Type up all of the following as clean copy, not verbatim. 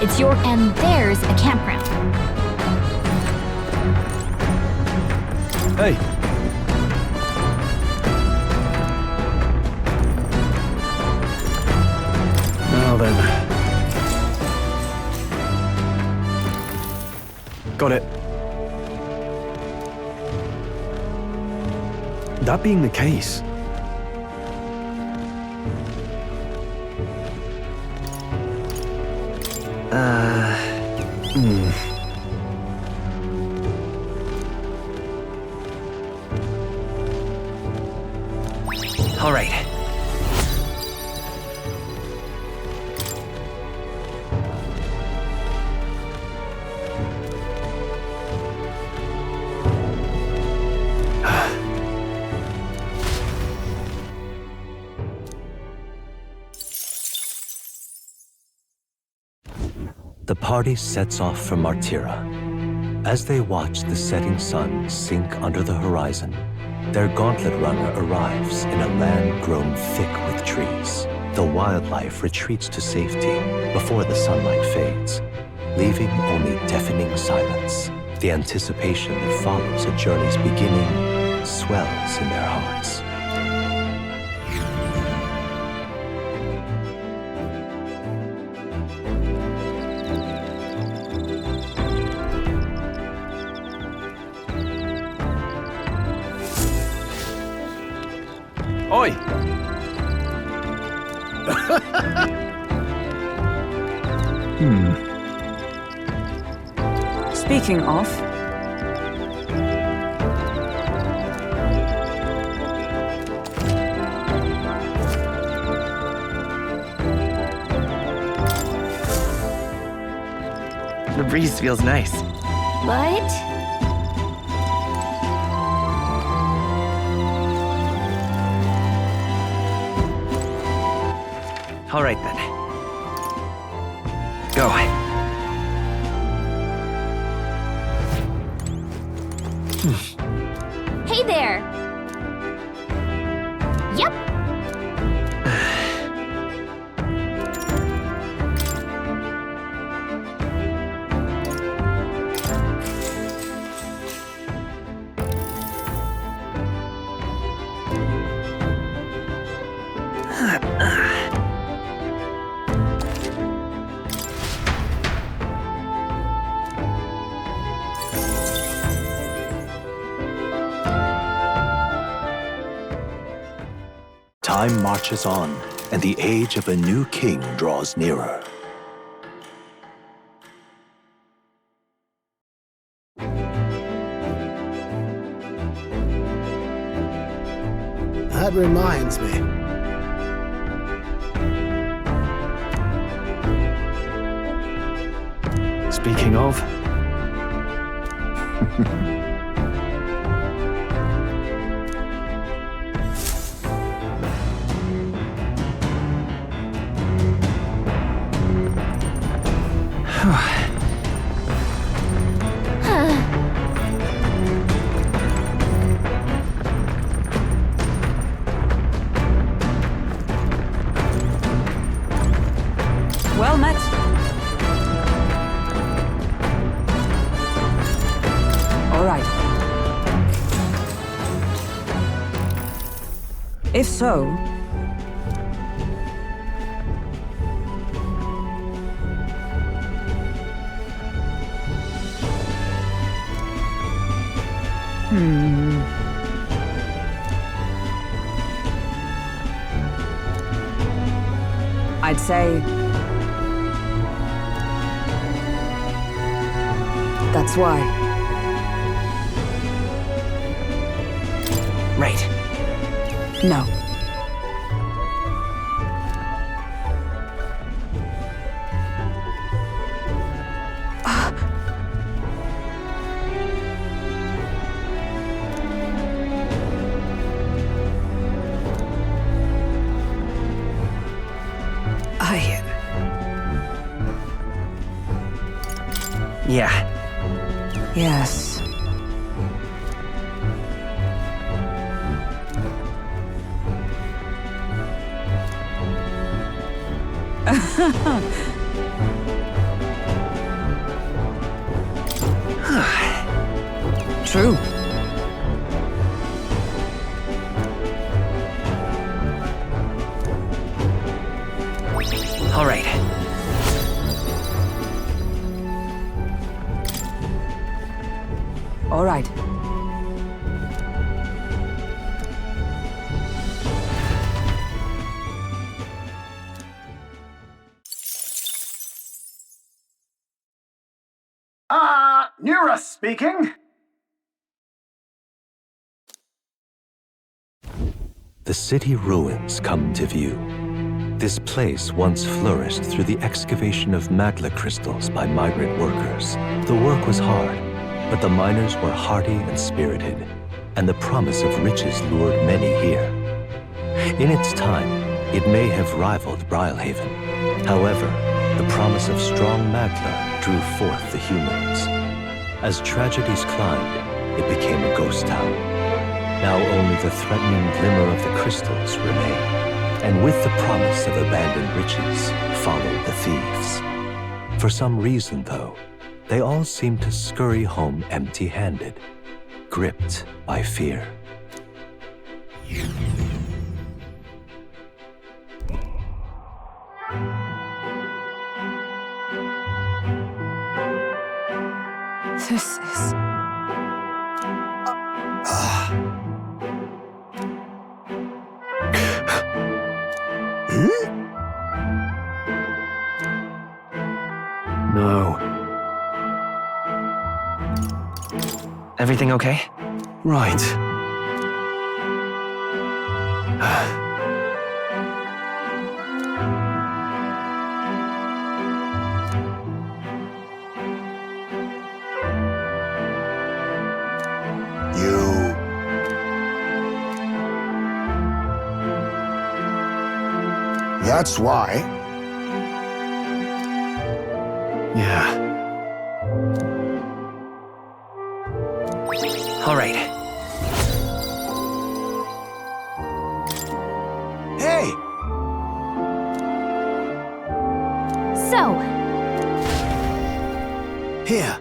It's your... And there's a campground. Hey. Now then. Got it. That being the case, All right. The party sets off for Martira. As they watch the setting sun sink under the horizon, their gauntlet runner arrives in a land grown thick with trees. The wildlife retreats to safety before the sunlight fades, leaving only deafening silence. The anticipation that follows a journey's beginning swells in their hearts. oi! Speaking of, The breeze feels nice. What? All right then. Go. Hey there! Yep. Time marches on, and the age of a new king draws nearer. That reminds me. Speaking of, well met. All right. If so, I'd say that's why. Right. No. Yeah. Yes. True. All right. All right. Nira speaking. The city ruins come to view. This place once flourished through the excavation of magla crystals by migrant workers. The work was hard, but the miners were hardy and spirited, and the promise of riches lured many here. In its time, it may have rivaled Brylehaven. However, the promise of strong magla drew forth the humans. As tragedies climbed, it became a ghost town. Now only the threatening glimmer of the crystals remain, and with the promise of abandoned riches followed the thieves. For some reason, though, they all seem to scurry home empty-handed, gripped by fear. This is... No. Everything okay? Right. That's why. Yeah. All right. Hey! So, Here.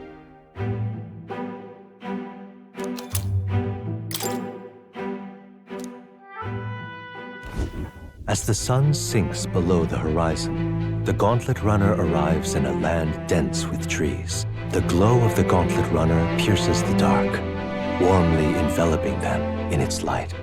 As the sun sinks below the horizon, the Gauntlet Runner arrives in a land dense with trees. The glow of the Gauntlet Runner pierces the dark, warmly enveloping them in its light.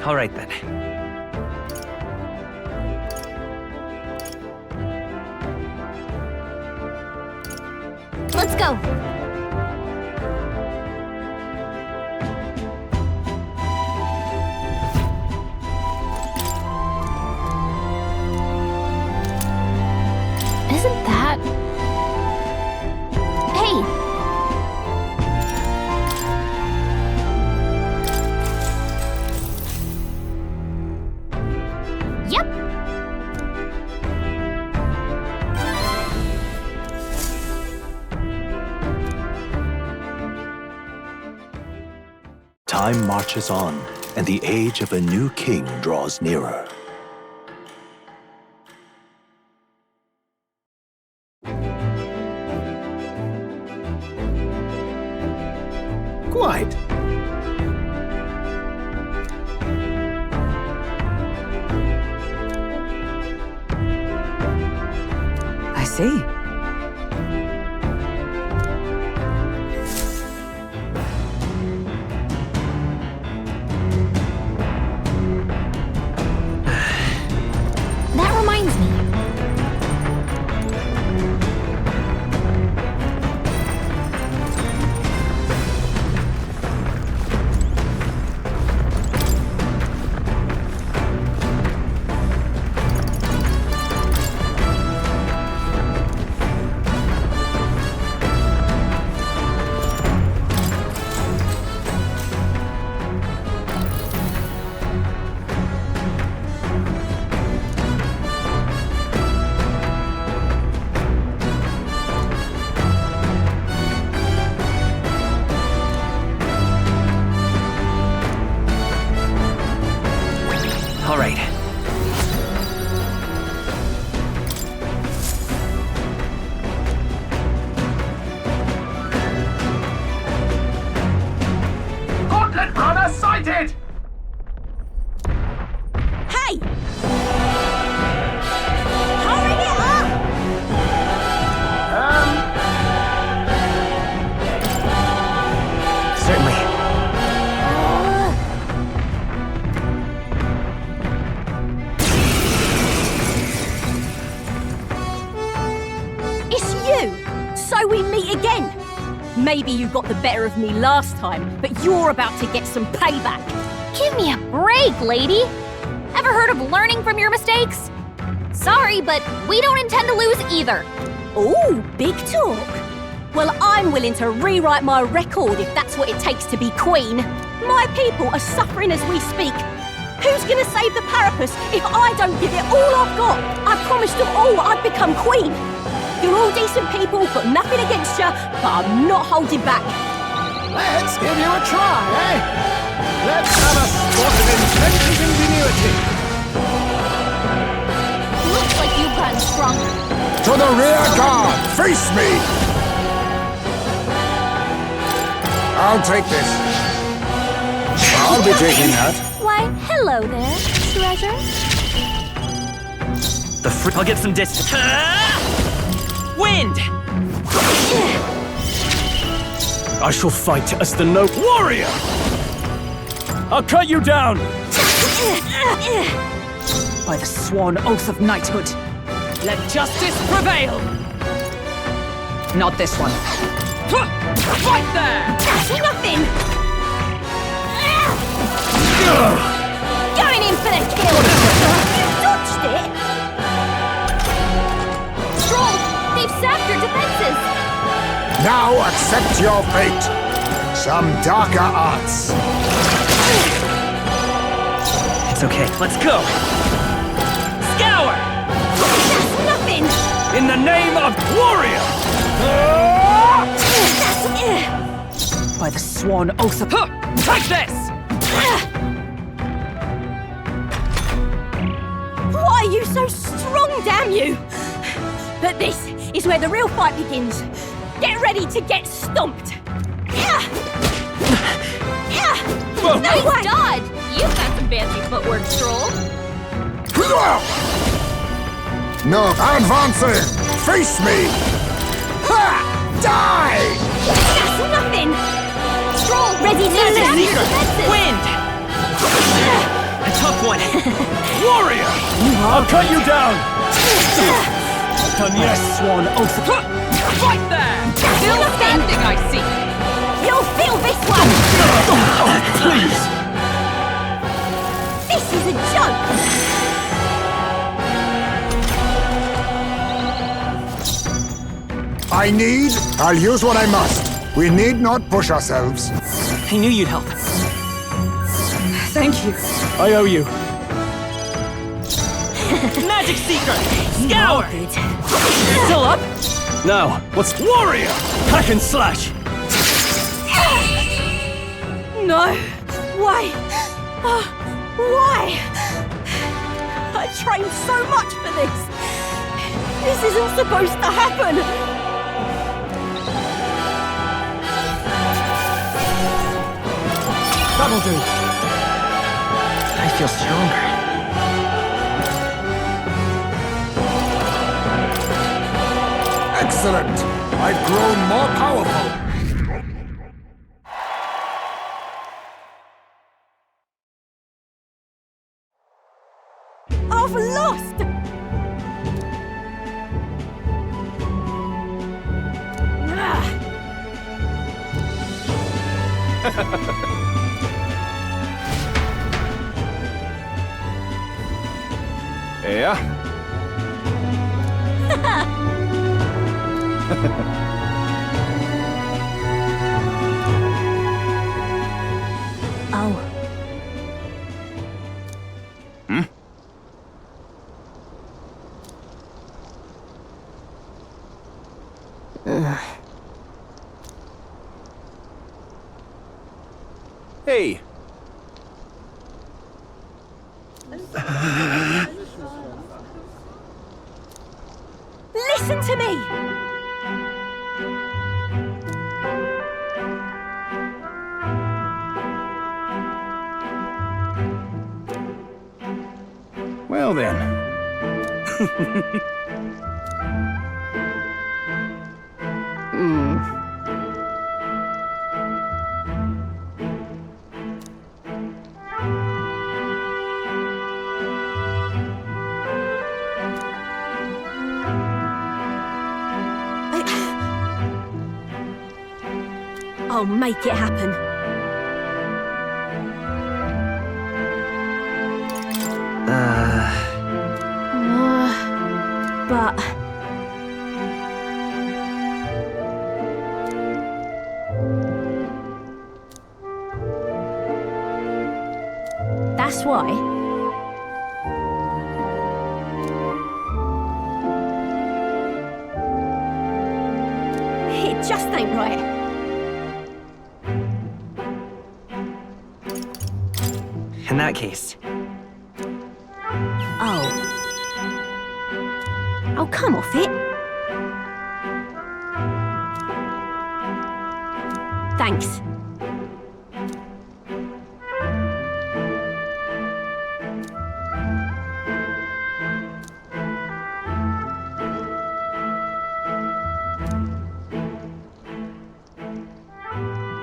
All right then. let's go. Isn't that... Hey! Yep! Time marches on, and the age of a new king draws nearer. Quite. I see. That reminds me. so we meet again. Maybe you got the better of me last time, but you're about to get some payback. Give me a break, lady. Ever heard of learning from your mistakes? Sorry, but we don't intend to lose either. Ooh, big talk. Well, I'm willing to rewrite my record if that's what it takes to be queen. My people are suffering as we speak. Who's gonna save the Parapus if I don't give it all I've got? I promised them all I'd become queen. You're all decent people, got nothing against you, but I'm not holding back. Let's give you a try, eh? Let's have a spot of intense ingenuity. Looks like you've gotten stronger. To the rear guard! Face me! I'll take this. I'll be taking that. Why, hello there, treasure. I'll get some distance. Wind! I shall fight as the warrior! I'll cut you down! By the sworn oath of knighthood, let justice prevail! Not this one. Right there! That's nothing! Going in for the kill! You dodged it! Stroll, they've sapped your defenses. Now accept your fate. Some darker arts. It's okay, let's go! Scour! That's nothing! In the name of warrior! By the sworn oath of... Take this! Why are you so strong, damn you? But this is where the real fight begins. Get ready to get stomped. No Nice way! dodge. You've got some fancy footwork, Stroll. No, advancing! Face me! Ha! Die! That's nothing! Stroll, ready to sap your defenses. Wind! A tough one. Warrior! I'll cut you down! Done By the yet? sworn oath of... Right there! Still nothing! I see. You'll feel this one! Please! This is a joke! I'll use what I must. We need not push ourselves. I knew you'd help. Thank you. I owe you. Magic Seeker! Scour! Still up? Now, what's warrior? Hack and slash! No! Why? Why? I trained so much for this! This isn't supposed to happen! That'll do. I feel stronger. Excellent! I've grown more powerful. I've lost! Yeah? Oh. Hey! Listen to me! Well then. I'll make it happen. But... That's why... It just ain't right. In that case. Oh, come off it. Thanks.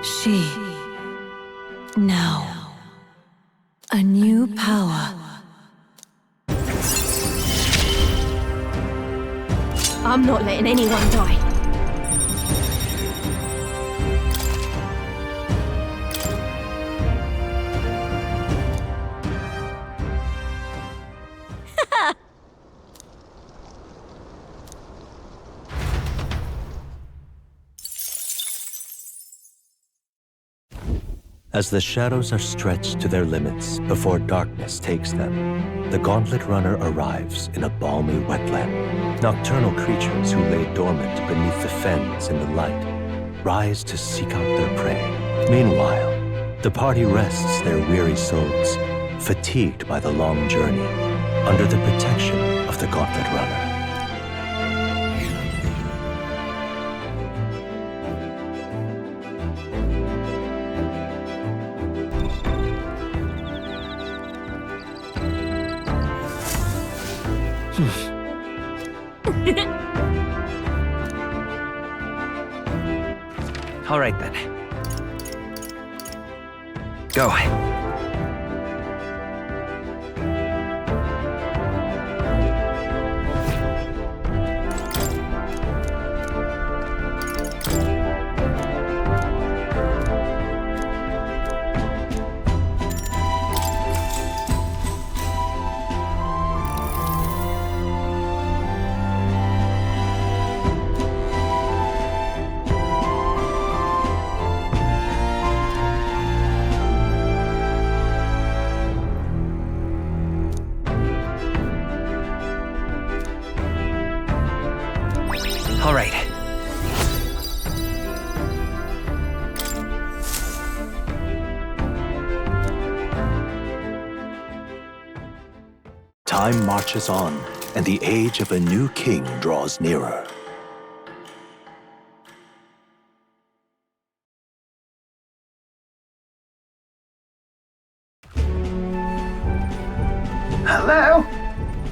She. Now. A new power. I'm not letting anyone die. As the shadows are stretched to their limits before darkness takes them, the Gauntlet Runner arrives in a balmy wetland. Nocturnal creatures who lay dormant beneath the fens in the light rise to seek out their prey. Meanwhile, the party rests their weary souls, fatigued by the long journey, under the protection of the Gauntlet Runner. All right then. Go. All right. Time marches on, and the age of a new king draws nearer. Hello?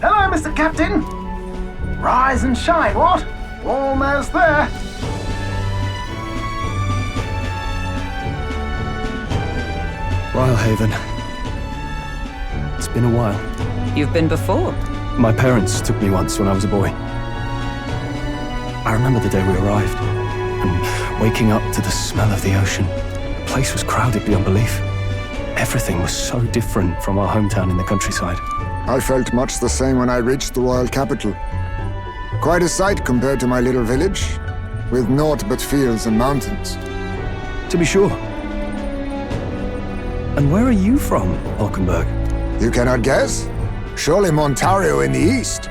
Hello, Mr. Captain. Rise and shine, what? Almost there. Rhylehaven. It's been a while. You've been before? My parents took me once when I was a boy. I remember the day we arrived, and waking up to the smell of the ocean. The place was crowded beyond belief. Everything was so different from our hometown in the countryside. I felt much the same when I reached the royal capital. Quite a sight compared to my little village, with naught but fields and mountains. To be sure. And where are you from, Hulkenberg? You cannot guess? Surely Montario in the east.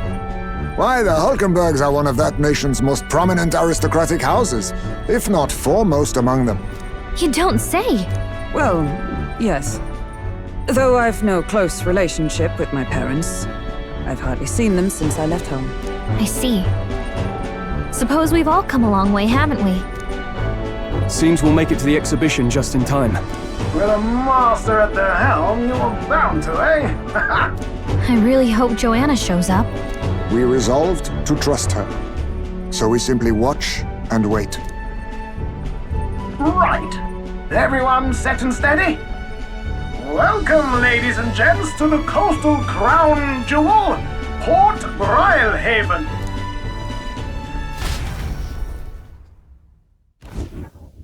Why, the Hulkenbergs are one of that nation's most prominent aristocratic houses, if not foremost among them. You don't say. Well, yes. Though I've no close relationship with my parents, I've hardly seen them since I left home. I see. Suppose we've all come a long way, haven't we? Seems we'll make it to the exhibition just in time. With a master at the helm, you were bound to, eh? I really hope Joanna shows up. We resolved to trust her. So we simply watch and wait. Right. Everyone set and steady? Welcome, ladies and gents, to the coastal crown jewel, Port Rhylehaven.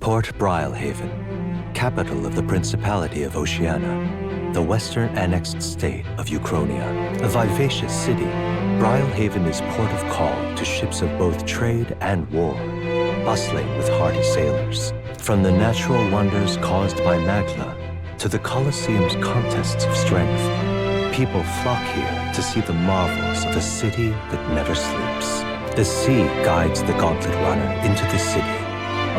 Port Brilehaven, capital of the Principality of Oceania, the western annexed state of Uchronia. A vivacious city, Brilehaven is port of call to ships of both trade and war, bustling with hardy sailors. From the natural wonders caused by Magla to the Colosseum's contests of strength, people flock here to see the marvels of a city that never sleeps. The sea guides the gauntlet runner into the city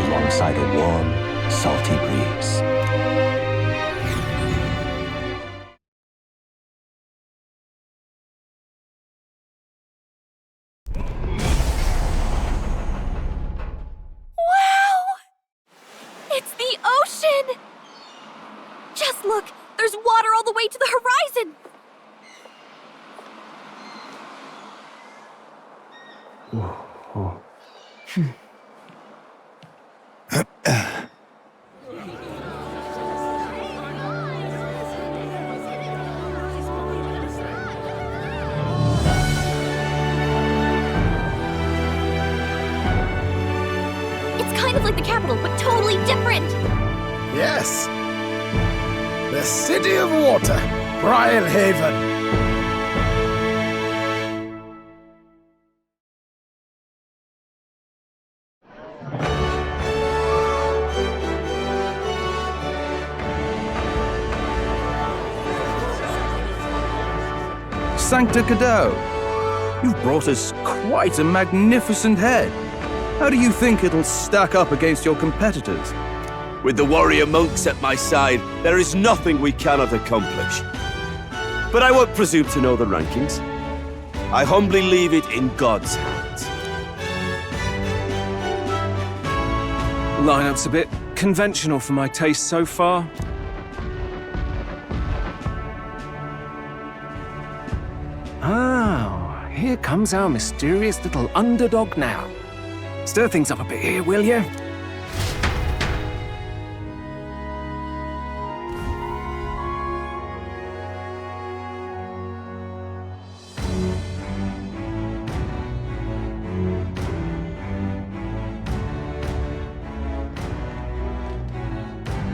alongside a warm, salty breeze. It's the ocean! Just look! There's water all the way to the horizon! It's kind of like the capital, but totally different! Yes. The City of Water, Brilehaven. Sancta Cadeau, you've brought us quite a magnificent head. How do you think it'll stack up against your competitors? With the warrior monks at my side, there is nothing we cannot accomplish. But I won't presume to know the rankings. I humbly leave it in God's hands. Lineup's a bit conventional for my taste so far. Oh, here comes our mysterious little underdog now. Stir things up a bit here, will you?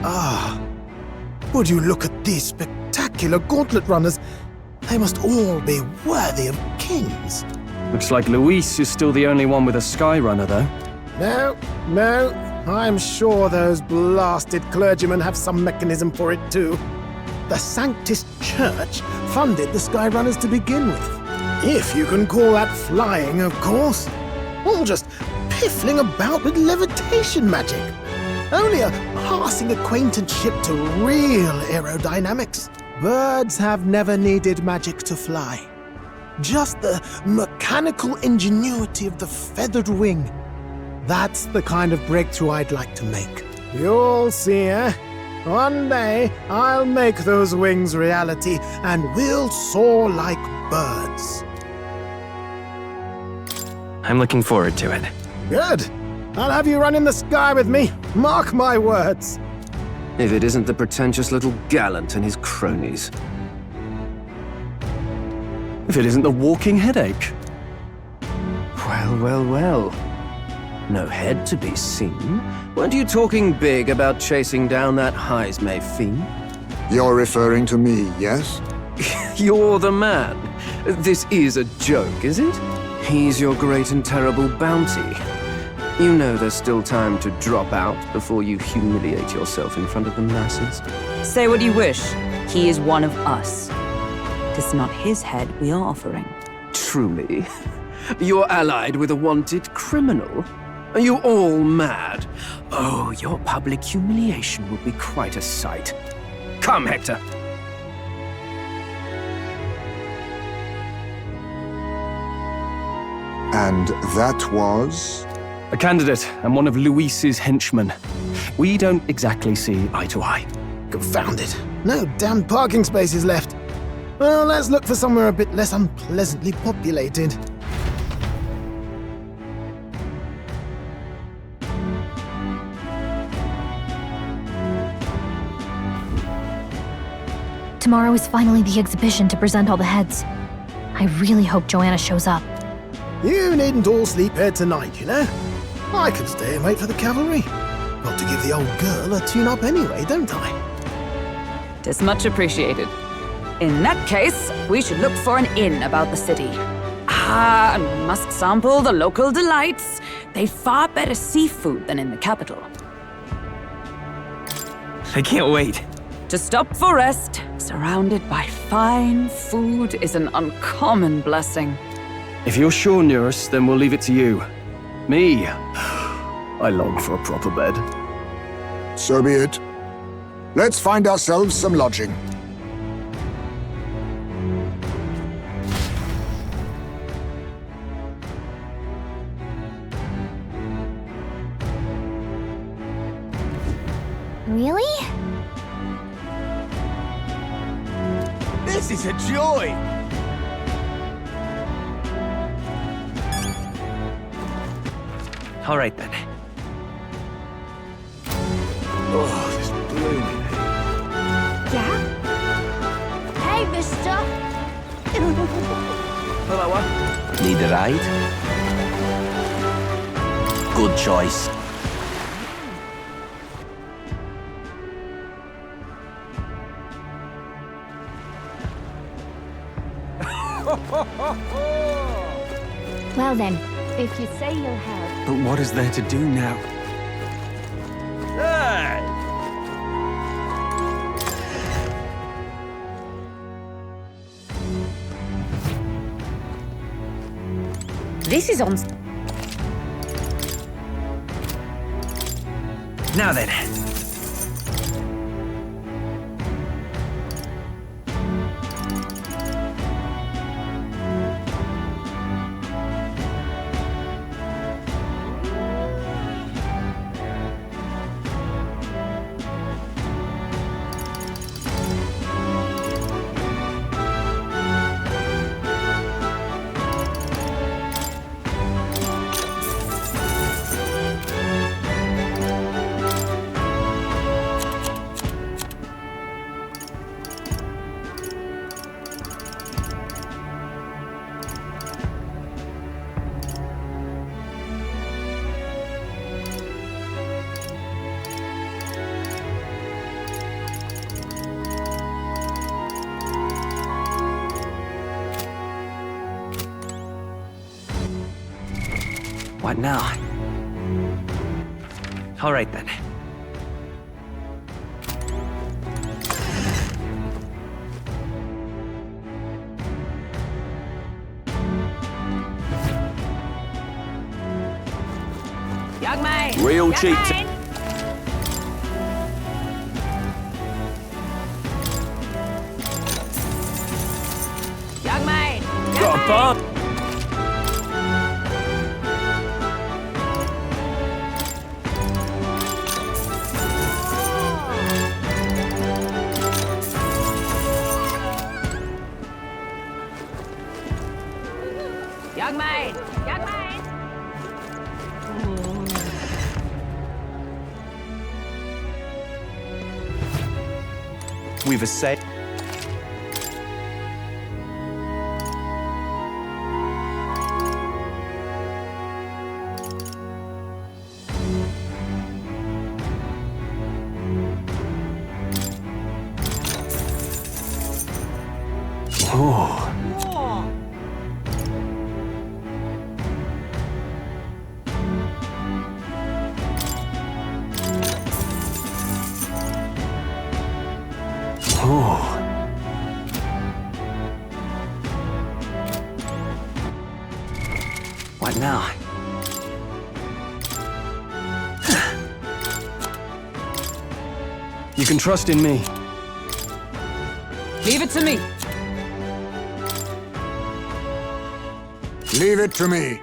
Ah, would you look at these spectacular gauntlet runners? They must all be worthy of kings. Looks like Luis is still the only one with a Skyrunner, though. No, I'm sure those blasted clergymen have some mechanism for it too. The Sanctus Church funded the Skyrunners to begin with. If you can call that flying, of course. All just piffling about with levitation magic. Only a passing acquaintanceship to real aerodynamics. Birds have never needed magic to fly. Just the mechanical ingenuity of the feathered wing. That's the kind of breakthrough I'd like to make. You'll see, eh? One day, I'll make those wings reality, and we'll soar like birds. I'm looking forward to it. Good. I'll have you run in the sky with me. Mark my words. If it isn't the pretentious little gallant and his cronies. If it isn't the walking headache. Well. No head to be seen. Weren't you talking big about chasing down that Heismay fiend? You're referring to me, yes? You're the man. This is a joke, is it? He's your great and terrible bounty. You know there's still time to drop out before you humiliate yourself in front of the masses. Say what you wish. He is one of us. It's not his head we are offering. Truly? You're allied with a wanted criminal? Are you all mad? Oh, your public humiliation will be quite a sight. Come, Hector. And that was? A candidate and one of Luis's henchmen. We don't exactly see eye to eye. Confound it. No damn parking spaces left. Well, let's look for somewhere a bit less unpleasantly populated. Tomorrow is finally the exhibition to present all the heads. I really hope Joanna shows up. You needn't all sleep here tonight, you know? I can stay and wait for the cavalry. Got to give the old girl a tune-up anyway, don't I? Tis much appreciated. In that case, we should look for an inn about the city. Ah, and we must sample the local delights. They've far better seafood than in the capital. I can't wait. To stop for rest, surrounded by fine food, is an uncommon blessing. If you're sure, Nurse, then we'll leave it to you. Me, I long for a proper bed. So be it. Let's find ourselves some lodging. Really? This is a joy! All right then. Oh, this blooming. Yeah? Hey, mister! Hello, Need a ride? Good choice. Well then, if you say you'll have... But what is there to do now? This is on... Now then. What now? All right then. Young man! Real cheap. Young man! Got a bar? Young man! Young man! We've a set. What now? You can trust in me. Leave it to me. Leave it to me.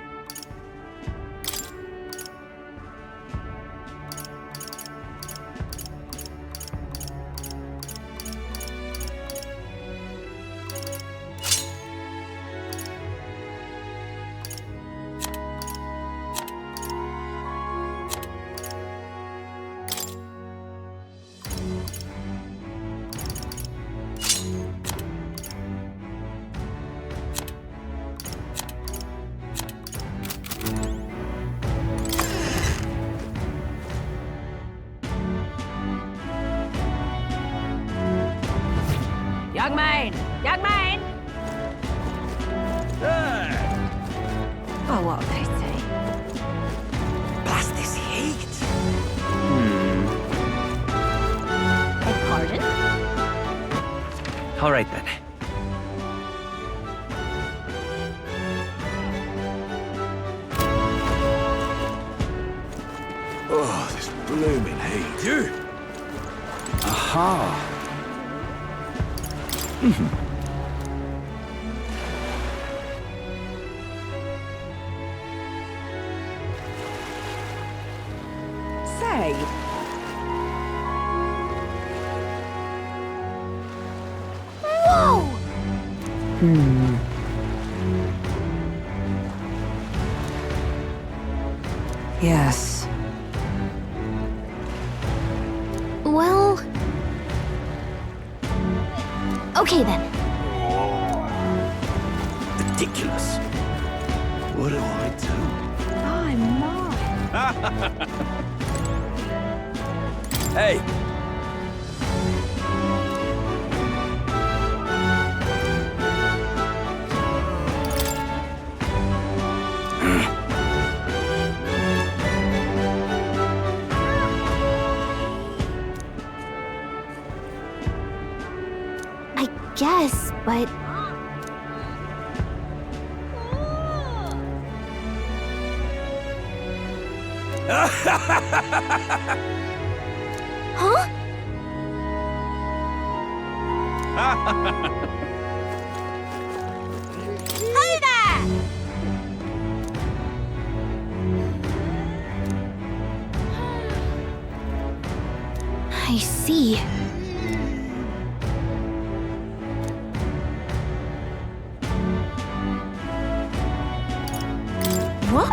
Young man! Young man! Oh, what a pity. Blast this heat. Beg pardon? All right then. Oh, this blooming heat. You! Aha! Say, Whoa! yes. Well... Okay then. Ridiculous. What do I do? I'm mine. Hey! I guess, but... Huh? Hey there! I see. What?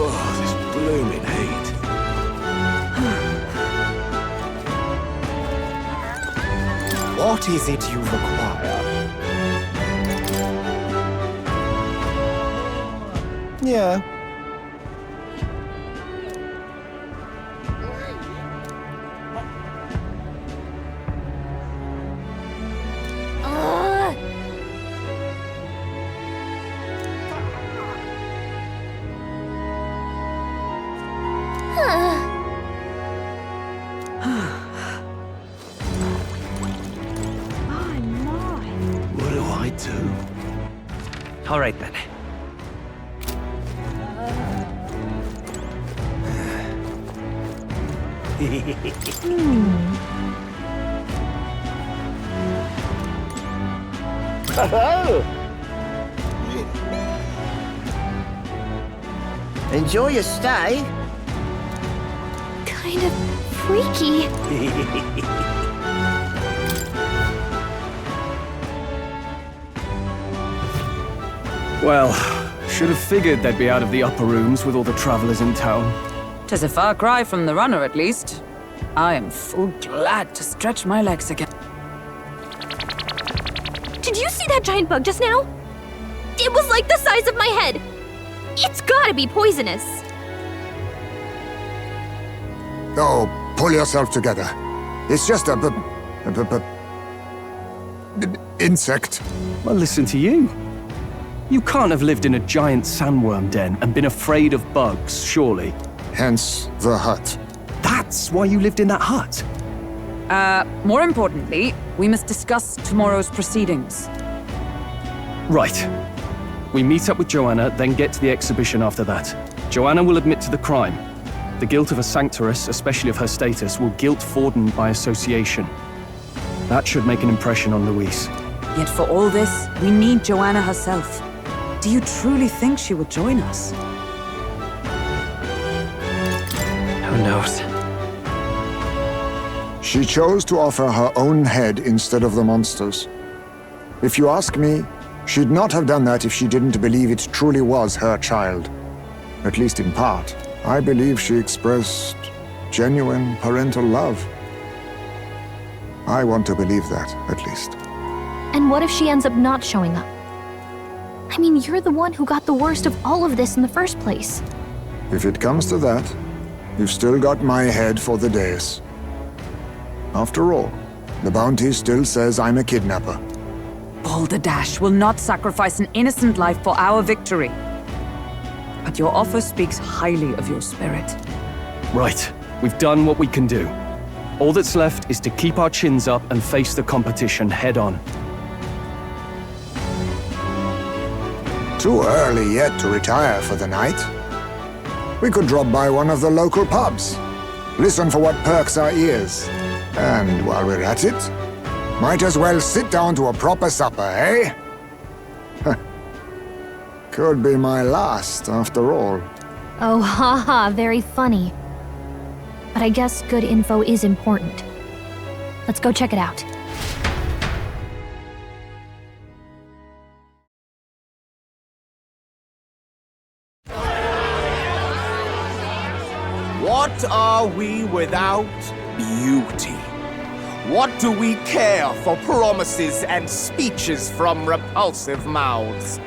Oh, this blooming heat. What is it you require? Yeah. Ugh. I'm mine. What do I do? All right then. Enjoy your stay. Kind of freaky. Well, should have figured they'd be out of the upper rooms with all the travelers in town. 'Tis a far cry from the runner, at least. I am full glad to stretch my legs again. Did you see that giant bug just now? It was like the size of my head. It's gotta be poisonous. Oh, pull yourself together. It's just a insect. Well, listen to you. You can't have lived in a giant sandworm den and been afraid of bugs, surely. Hence the hut. That's why you lived in that hut. More importantly, we must discuss tomorrow's proceedings. Right. We meet up with Joanna, then get to the exhibition after that. Joanna will admit to the crime. The guilt of a sanctoress, especially of her status, will guilt Forden by association. That should make an impression on Louise. Yet for all this, we need Joanna herself. Do you truly think she would join us? Who knows? She chose to offer her own head instead of the monster's. If you ask me, she'd not have done that if she didn't believe it truly was her child. At least in part. I believe she expressed genuine parental love. I want to believe that, at least. And what if she ends up not showing up? I mean, you're the one who got the worst of all of this in the first place. If it comes to that, you've still got my head for the dais. After all, the bounty still says I'm a kidnapper. Balderdash will not sacrifice an innocent life for our victory. But your offer speaks highly of your spirit. Right. We've done what we can do. All that's left is to keep our chins up and face the competition head on. Too early yet to retire for the night. We could drop by one of the local pubs. Listen for what perks our ears. And while we're at it, might as well sit down to a proper supper, eh? Could be my last, after all. Oh, haha, very funny. But I guess good info is important. Let's go check it out. What are we without beauty? What do we care for promises and speeches from repulsive mouths?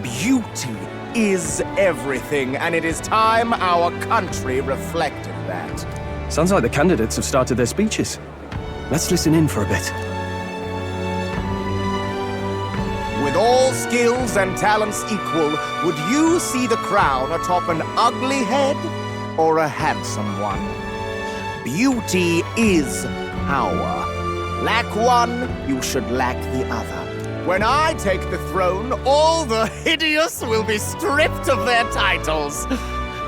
Beauty is everything, and it is time our country reflected that. Sounds like the candidates have started their speeches. Let's listen in for a bit. With all skills and talents equal, would you see the crown atop an ugly head or a handsome one? Beauty is power. Lack one, you should lack the other. When I take the throne, all the hideous will be stripped of their titles.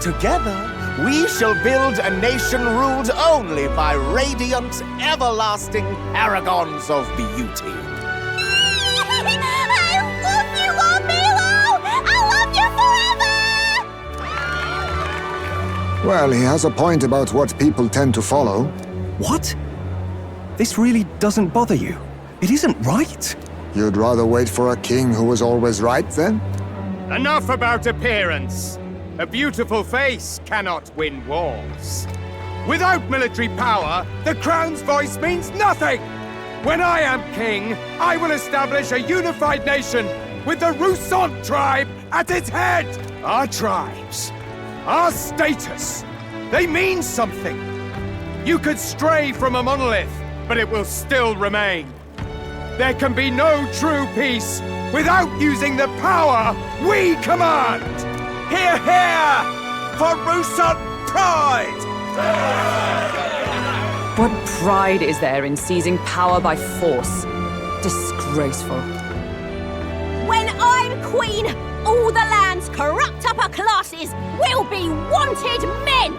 Together, we shall build a nation ruled only by radiant, everlasting paragons of beauty. I love you, Lord Milo! I love you forever! Well, he has a point about what people tend to follow. What? This really doesn't bother you? It isn't right? You'd rather wait for a king who was always right, then? Enough about appearance. A beautiful face cannot win wars. Without military power, the crown's voice means nothing! When I am king, I will establish a unified nation with the Rousant tribe at its head! Our tribes, our status, they mean something. You could stray from a monolith, but it will still remain. There can be no true peace without using the power we command! Hear, hear! For Rousant pride! What pride is there in seizing power by force? Disgraceful. When I'm queen, all the land's corrupt upper classes will be wanted men!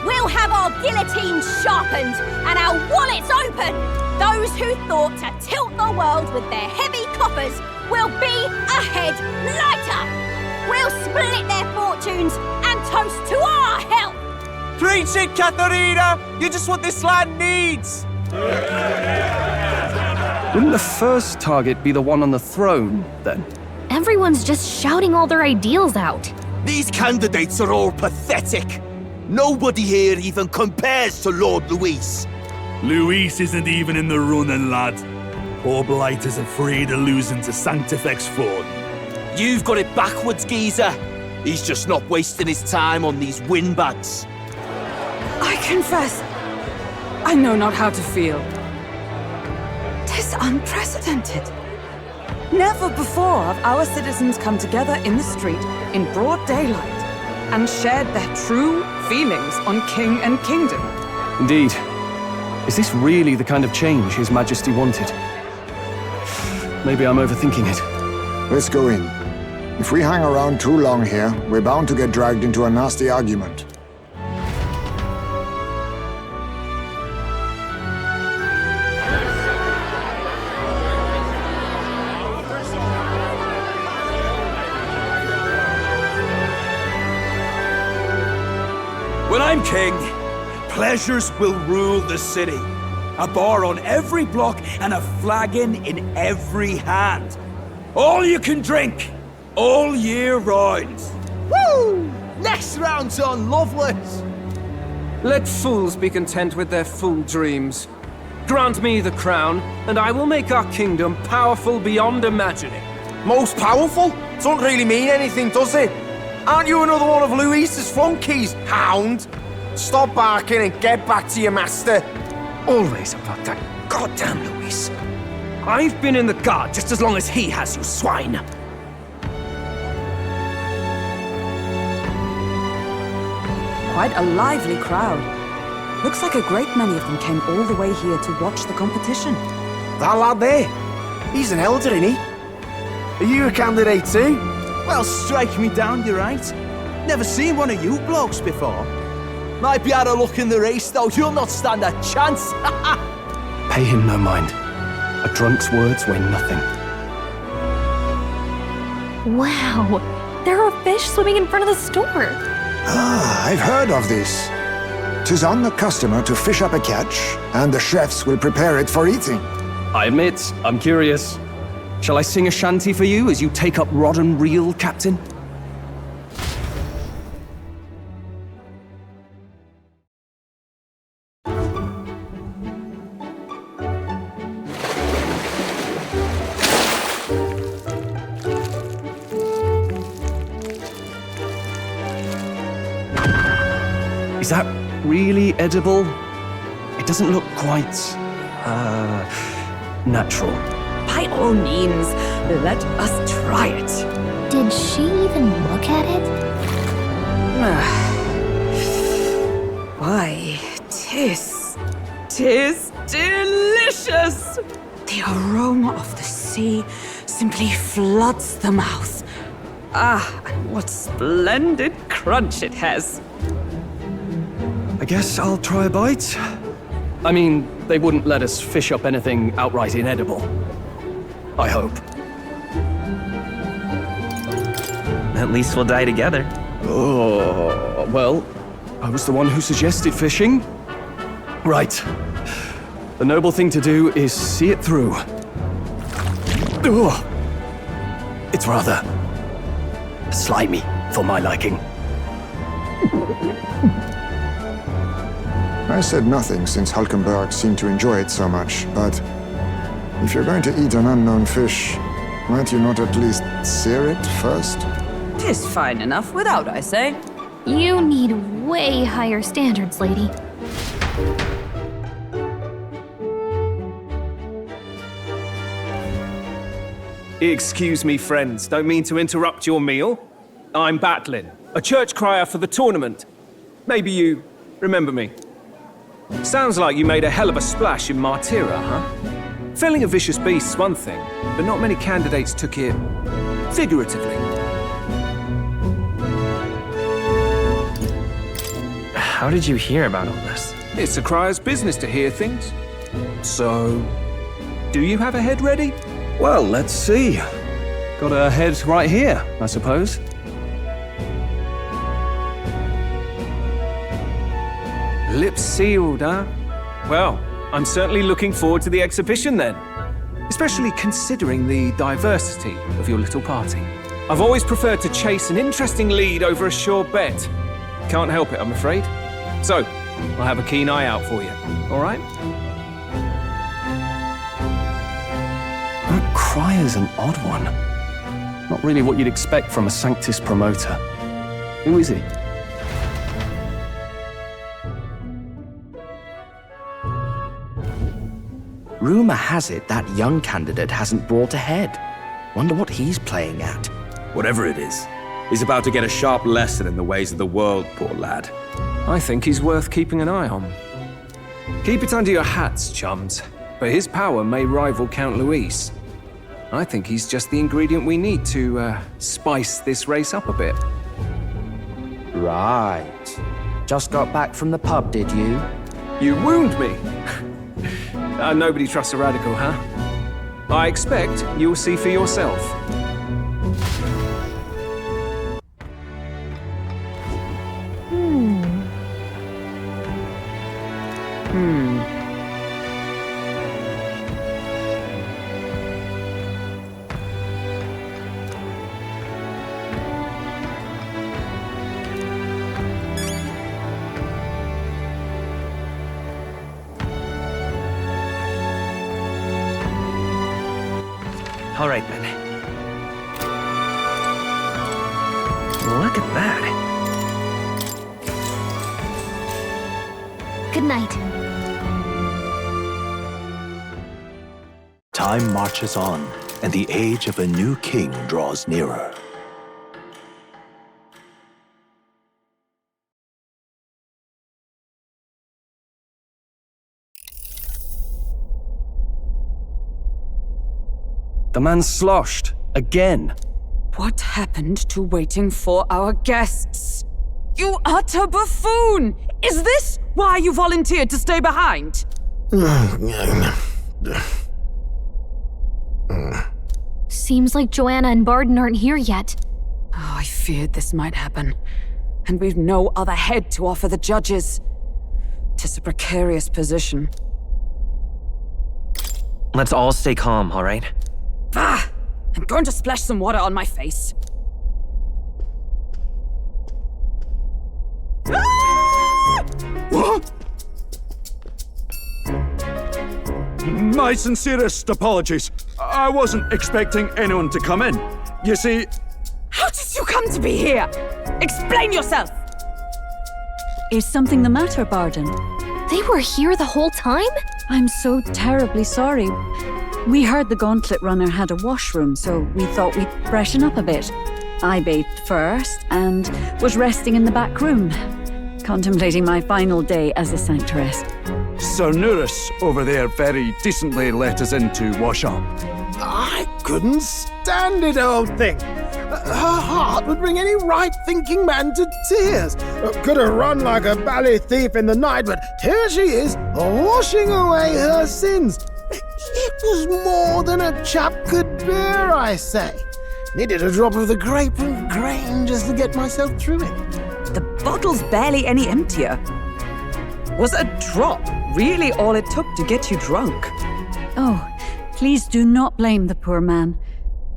We'll have our guillotines sharpened and our wallets open! Those who thought to tilt the world with their heavy coffers will be a head lighter! We'll split their fortunes and toast to our health! Preach it, Katharina! You just what this land needs! Wouldn't the first target be the one on the throne, then? Everyone's just shouting all their ideals out. These candidates are all pathetic. Nobody here even compares to Lord Luis. Luis isn't even in the running, lad. Poor Blight is afraid of losing to Sanctifex Ford. You've got it backwards, geezer. He's just not wasting his time on these windbags. I confess, I know not how to feel. 'Tis unprecedented. Never before have our citizens come together in the street in broad daylight and shared their true feelings on king and kingdom. Indeed. Is this really the kind of change His Majesty wanted? Maybe I'm overthinking it. Let's go in. If we hang around too long here, we're bound to get dragged into a nasty argument. When I'm king, pleasures will rule the city. A bar on every block and a flagon in every hand. All you can drink, all year round. Woo! Next round's on Loveless! Let fools be content with their fool dreams. Grant me the crown, and I will make our kingdom powerful beyond imagining. Most powerful? Doesn't really mean anything, does it? Aren't you another one of Luis's flunkies, hound? Stop barking and get back to your master. Always about that goddamn Luis. I've been in the guard just as long as he has, you swine. Quite a lively crowd. Looks like a great many of them came all the way here to watch the competition. That lad there, he's an elder, isn't he? Are you a candidate too? Well, strike me down, you're right. Never seen one of you blokes before. Might be out of luck in the race, though. You'll not stand a chance. Pay him no mind. A drunk's words weigh nothing. Wow, there are fish swimming in front of the store. Ah, I've heard of this. 'Tis on the customer to fish up a catch, and the chefs will prepare it for eating. I admit, I'm curious. Shall I sing a shanty for you as you take up rod and reel, Captain? Is that really edible? It doesn't look quite, natural. By all means, let us try it. Did she even look at it? Why, tis delicious! The aroma of the sea simply floods the mouth. Ah, and what splendid crunch it has. I guess I'll try a bite. I mean, they wouldn't let us fish up anything outright inedible. I hope. At least we'll die together. Oh, well, I was the one who suggested fishing. Right. The noble thing to do is see it through. Ugh. It's rather slimy for my liking. I said nothing since Hulkenberg seemed to enjoy it so much, but if you're going to eat an unknown fish, might you not at least sear it first? 'Tis fine enough without, I say. You need way higher standards, lady. Excuse me, friends. Don't mean to interrupt your meal. I'm Batlin, a church crier for the tournament. Maybe you remember me. Sounds like you made a hell of a splash in Martira, huh? Felling a vicious beast's one thing, but not many candidates took it figuratively. How did you hear about all this? It's a crier's business to hear things. So, do you have a head ready? Well, let's see. Got a head right here, I suppose. Lips sealed, huh? Well, I'm certainly looking forward to the exhibition then. Especially considering the diversity of your little party. I've always preferred to chase an interesting lead over a sure bet. Can't help it, I'm afraid. So, I'll have a keen eye out for you, all right? That crier's an odd one. Not really what you'd expect from a Sanctus promoter. Who is he? Rumor has it that young candidate hasn't brought a head. Wonder what he's playing at. Whatever it is, he's about to get a sharp lesson in the ways of the world, poor lad. I think he's worth keeping an eye on. Keep it under your hats, chums, but his power may rival Count Luis. I think he's just the ingredient we need to spice this race up a bit. Right. Just got back from the pub, did you? You wound me! Nobody trusts a radical, huh? I expect you'll see for yourself. All right, then. Look at that. Good night. Time marches on, and the age of a new king draws nearer. The man's sloshed. Again. What happened to waiting for our guests? You utter buffoon! Is this why you volunteered to stay behind? Seems like Joanna and Barden aren't here yet. Oh, I feared this might happen. And we've no other head to offer the judges. 'Tis a precarious position. Let's all stay calm, all right? Ah! I'm going to splash some water on my face. What? My sincerest apologies. I wasn't expecting anyone to come in. You see... How did you come to be here? Explain yourself! Is something the matter, Barden? They were here the whole time? I'm so terribly sorry. We heard the Gauntlet Runner had a washroom, so we thought we'd freshen up a bit. I bathed first and was resting in the back room, contemplating my final day as a sanctuaress. Sir Nuris over there very decently let us in to wash up. I couldn't stand it, old thing. Her heart would bring any right-thinking man to tears. Could have run like a bally thief in the night, but here she is, washing away her sins. It was more than a chap could bear, I say. Needed a drop of the grape and grain just to get myself through it. The bottle's barely any emptier. Was a drop really all it took to get you drunk? Oh, please do not blame the poor man.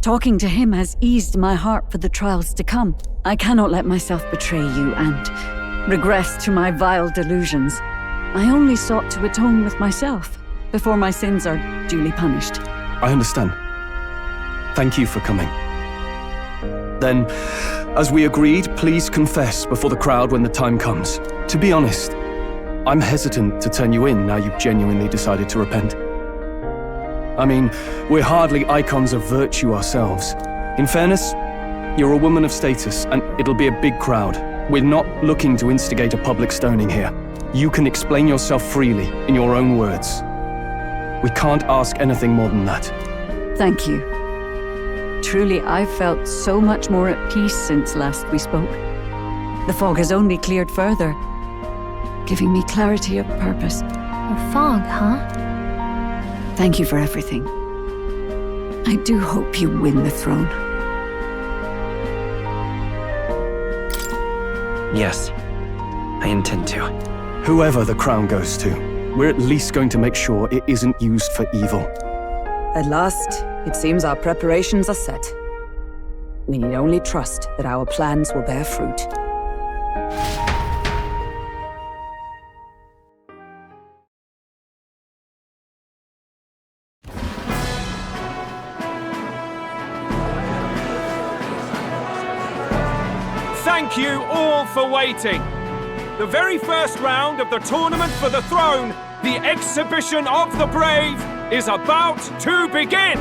Talking to him has eased my heart for the trials to come. I cannot let myself betray you and regress to my vile delusions. I only sought to atone with myself before my sins are duly punished. I understand. Thank you for coming. Then, as we agreed, please confess before the crowd when the time comes. To be honest, I'm hesitant to turn you in now you've genuinely decided to repent. I mean, we're hardly icons of virtue ourselves. In fairness, you're a woman of status, and it'll be a big crowd. We're not looking to instigate a public stoning here. You can explain yourself freely, in your own words. We can't ask anything more than that. Thank you. Truly, I've felt so much more at peace since last we spoke. The fog has only cleared further, giving me clarity of purpose. The fog, huh? Thank you for everything. I do hope you win the throne. Yes, I intend to. Whoever the crown goes to, we're at least going to make sure it isn't used for evil. At last, it seems our preparations are set. We need only trust that our plans will bear fruit. Thank you all for waiting. The very first round of the tournament for the throne, the exhibition of the brave, is about to begin.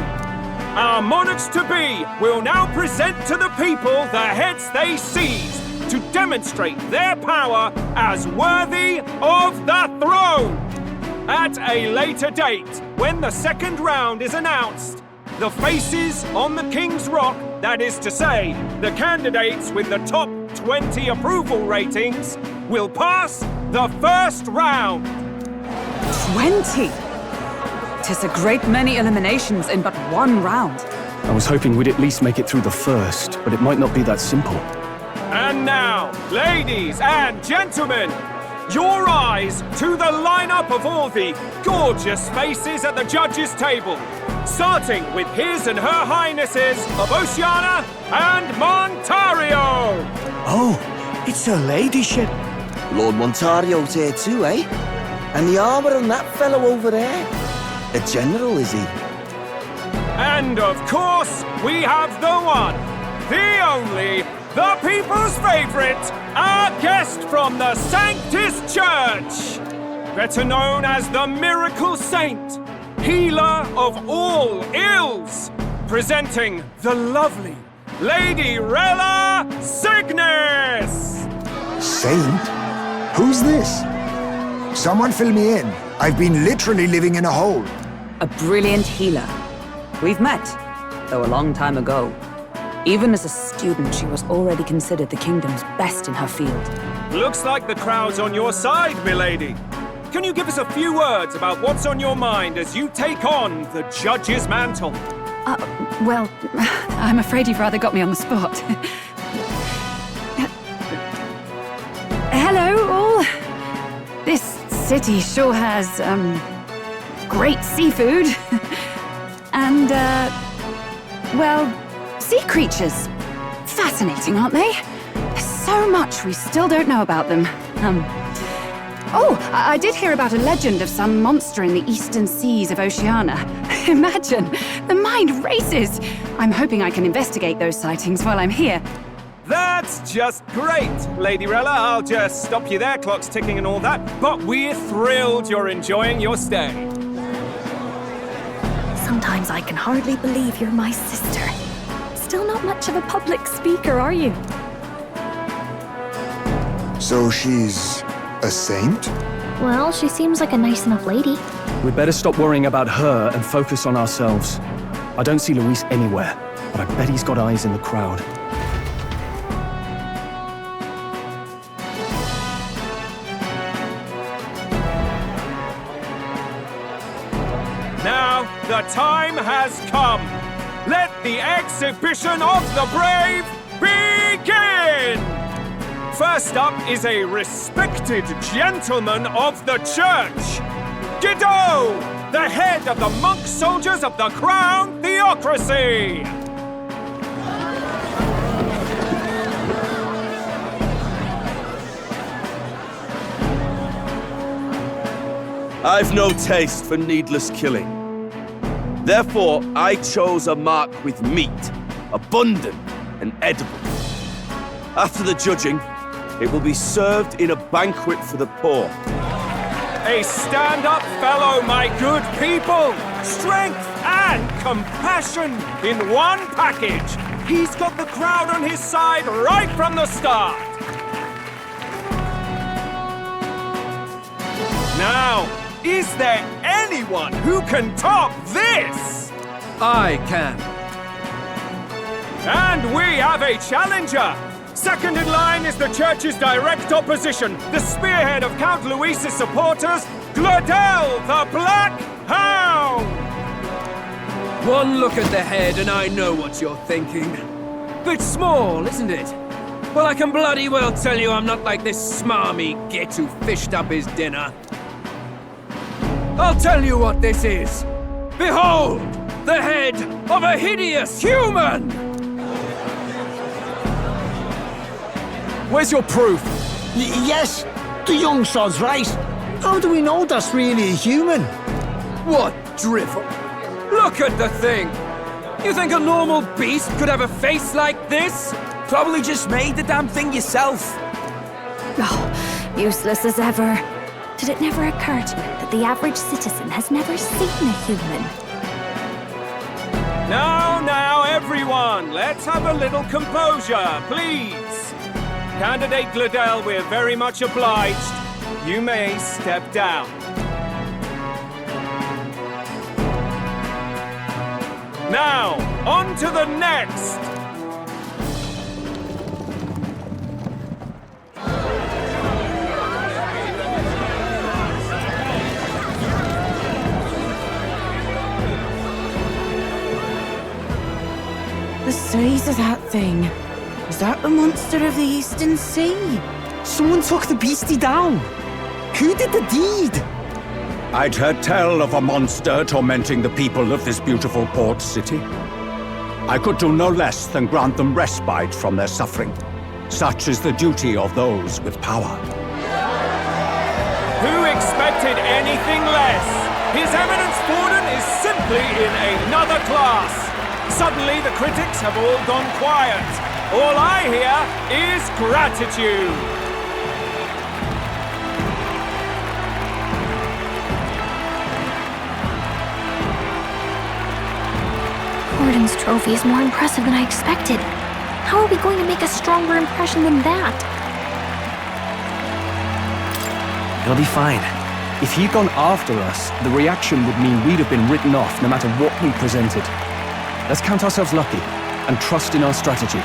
Our monarchs-to-be will now present to the people the heads they seized to demonstrate their power as worthy of the throne. At a later date, when the second round is announced, the faces on the King's Rock, that is to say, the candidates with the top 20 approval ratings, will pass the first round. 20? 'Tis a great many eliminations in but one round. I was hoping we'd at least make it through the first, but it might not be that simple. And now, ladies and gentlemen, your eyes to the lineup of all the gorgeous faces at the judges' table, starting with His and Her Highnesses of Oceania and Montario. Oh, it's her ladyship. Lord Montario's here too, eh? And the armor on that fellow over there. A general, is he? And of course, we have the one, the only, the people's favorite, our guest from the Sanctus Church, better known as the Miracle Saint, healer of all ills, presenting the lovely Lady Rella Cygnus! Saint? Who's this? Someone fill me in. I've been literally living in a hole. A brilliant healer. We've met, though a long time ago. Even as a student, she was already considered the kingdom's best in her field. Looks like the crowd's on your side, milady. Can you give us a few words about what's on your mind as you take on the judge's mantle? Well, I'm afraid you've rather got me on the spot. Hello, all. This city sure has, great seafood. And, well, sea creatures. Fascinating, aren't they? There's so much we still don't know about them. I did hear about a legend of some monster in the eastern seas of Oceania. Imagine, the mind races. I'm hoping I can investigate those sightings while I'm here. That's just great, Lady Rella. I'll just stop you there, clock's ticking and all that. But we're thrilled you're enjoying your stay. Sometimes I can hardly believe you're my sister. Still not much of a public speaker, are you? So she's a saint? Well, she seems like a nice enough lady. We'd better stop worrying about her and focus on ourselves. I don't see Luis anywhere, but I bet he's got eyes in the crowd. Now, the time has come. Let the exhibition of the brave begin! First up is a respected gentleman of the church, Guido, the head of the monk soldiers of the Crown Theocracy! I've no taste for needless killing. Therefore, I chose a mark with meat, abundant and edible. After the judging, it will be served in a banquet for the poor. A stand-up fellow, my good people! Strength and compassion in one package! He's got the crowd on his side right from the start! Now, is there anyone who can top this? I can. And we have a challenger! Second in line is the church's direct opposition, the spearhead of Count Luis's supporters, Gladel the Black Hound! One look at the head and I know what you're thinking. Bit small, isn't it? Well, I can bloody well tell you I'm not like this smarmy git who fished up his dinner. I'll tell you what this is. Behold, the head of a hideous human! Where's your proof? Yes, the young sod's right. How do we know that's really a human? What drivel? Look at the thing! You think a normal beast could have a face like this? Probably just made the damn thing yourself. Oh, useless as ever. Did it never occur to him that the average citizen has never seen a human? Now, everyone, let's have a little composure, please. Candidate Gladel, we're very much obliged. You may step down. Now, on to the next! The size of that thing. Is that the monster of the Eastern Sea? Someone took the beastie down. Who did the deed? I'd heard tell of a monster tormenting the people of this beautiful port city. I could do no less than grant them respite from their suffering. Such is the duty of those with power. Who expected anything less? His Eminence Borden is simply in another class. Suddenly, the critics have all gone quiet. All I hear is gratitude. Gordon's trophy is more impressive than I expected. How are we going to make a stronger impression than that? It'll be fine. If he'd gone after us, the reaction would mean we'd have been written off no matter what we presented. Let's count ourselves lucky and trust in our strategy.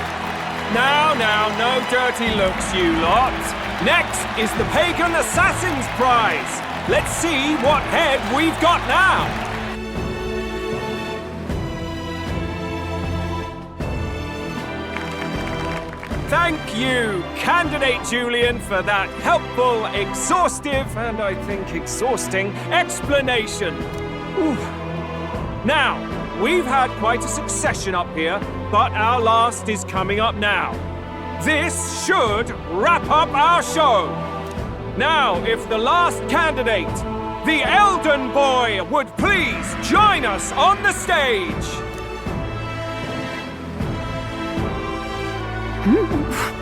Now, no dirty looks, you lot. Next is the Pagan Assassin's Prize. Let's see what head we've got now. Thank you, Candidate Julian, for that helpful, exhaustive, and I think exhausting explanation. Ooh. Now, we've had quite a succession up here, but our last is coming up now. This should wrap up our show. Now, if the last candidate, the Elden Boy, would please join us on the stage.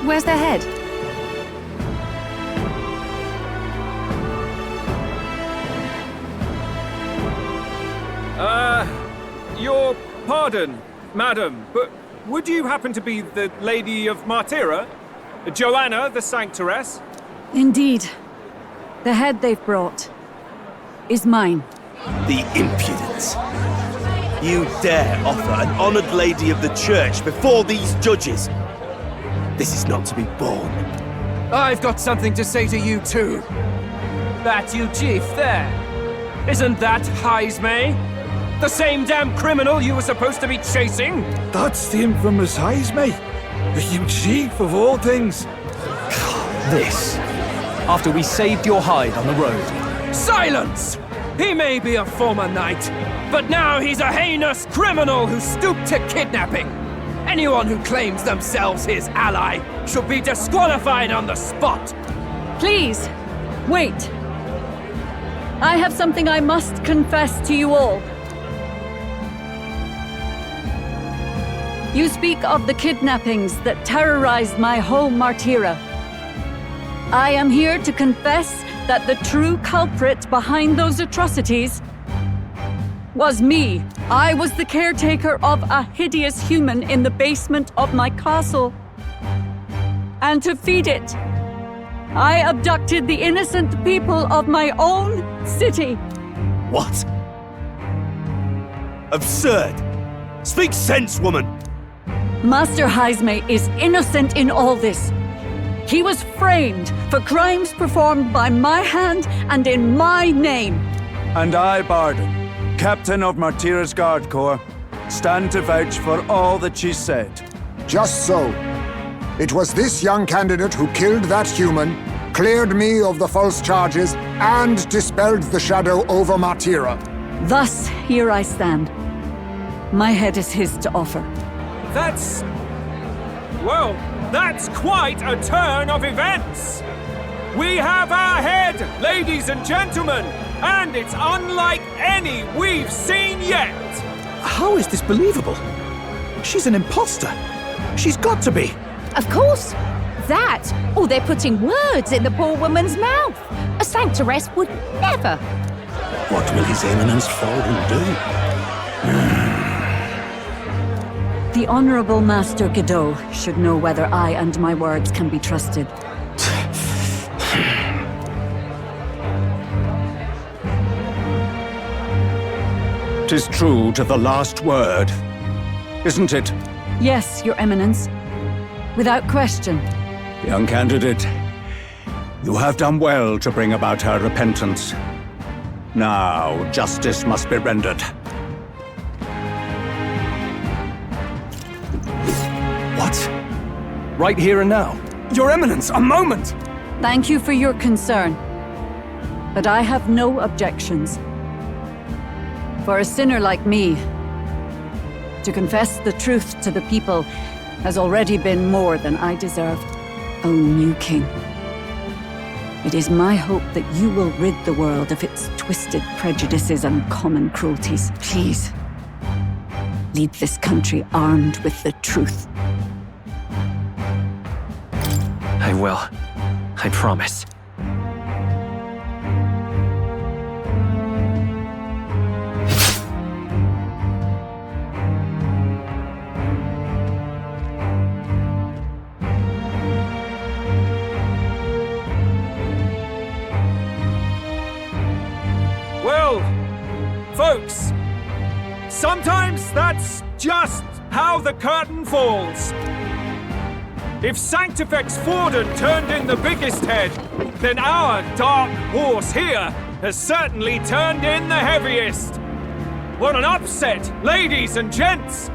Where's their head? Your pardon, madam, but would you happen to be the Lady of Martyra? Joanna, the Sanctoress? Indeed. The head they've brought is mine. The impudence. You dare offer an honored lady of the church before these judges? This is not to be borne. I've got something to say to you too. That you chief there. Isn't that Heismay? The same damn criminal you were supposed to be chasing? That's the infamous Heismay. The you chief of all things. This. After we saved your hide on the road. Silence! He may be a former knight, but now he's a heinous criminal who stooped to kidnapping. Anyone who claims themselves his ally should be disqualified on the spot. Please, wait. I have something I must confess to you all. You speak of the kidnappings that terrorized my home, Martyra. I am here to confess that the true culprit behind those atrocities was me. I was the caretaker of a hideous human in the basement of my castle. And to feed it, I abducted the innocent people of my own city. What? Absurd! Speak sense, woman! Master Heismay is innocent in all this. He was framed for crimes performed by my hand and in my name. And I, Barden, Captain of Martyra's Guard Corps, stand to vouch for all that she said. Just so. It was this young candidate who killed that human, cleared me of the false charges, and dispelled the shadow over Martyra. Thus, here I stand. My head is his to offer. That's quite a turn of events. We have our head, ladies and gentlemen, and it's unlike any we've seen yet. How is this believable? She's an imposter. She's got to be. Of course. That, or they're putting words in the poor woman's mouth. A Sanctoress would never. What will His Eminence Fallen do? The Honorable Master Godot should know whether I and my words can be trusted. 'Tis true to the last word, isn't it? Yes, Your Eminence. Without question. Young candidate, you have done well to bring about her repentance. Now, justice must be rendered. What? Right here and now? Your Eminence, a moment! Thank you for your concern. But I have no objections. For a sinner like me, to confess the truth to the people has already been more than I deserved. O new king, it is my hope that you will rid the world of its twisted prejudices and common cruelties. Please, lead this country armed with the truth. I will. I promise. Well, folks, sometimes that's just how the curtain falls. If Sanctifex Forden turned in the biggest head, then our dark horse here has certainly turned in the heaviest. What an upset, ladies and gents!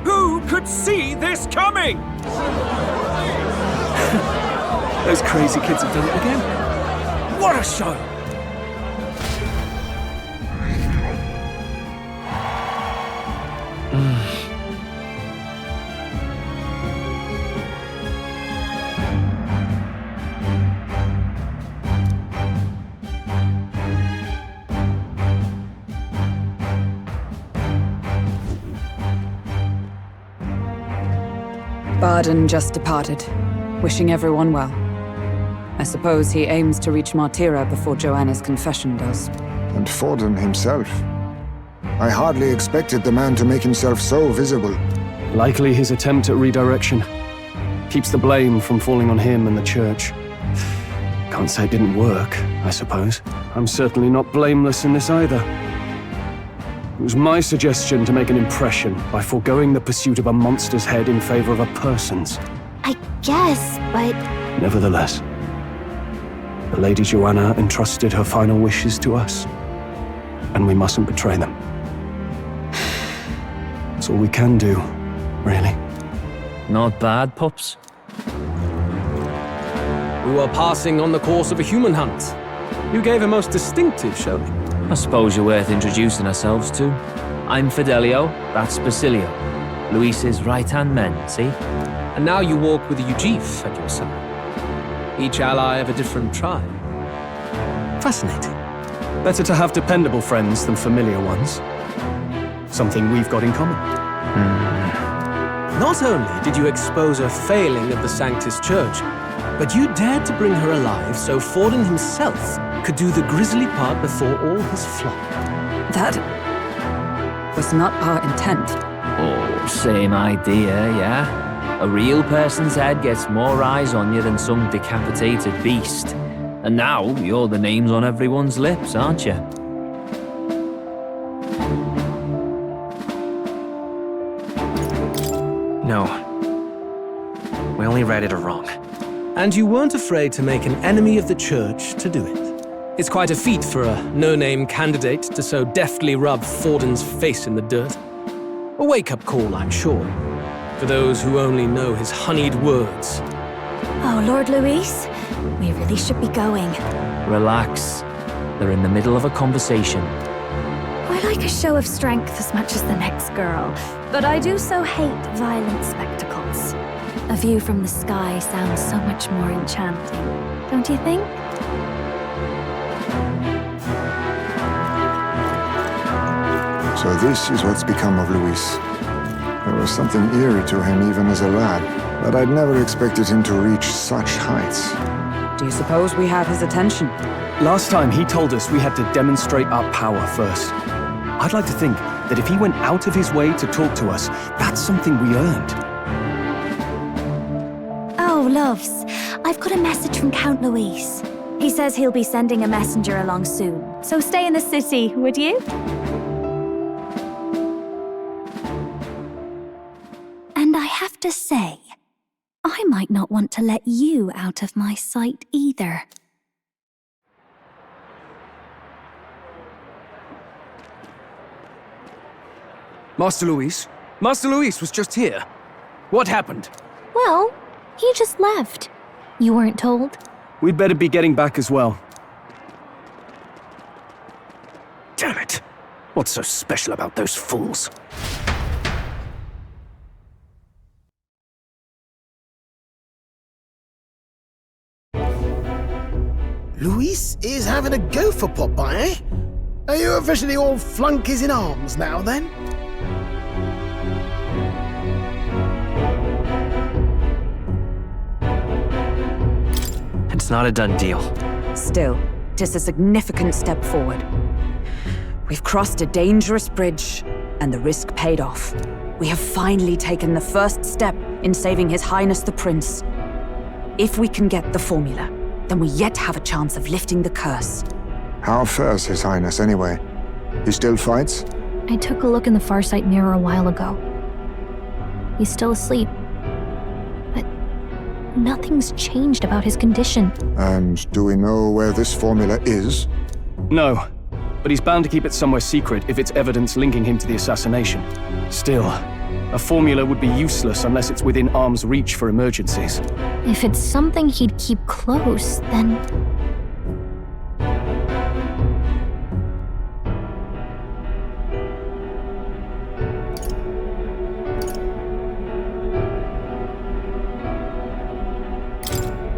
Who could see this coming? Those crazy kids have done it again. What a show! Barden just departed, wishing everyone well. I suppose he aims to reach Martira before Joanna's confession does. And Forden himself. I hardly expected the man to make himself so visible. Likely his attempt at redirection. Keeps the blame from falling on him and the church. Can't say it didn't work, I suppose. I'm certainly not blameless in this either. It was my suggestion to make an impression by foregoing the pursuit of a monster's head in favor of a person's. I guess, but... Nevertheless, the Lady Joanna entrusted her final wishes to us, and we mustn't betray them. That's all we can do, really. Not bad, pups. We were passing on the course of a human hunt. You gave a most distinctive showing. I suppose you're worth introducing ourselves to. I'm Fidelio, that's Basilio. Luis's right-hand men, see? And now you walk with a Ujif at your side. Each ally of a different tribe. Fascinating. Better to have dependable friends than familiar ones. Something we've got in common. Not only did you expose a failing of the Sanctus Church, but you dared to bring her alive so Forden himself could do the grisly part before all his flock. That was not our intent. Oh, same idea, yeah? A real person's head gets more eyes on you than some decapitated beast. And now you're the names on everyone's lips, aren't you? No. We only read it wrong. And you weren't afraid to make an enemy of the church to do it. It's quite a feat for a no-name candidate to so deftly rub Forden's face in the dirt. A wake-up call, I'm sure, for those who only know his honeyed words. Oh, Lord Luis, we really should be going. Relax. They're in the middle of a conversation. I like a show of strength as much as the next girl, but I do so hate violent spectacles. A view from the sky sounds so much more enchanting, don't you think? So this is what's become of Luis. There was something eerie to him even as a lad, but I'd never expected him to reach such heights. Do you suppose we have his attention? Last time he told us we had to demonstrate our power first. I'd like to think that if he went out of his way to talk to us, that's something we earned. Oh, loves, I've got a message from Count Luis. He says he'll be sending a messenger along soon, so stay in the city, would you? And I have to say, I might not want to let you out of my sight either. Master Luis was just here. What happened? Well, he just left. You weren't told? We'd better be getting back as well. Damn it. What's so special about those fools? Luis is having a go for Popeye, eh? Are you officially all flunkies in arms now, then? It's not a done deal. Still, it is a significant step forward. We've crossed a dangerous bridge, and the risk paid off. We have finally taken the first step in saving His Highness the Prince. If we can get the formula, then we yet have a chance of lifting the curse. How fares His Highness, anyway? He still fights? I took a look in the Farsight mirror a while ago. He's still asleep. But nothing's changed about his condition. And do we know where this formula is? No, but he's bound to keep it somewhere secret if it's evidence linking him to the assassination. Still, a formula would be useless unless it's within arm's reach for emergencies. If it's something he'd keep close, then...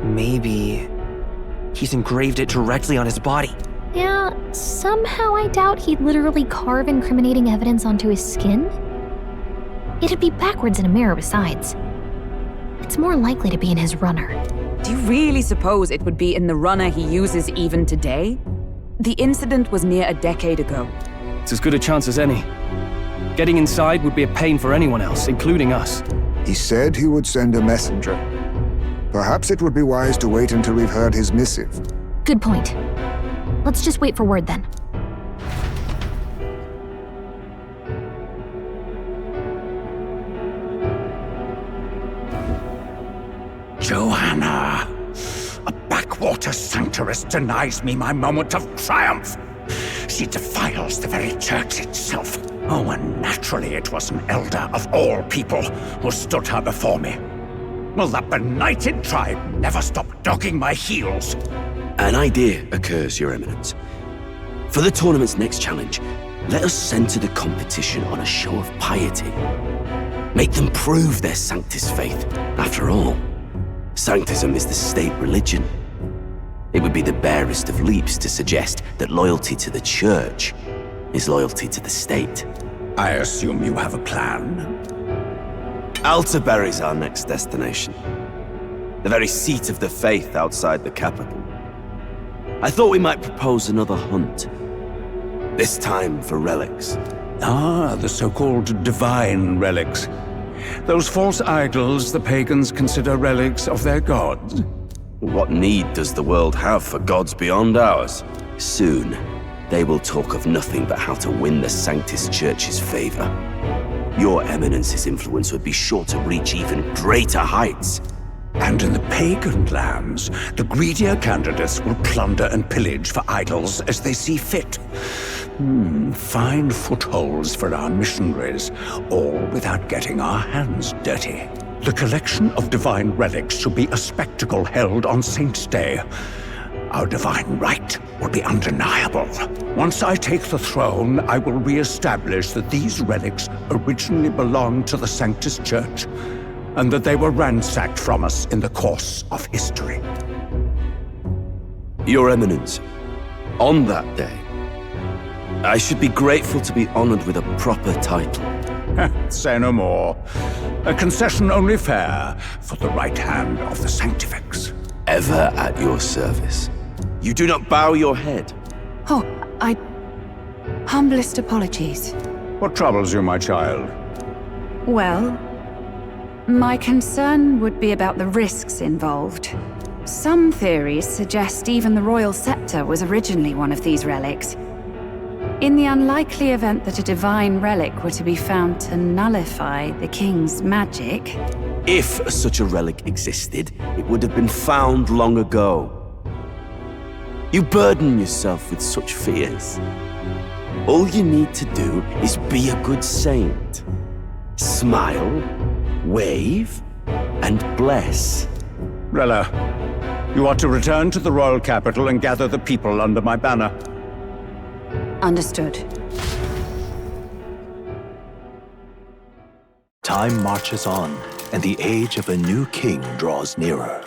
Maybe he's engraved it directly on his body. Yeah, somehow I doubt he'd literally carve incriminating evidence onto his skin. It'd be backwards in a mirror besides. It's more likely to be in his runner. Do you really suppose it would be in the runner he uses even today? The incident was near a decade ago. It's as good a chance as any. Getting inside would be a pain for anyone else, including us. He said he would send a messenger. Perhaps it would be wise to wait until we've heard his missive. Good point. Let's just wait for word then. Joanna! A backwater sanctuarist denies me my moment of triumph! She defiles the very church itself. Oh, and naturally it was an elder of all people who stood her before me. Will that benighted tribe never stop dogging my heels? An idea occurs, Your Eminence. For the tournament's next challenge, let us center the competition on a show of piety. Make them prove their Sanctus faith. After all, Sanctism is the state religion. It would be the barest of leaps to suggest that loyalty to the church is loyalty to the state. I assume you have a plan? Altaberry's our next destination. The very seat of the faith outside the capital. I thought we might propose another hunt. This time for relics. Ah, the so-called divine relics. Those false idols the pagans consider relics of their gods. What need does the world have for gods beyond ours? Soon, they will talk of nothing but how to win the Sanctus Church's favor. Your Eminence's influence would be sure to reach even greater heights. And in the pagan lands, the greedier candidates will plunder and pillage for idols as they see fit. Fine footholds for our missionaries, all without getting our hands dirty. The collection of divine relics should be a spectacle held on Saint's Day. Our divine right will be undeniable. Once I take the throne, I will re-establish that these relics originally belonged to the Sanctus Church, and that they were ransacked from us in the course of history. Your Eminence, on that day, I should be grateful to be honored with a proper title. Say no more. A concession only fair for the right hand of the Sanctifex. Ever at your service. You do not bow your head. Oh, humblest apologies. What troubles you, my child? Well, my concern would be about the risks involved. Some theories suggest even the royal scepter was originally one of these relics. In the unlikely event that a divine relic were to be found to nullify the king's magic... If such a relic existed, it would have been found long ago. You burden yourself with such fears. All you need to do is be a good saint. Smile, wave, and bless. Rella, you are to return to the royal capital and gather the people under my banner. Understood. Time marches on, and the age of a new king draws nearer.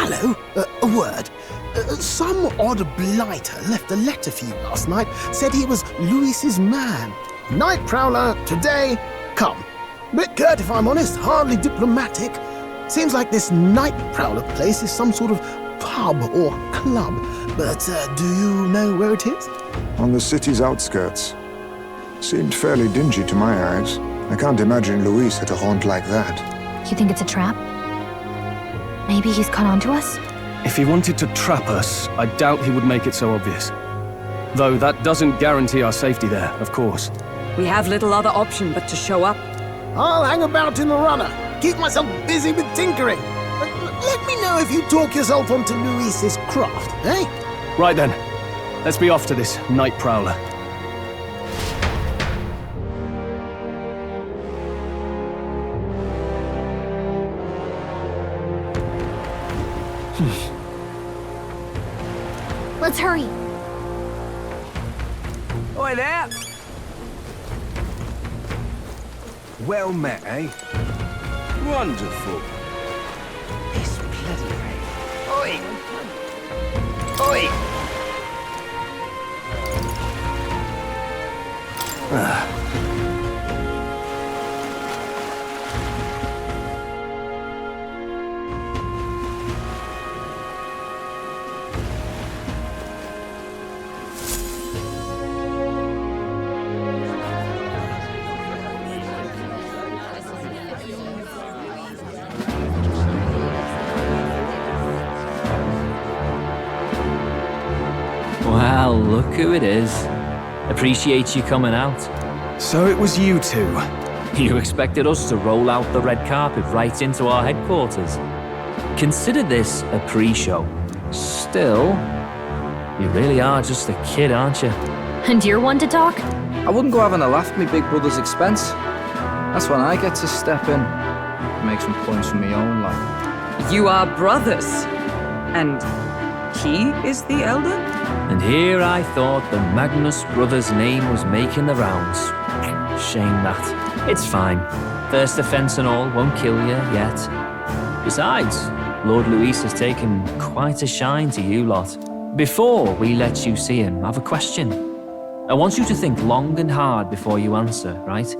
Hello? A word. Some odd blighter left a letter for you last night. Said he was Louis's man. Night Prowler, today, come. Bit curt if I'm honest, hardly diplomatic. Seems like this Night Prowler place is some sort of pub or club. But do you know where it is? On the city's outskirts. Seemed fairly dingy to my eyes. I can't imagine Luis at a haunt like that. You think it's a trap? Maybe he's caught on to us? If he wanted to trap us, I doubt he would make it so obvious. Though that doesn't guarantee our safety there, of course. We have little other option but to show up. I'll hang about in the runner. Keep myself busy with tinkering. Let me know if you talk yourself onto Luis's craft, eh? Right then. Let's be off to this Night Prowler. Let's hurry. Oi there! Well met, eh? Wonderful. This bloody rain. Oi! Oi! Well, look who it is. Appreciate you coming out. So it was you two. You expected us to roll out the red carpet right into our headquarters. Consider this a pre-show. Still, you really are just a kid, aren't you? And you're one to talk? I wouldn't go having a laugh at me big brother's expense. That's when I get to step in and make some points for my own life. You are brothers. And he is the elder? And here I thought the Magnus brothers' name was making the rounds. Shame that. It's fine. First offense and all won't kill you yet. Besides, Lord Luis has taken quite a shine to you lot. Before we let you see him, I have a question. I want you to think long and hard before you answer, right?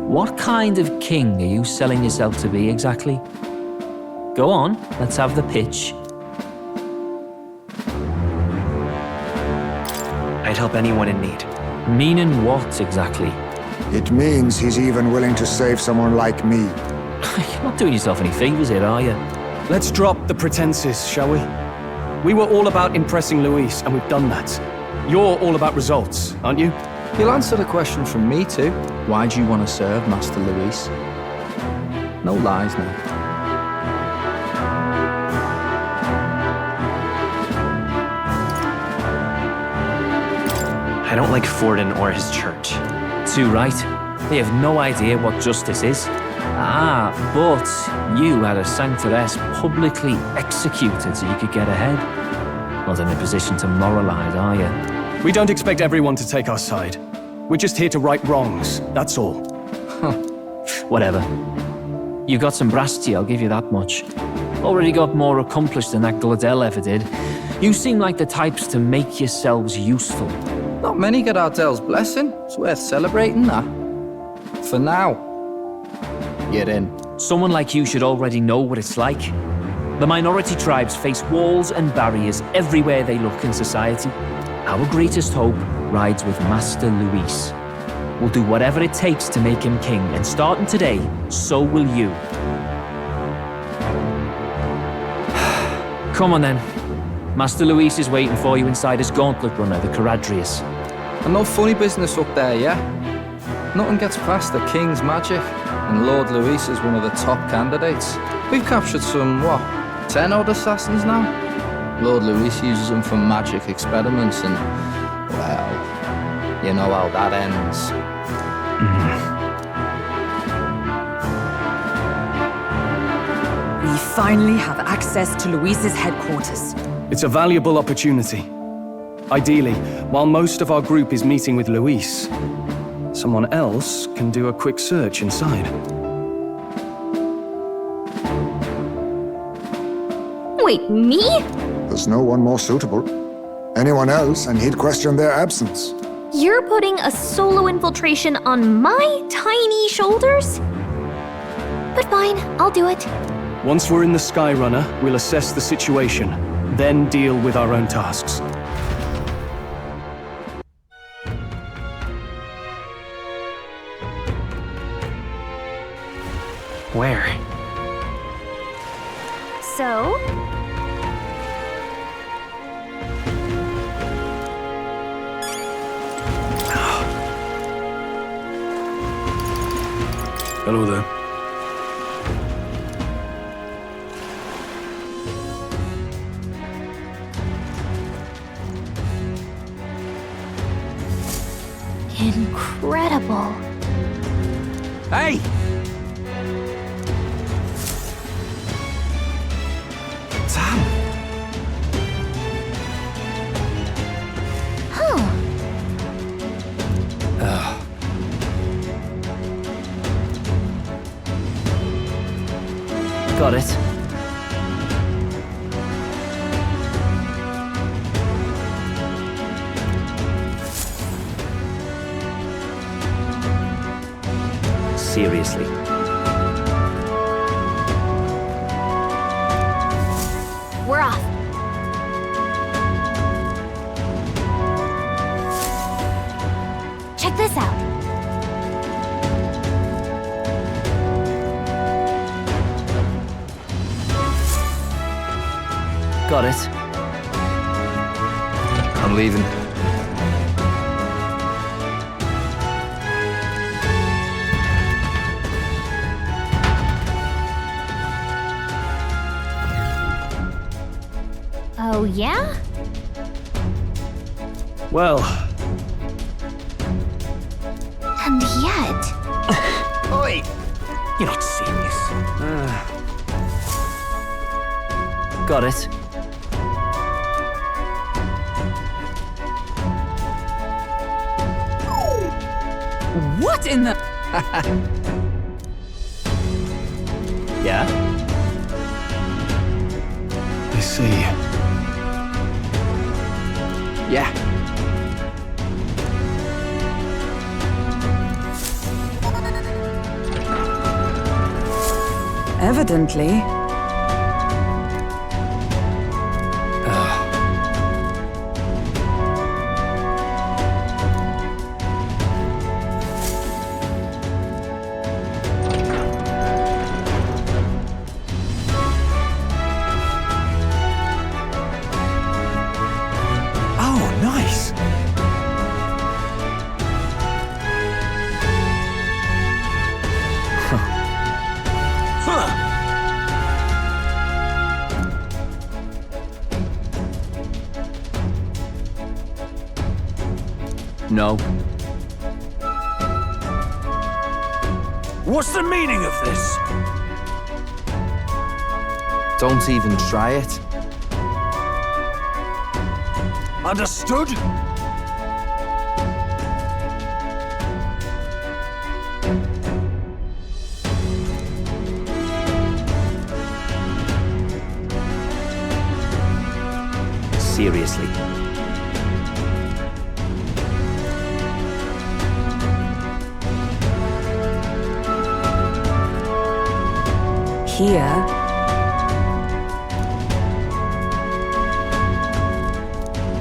What kind of king are you selling yourself to be exactly? Go on, let's have the pitch. I'd help anyone in need. Meaning what exactly? It means he's even willing to save someone like me. You're not doing yourself any favors here, are you? Let's drop the pretenses, shall we? We were all about impressing Luis, and we've done that. You're all about results, aren't you? You'll answer the question from me too. Why do you want to serve Master Luis? No lies now. I don't like Forden or his church. Too right. They have no idea what justice is. Ah, but you had a sanctoress publicly executed so you could get ahead. Not in a position to moralize, are you? We don't expect everyone to take our side. We're just here to right wrongs, that's all. Whatever. You got some brass to you, I'll give you that much. Already got more accomplished than that Gladell ever did. You seem like the types to make yourselves useful. Not many get Ardel's blessing. It's worth celebrating that. For now, you're in. Someone like you should already know what it's like. The minority tribes face walls and barriers everywhere they look in society. Our greatest hope rides with Master Luis. We'll do whatever it takes to make him king, and starting today, so will you. Come on then. Master Luis is waiting for you inside his gauntlet runner, the Caradrius. And no funny business up there, yeah? Nothing gets past the king's magic, and Lord Luis is one of the top candidates. We've captured some, 10 odd assassins now? Lord Luis uses them for magic experiments and, well, you know how that ends. We finally have access to Luis's headquarters. It's a valuable opportunity. Ideally, while most of our group is meeting with Luis, someone else can do a quick search inside. Wait, me? There's no one more suitable. Anyone else, and he'd question their absence. You're putting a solo infiltration on my tiny shoulders? But fine, I'll do it. Once we're in the Skyrunner, we'll assess the situation, then deal with our own tasks. Where? So? Hello there. Incredible. Hey! Damn. Huh. Got it. Seriously. We're off. Check this out. Got it. I'm leaving. Oh, yeah? Well... And yet... Oi! You're not serious. Got it. What in the... Yeah? I see. Yeah. Evidently. Oh, nice. No. What's the meaning of this? Don't even try it. Understood? Seriously. Here.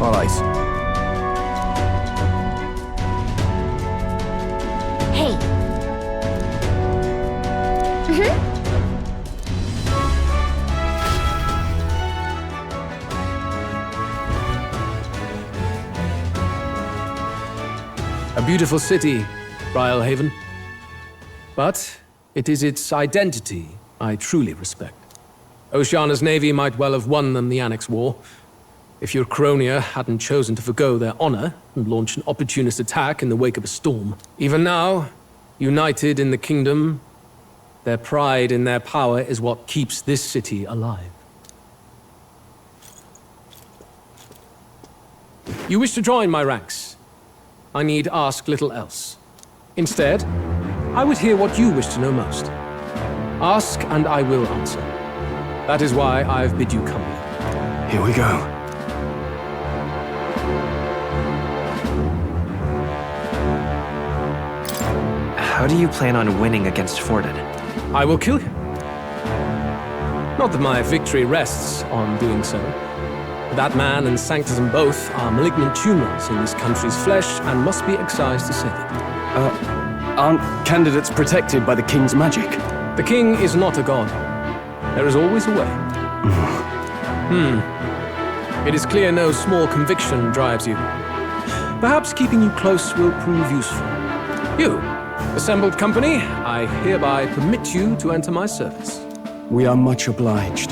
All right. Hey. A beautiful city, Rhylehaven. But it is its identity I truly respect. Oceana's navy might well have won them the Annex War, if your Cronia hadn't chosen to forgo their honor and launch an opportunist attack in the wake of a storm. Even now, united in the kingdom, their pride in their power is what keeps this city alive. You wish to join my ranks. I need ask little else. Instead, I would hear what you wish to know most. Ask and I will answer. That is why I've bid you come here. Here we go. How do you plan on winning against Forden? I will kill him. Not that my victory rests on doing so. That man and Sanctism both are malignant tumors in this country's flesh and must be excised to save it. Aren't candidates protected by the king's magic? The king is not a god. There is always a way. It is clear no small conviction drives you. Perhaps keeping you close will prove useful. You, assembled company, I hereby permit you to enter my service. We are much obliged.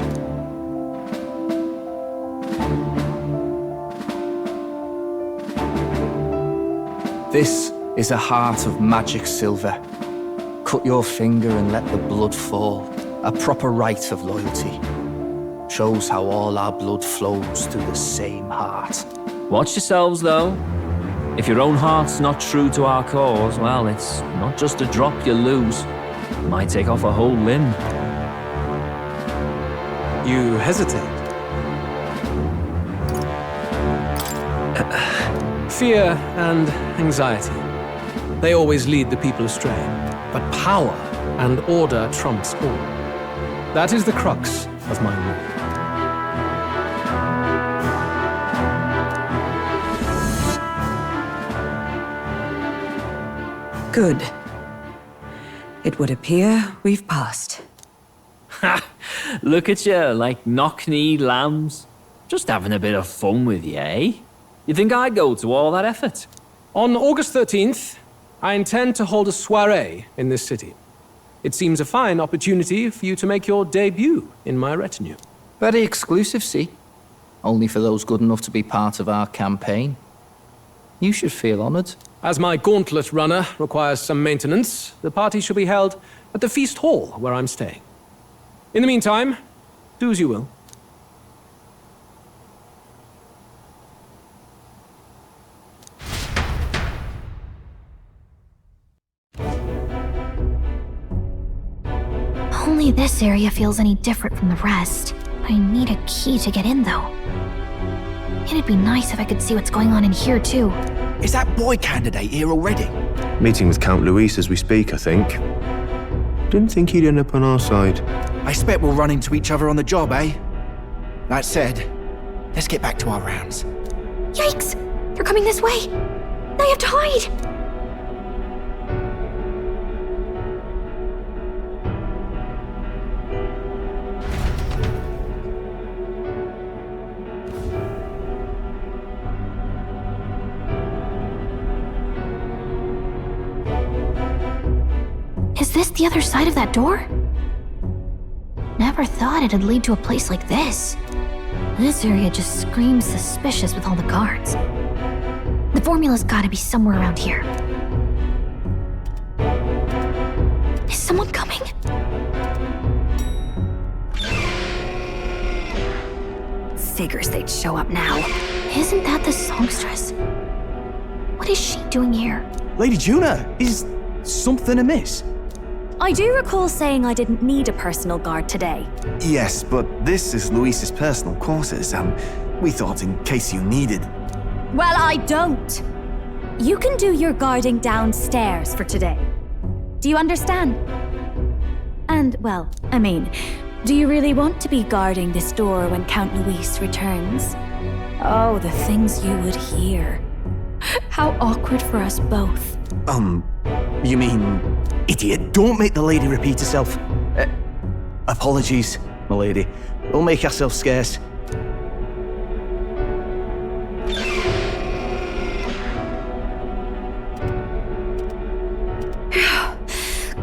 This is a heart of magic silver. Cut your finger and let the blood fall. A proper rite of loyalty. Shows how all our blood flows through the same heart. Watch yourselves, though. If your own heart's not true to our cause, well, it's not just a drop you lose. It might take off a whole limb. You hesitate. Fear and anxiety. They always lead the people astray. But power and order trumps all. That is the crux of my rule. Good. It would appear we've passed. Ha! Look at you, like knock-kneed lambs. Just having a bit of fun with you, eh? You think I'd go to all that effort? On August 13th, I intend to hold a soiree in this city. It seems a fine opportunity for you to make your debut in my retinue. Very exclusive, see? Only for those good enough to be part of our campaign. You should feel honored. As my gauntlet runner requires some maintenance, the party shall be held at the feast hall where I'm staying. In the meantime, do as you will. Only this area feels any different from the rest. I need a key to get in, though. It'd be nice if I could see what's going on in here, too. Is that boy candidate here already? Meeting with Count Luis as we speak, I think. Didn't think he'd end up on our side. I expect we'll run into each other on the job, eh? That said, let's get back to our rounds. Yikes! They're coming this way! I have to hide! Is this the other side of that door? Never thought it'd lead to a place like this. This area just screams suspicious with all the guards. The formula's gotta be somewhere around here. Is someone coming? Figures they'd show up now. Isn't that the songstress? What is she doing here? Lady Juna, is something amiss? I do recall saying I didn't need a personal guard today. Yes, but this is Luis's personal quarters, and we thought in case you needed. Well, I don't. You can do your guarding downstairs for today. Do you understand? And, well, I mean, do you really want to be guarding this door when Count Luis returns? Oh, the things you would hear. How awkward for us both. You mean... Idiot, don't make the lady repeat herself. Apologies, my lady. We'll make ourselves scarce.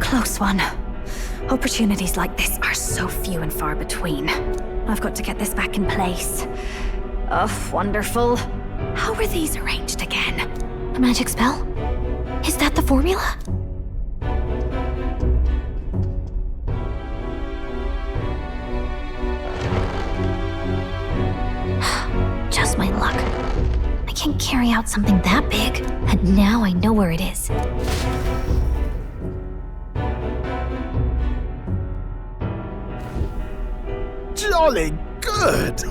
Close one. Opportunities like this are so few and far between. I've got to get this back in place. Oh, wonderful. How were these arranged again? A magic spell? Is that the formula? Just my luck. I can't carry out something that big, and now I know where it is. Jolly Good!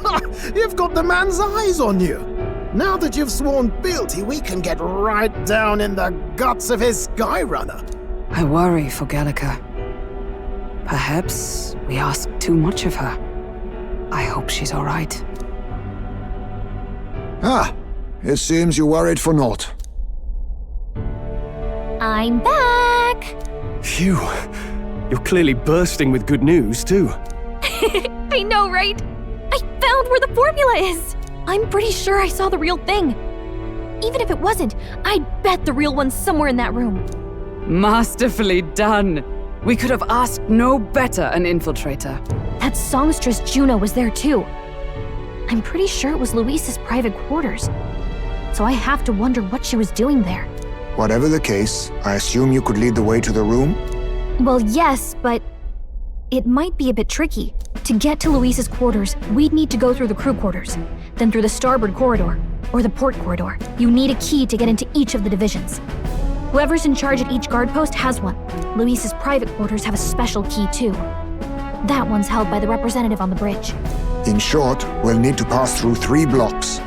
You've got the man's eyes on you. Now that you've sworn fealty, we can get right down in the guts of his Skyrunner. I worry for Gallica. Perhaps we ask too much of her. I hope she's all right. Ah, it seems you worried for naught. I'm back! Phew. You're clearly bursting with good news, too. I know, right? I found where the formula is! I'm pretty sure I saw the real thing. Even if it wasn't, I'd bet the real one's somewhere in that room. Masterfully done. We could have asked no better an infiltrator. That songstress Juno was there too. I'm pretty sure it was Luis's private quarters. So I have to wonder what she was doing there. Whatever the case, I assume you could lead the way to the room? Well, yes, but it might be a bit tricky. To get to Luis's quarters, we'd need to go through the crew quarters, then through the starboard corridor, or the port corridor. You need a key to get into each of the divisions. Whoever's in charge at each guard post has one. Luis's private quarters have a special key too. That one's held by the representative on the bridge. In short, we'll need to pass through 3 blocks.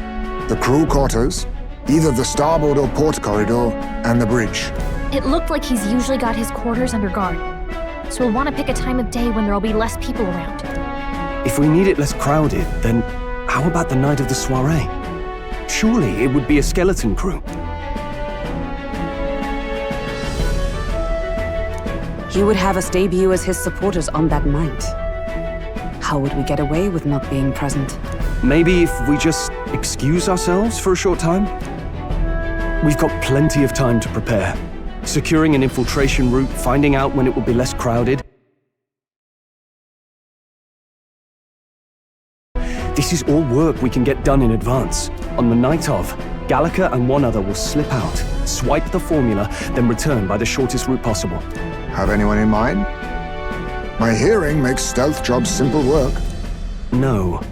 The crew quarters, either the starboard or port corridor, and the bridge. It looked like he's usually got his quarters under guard. So we'll want to pick a time of day when there'll be less people around. If we need it less crowded, then how about the night of the soiree? Surely it would be a skeleton crew. He would have us debut as his supporters on that night. How would we get away with not being present? Maybe if we just excuse ourselves for a short time? We've got plenty of time to prepare. Securing an infiltration route, finding out when it will be less crowded. This is all work we can get done in advance. On the night of, Gallica and one other will slip out, swipe the formula, then return by the shortest route possible. Have anyone in mind? My hearing makes stealth jobs simple work. No.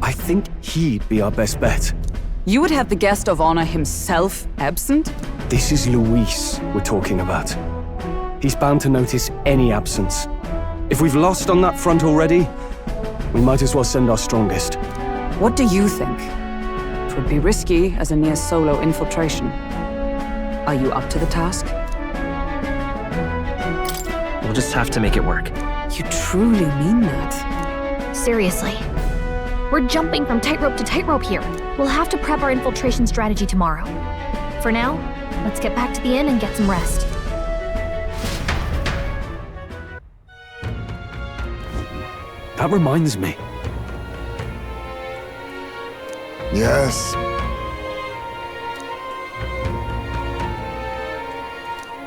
I think he'd be our best bet. You would have the guest of honor himself absent? This is Luis we're talking about. He's bound to notice any absence. If we've lost on that front already, we might as well send our strongest. What do you think? It would be risky as a near-solo infiltration. Are you up to the task? We'll just have to make it work. You truly mean that? Seriously. We're jumping from tightrope to tightrope here. We'll have to prep our infiltration strategy tomorrow. For now, let's get back to the inn and get some rest. That reminds me. Yes.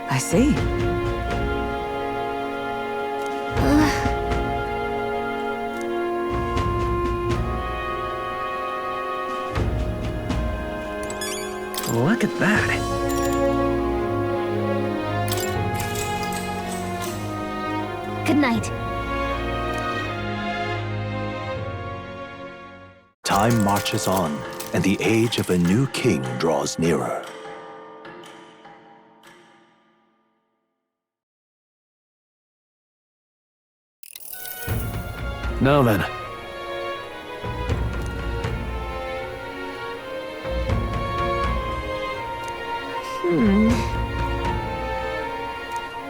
I see. Look at that. Good night. Time marches on, and the age of a new king draws nearer. Now then.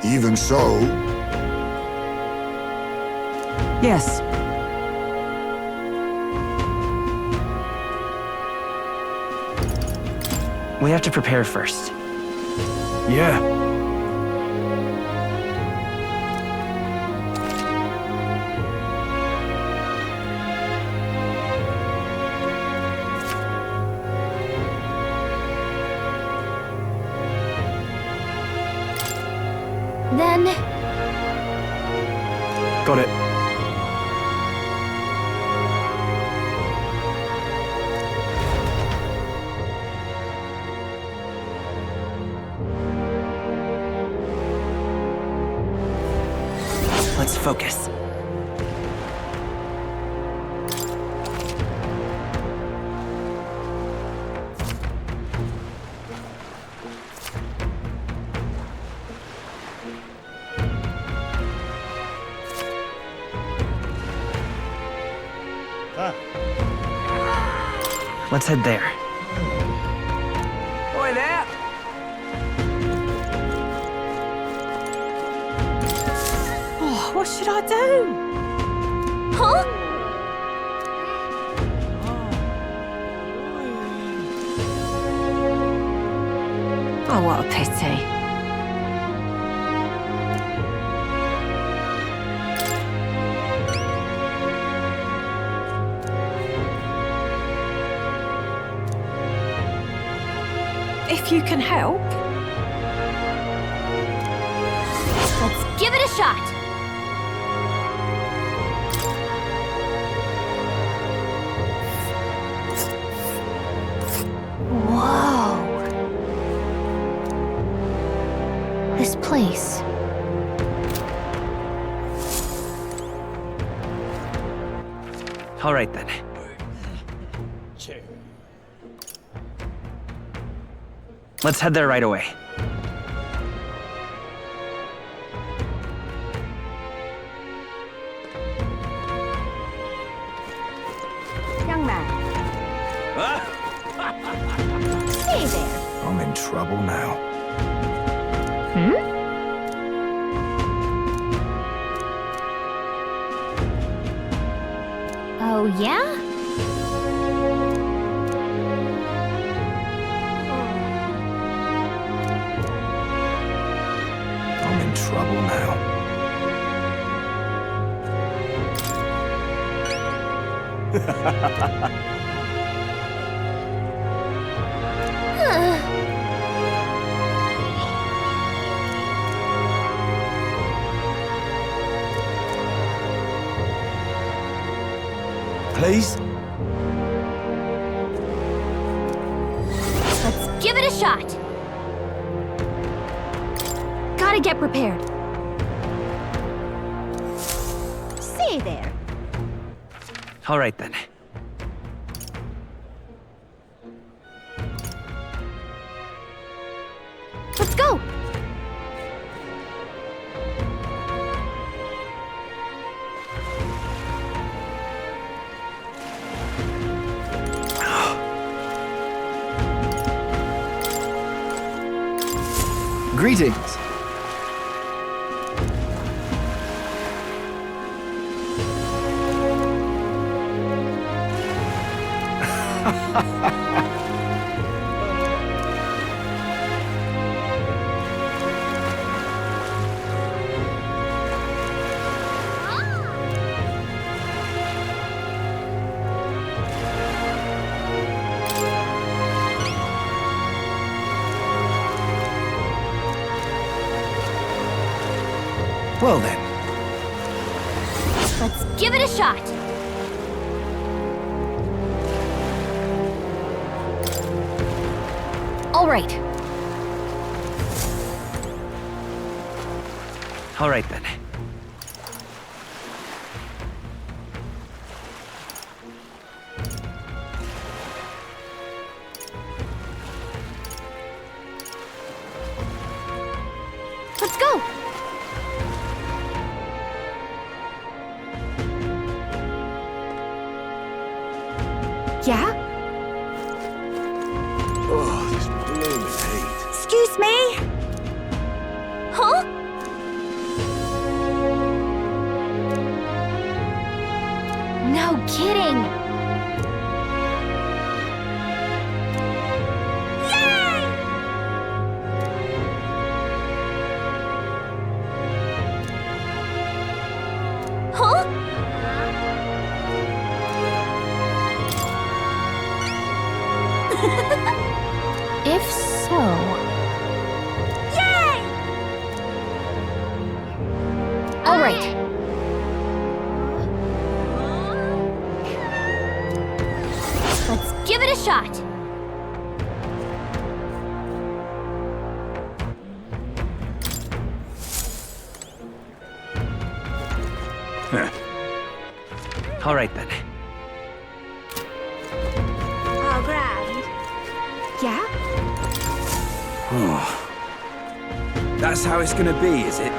Even so... Yes. We have to prepare first. Yeah. Then... Got it. Let's focus. Let's head there. Boy there! Oh, what should I do? Huh? Oh, what a pity. If you can help. Let's give it a shot. Whoa. This place. All right, then. Let's head there right away. Young man. Stay there. I'm in trouble now. Oh, yeah? I'm in trouble now. Please? Let's give it a shot. Gotta get prepared. Stay there. All right, then. Let's go. Greetings. Well then. Let's give it a shot. All right. All right, then. Let's go. Yeah? Oh, this blooming heat. Excuse me? Huh? No kidding. Yay! Huh? If so... Yay! All right. Let's give it a shot. All right, then. Oh, grand. Yeah? That's how it's gonna be, is it?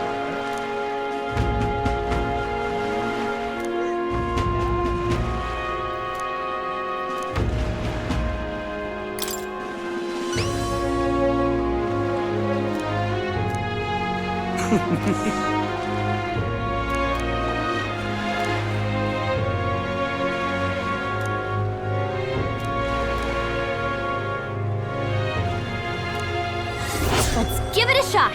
Let's give it a shot.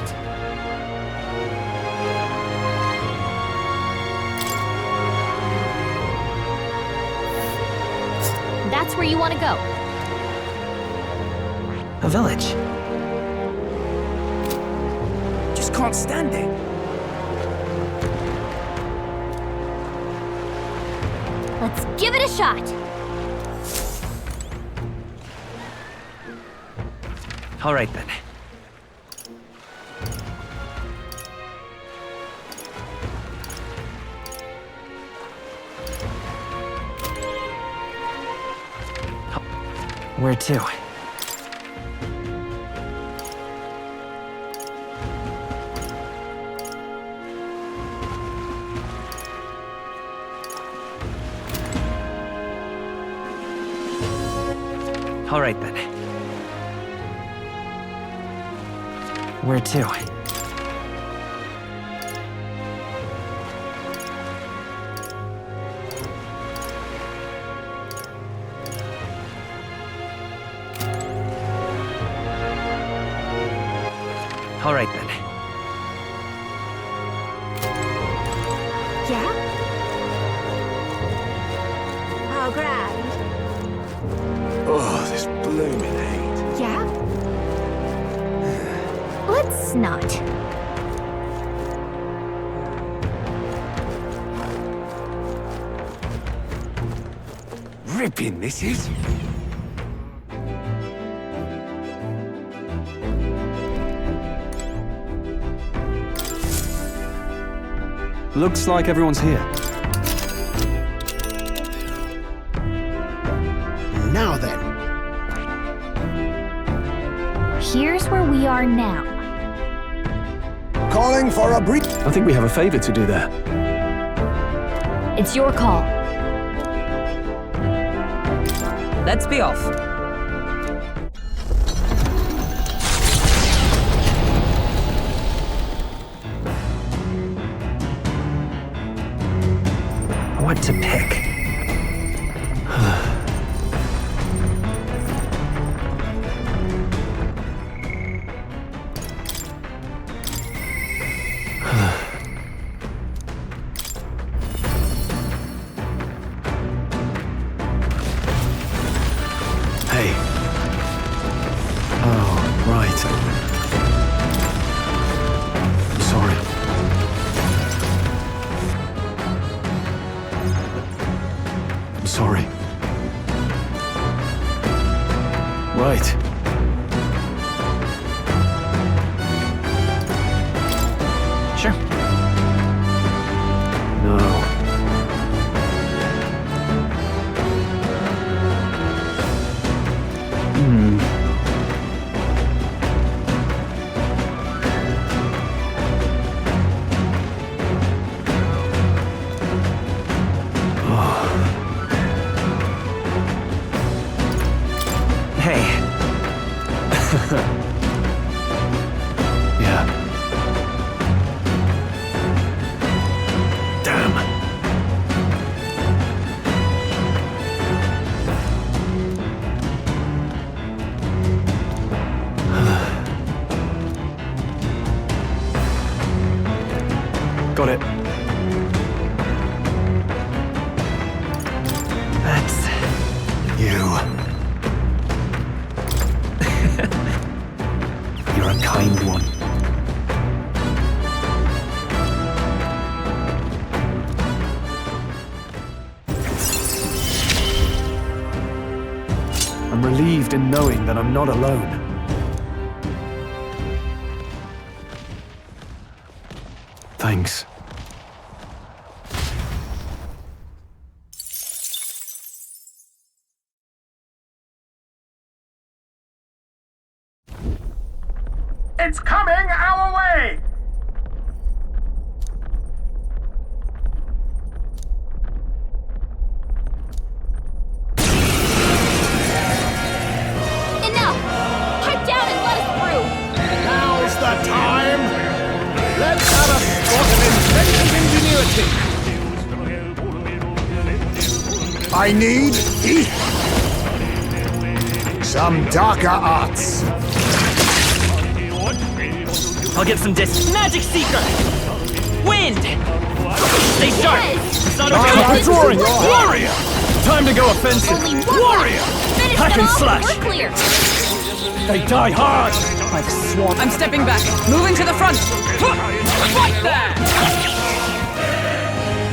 That's where you want to go. A village. Just can't stand it. Let's give it a shot. All right then. Where to? All right then. Where to? All right then. Yeah? Oh, grand. Oh, this blooming heat. Yeah? Let's not. Ripping, this is. Looks like everyone's here. Now then. Here's where we are now. Calling for a brief... I think we have a favor to do there. It's your call. Let's be off. What to pick? Hey. Oh, right. I'm sorry. I'm sorry. Right. Sure. No. Hey. Yeah. Damn. Got it. That's You. You're a kind one. I'm relieved in knowing that I'm not alone. Thanks. It's coming our way! Enough! Pipe down and let us through! Now's the time! Let's have a I need heat. Some darker arts. I'll get some Magic Seeker! Wind! Stay sharp! Son of I'm drawing! Warrior! Time to go offensive! Warrior! Hack and slash! They die hard! By the swamp. I'm stepping back. Moving to the front. Fight there!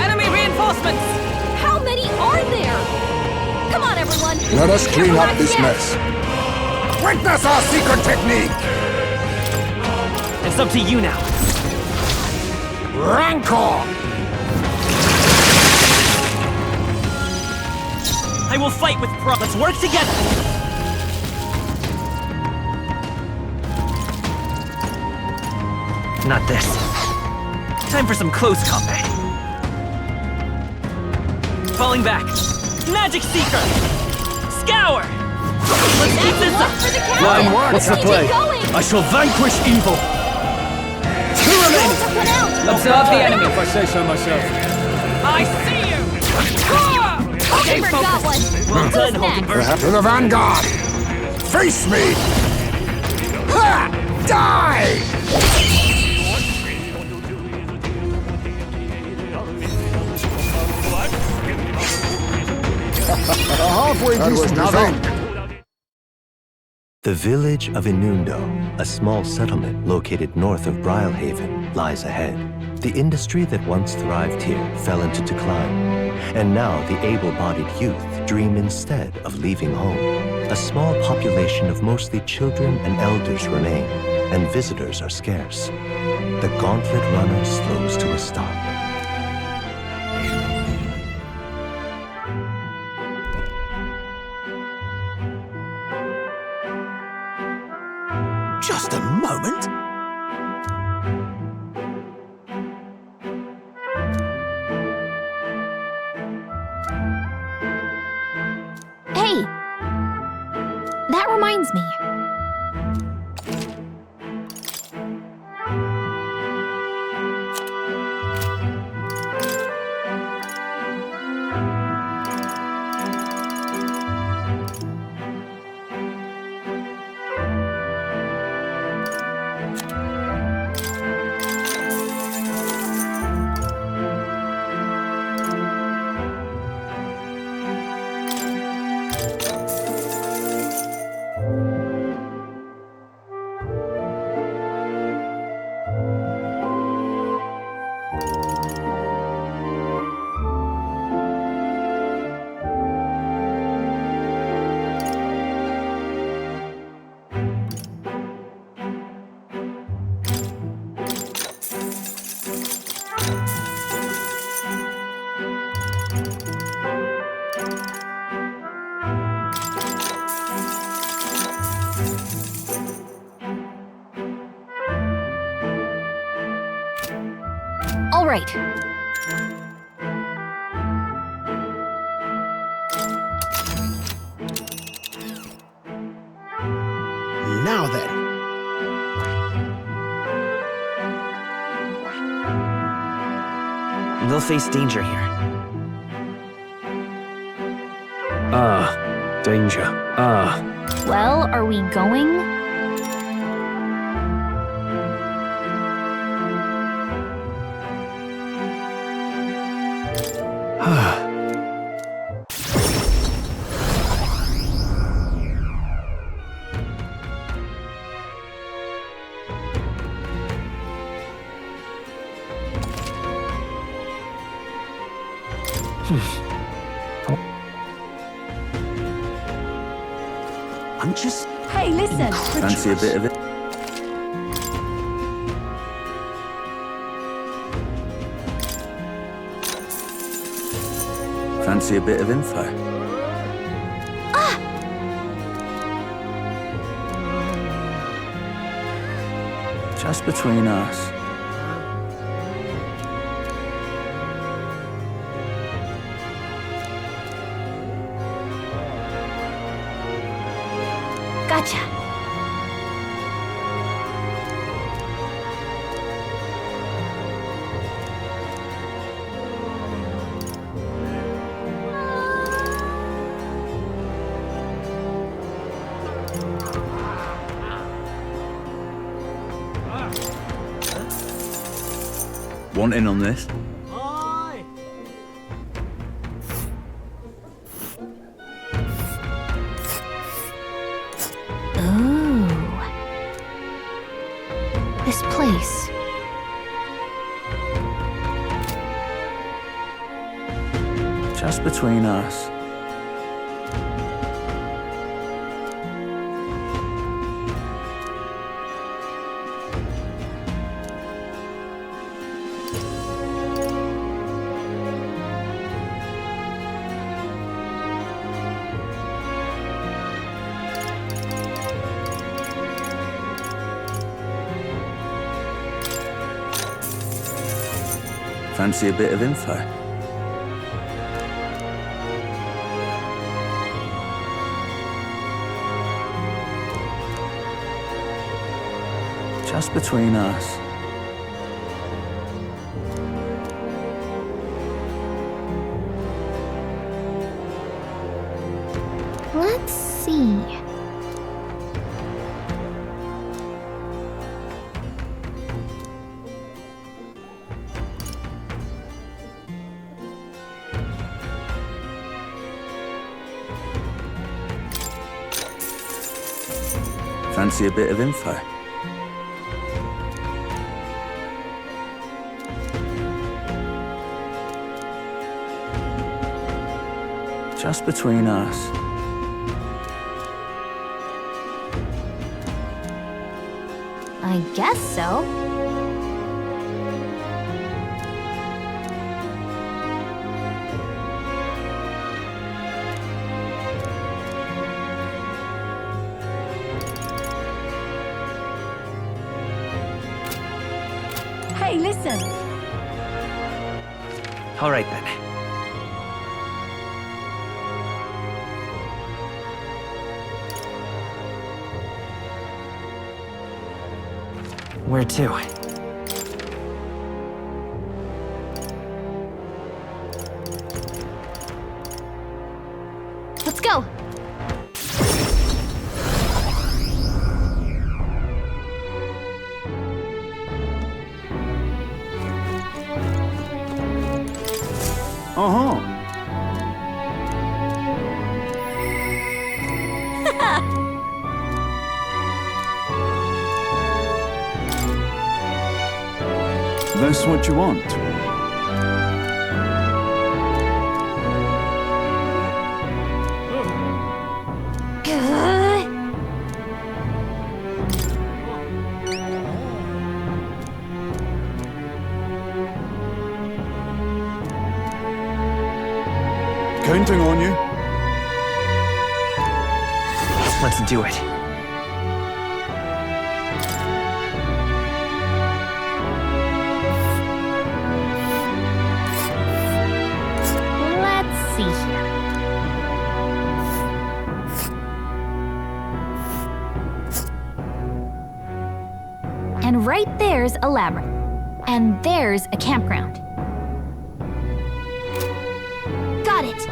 Enemy reinforcements! How many are there? Come on, everyone. Let us clean up this Yes. mess. Witness our secret technique! It's up to you now. Rancor! I will fight with pro. Let's work together. Not this. Time for some close combat. Falling back. Magic Seeker! Scour! Let's keep this up! Fine work. What's the play? I shall vanquish evil! Two remaining! Observe the enemy. If I say so myself. I see you! Okay, got one. Well done, Hulkenberg. To the vanguard! Face me! Ha! Die! Halfway decent nothing. The village of Inundo, a small settlement located north of Brylehaven, lies ahead. The industry that once thrived here fell into decline, and now the able-bodied youth dream instead of leaving home. A small population of mostly children and elders remain, and visitors are scarce. The gauntlet runner slows to a stop. Just a moment. Hey! That reminds me. All right. Now then. They'll face danger here. Danger. Well, are we going? I'm just... Hey, listen. Fancy a bit of it? Fancy a bit of info? Just between us. Gotcha. want in on this? Ooh. This place. Just between us. Fancy a bit of info? Just between us. Let's see. Fancy a bit of info? Just between us. I guess so. Hey, listen! All right then. Where to? Let's go. That's what you want. Counting on you. Let's do it. Let's see here. And right there's a labyrinth. And there's a campground. Got it.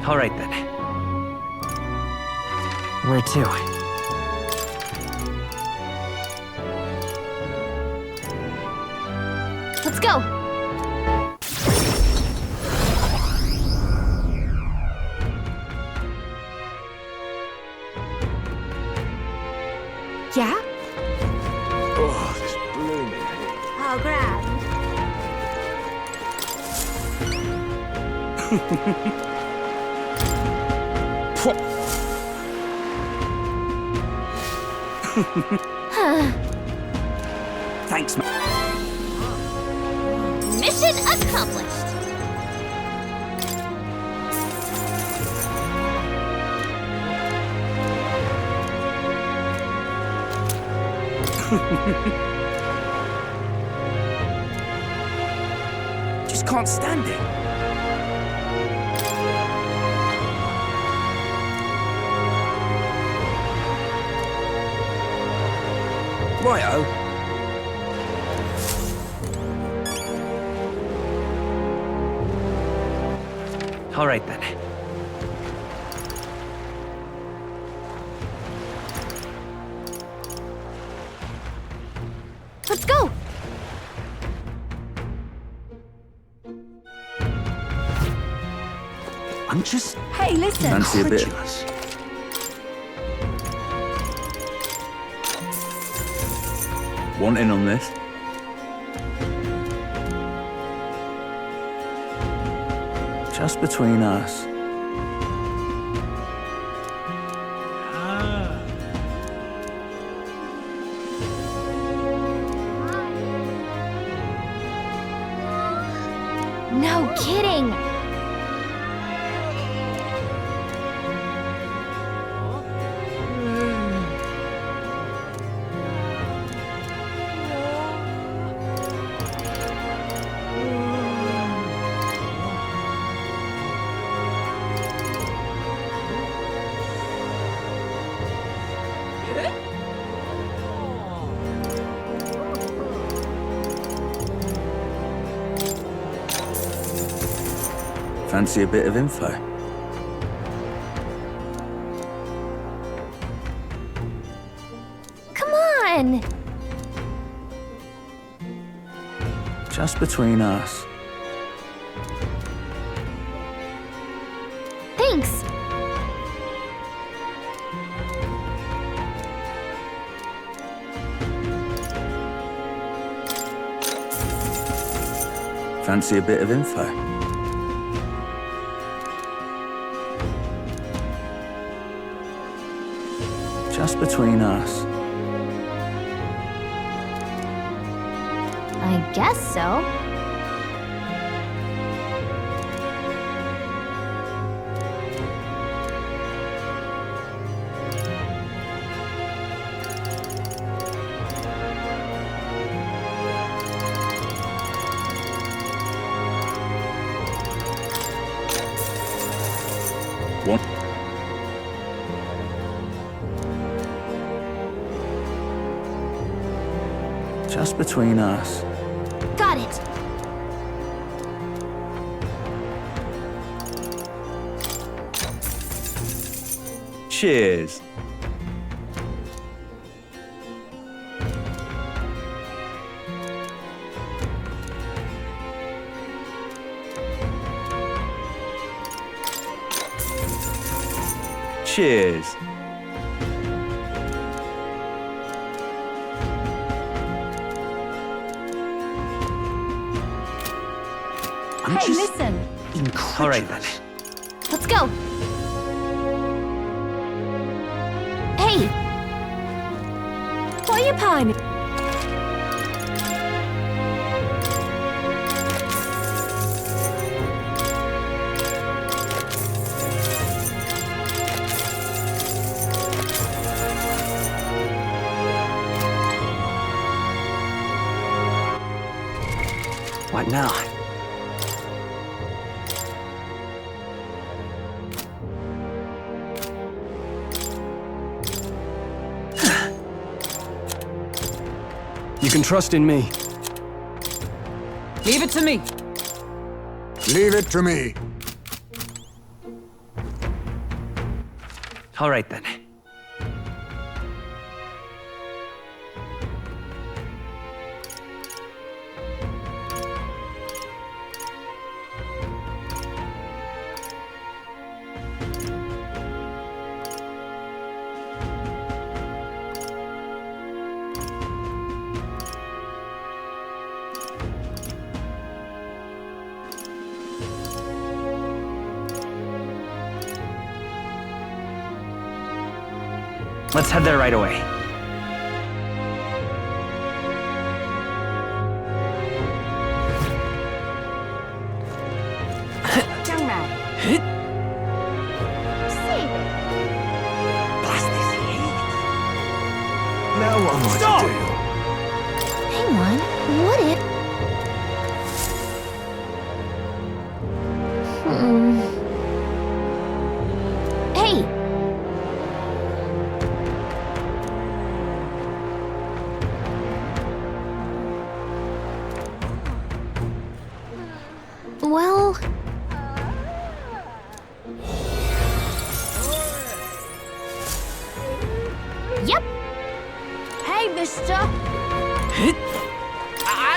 All right then. Where to? Let's go. Yeah? Oh, this blooming. Oh, grand. Thanks, man. Mission accomplished. Just can't stand it. Righto. All right then. go! I'm just... Hey, listen. Fancy a bit. Incredulous. Want in on this? Just between us. No kidding! Fancy a bit of info? Come on! Just between us. Thanks! Fancy a bit of info? Just between us. I guess so. One. Just between us. Got it! Cheers. Cheers. Hey, listen. Incredulous. All right then. Let's go! Hey! What are you pining? What now? You can trust in me. Leave it to me. Leave it to me. All right then. Let's head there right away. Young man. Now what am I Stop! to do? Hang on, what if... Hey! Well... Yep! Hey, mister!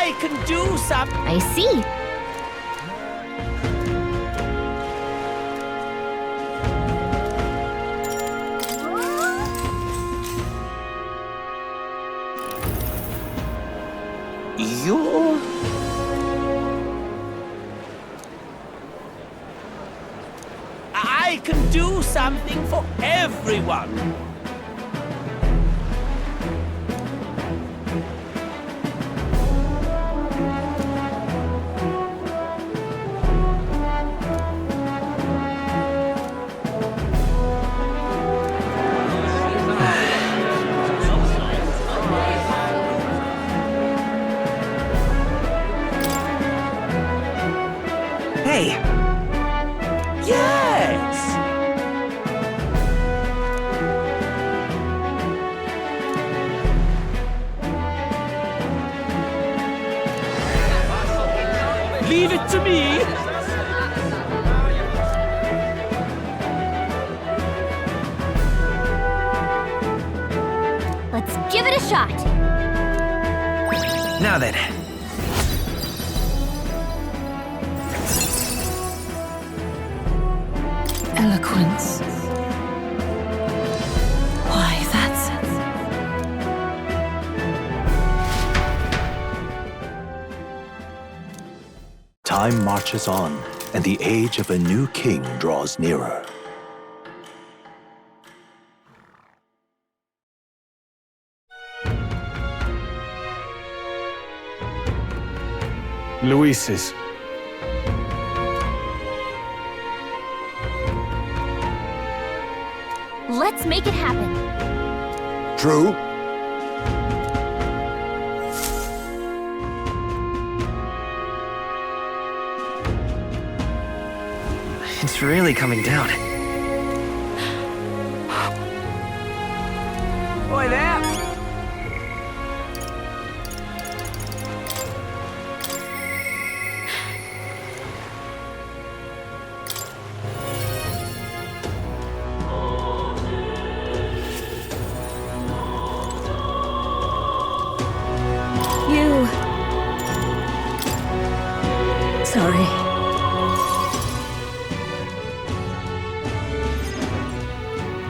I can do something. I see. You? I can do something for everyone. Hey! Yes! Leave it to me! Let's give it a shot. Now then. Eloquence. Why, that's... Time marches on, and the age of a new king draws nearer. Luis's. Let's make it happen. True. It's really coming down. Boy there! You... Sorry.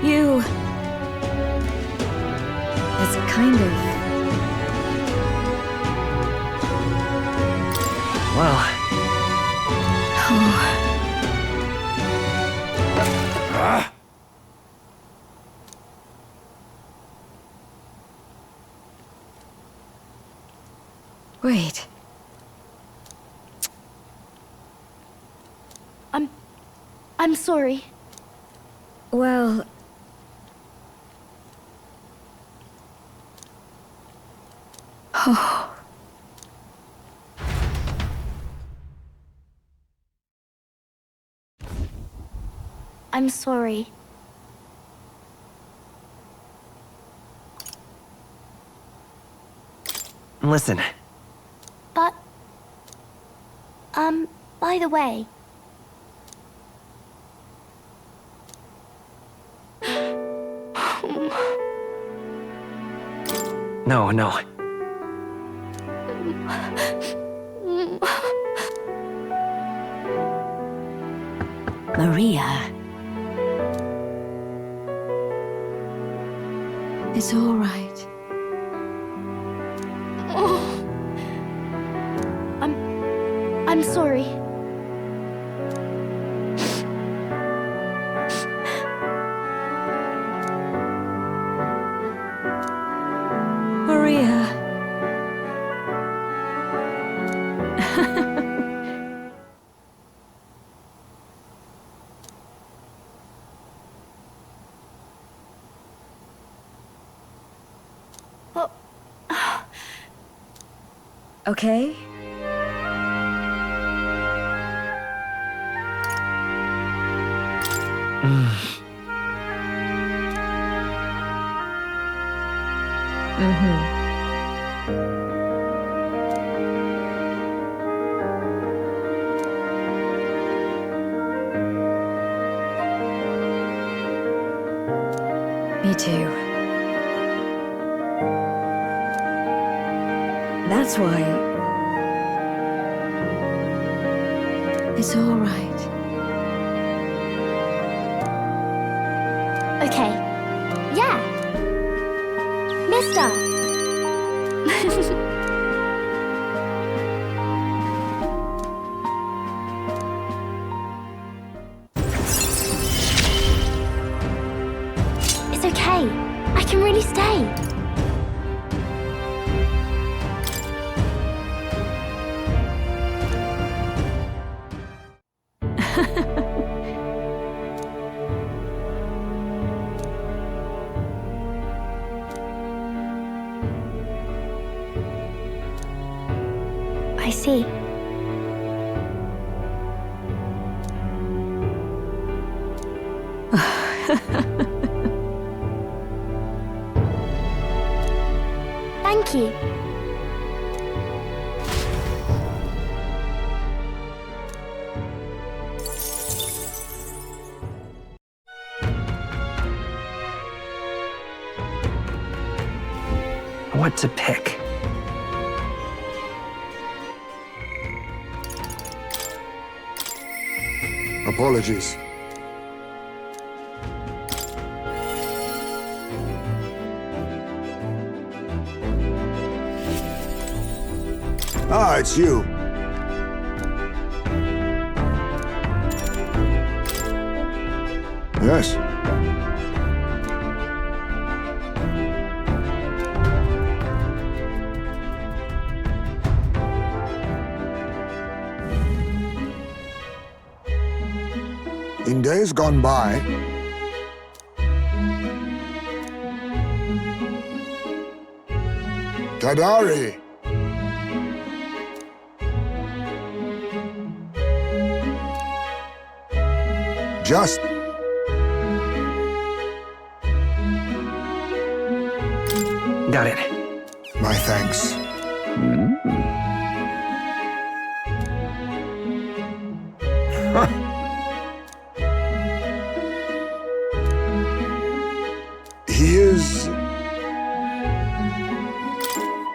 You... It's kind of... Well... Oh... Wait. I'm sorry. Well... Oh... I'm sorry. Listen. But... by the way... No, no. Maria... It's all right. I'm sorry. Maria... Okay? Me too. That's why It's all right. Okay. Yeah. Mister. It's okay. I can really stay. I see. Thank you. What to pick? Apologies. Ah, it's you. Yes. In days gone by, Tadari. Just got it. My thanks. He is...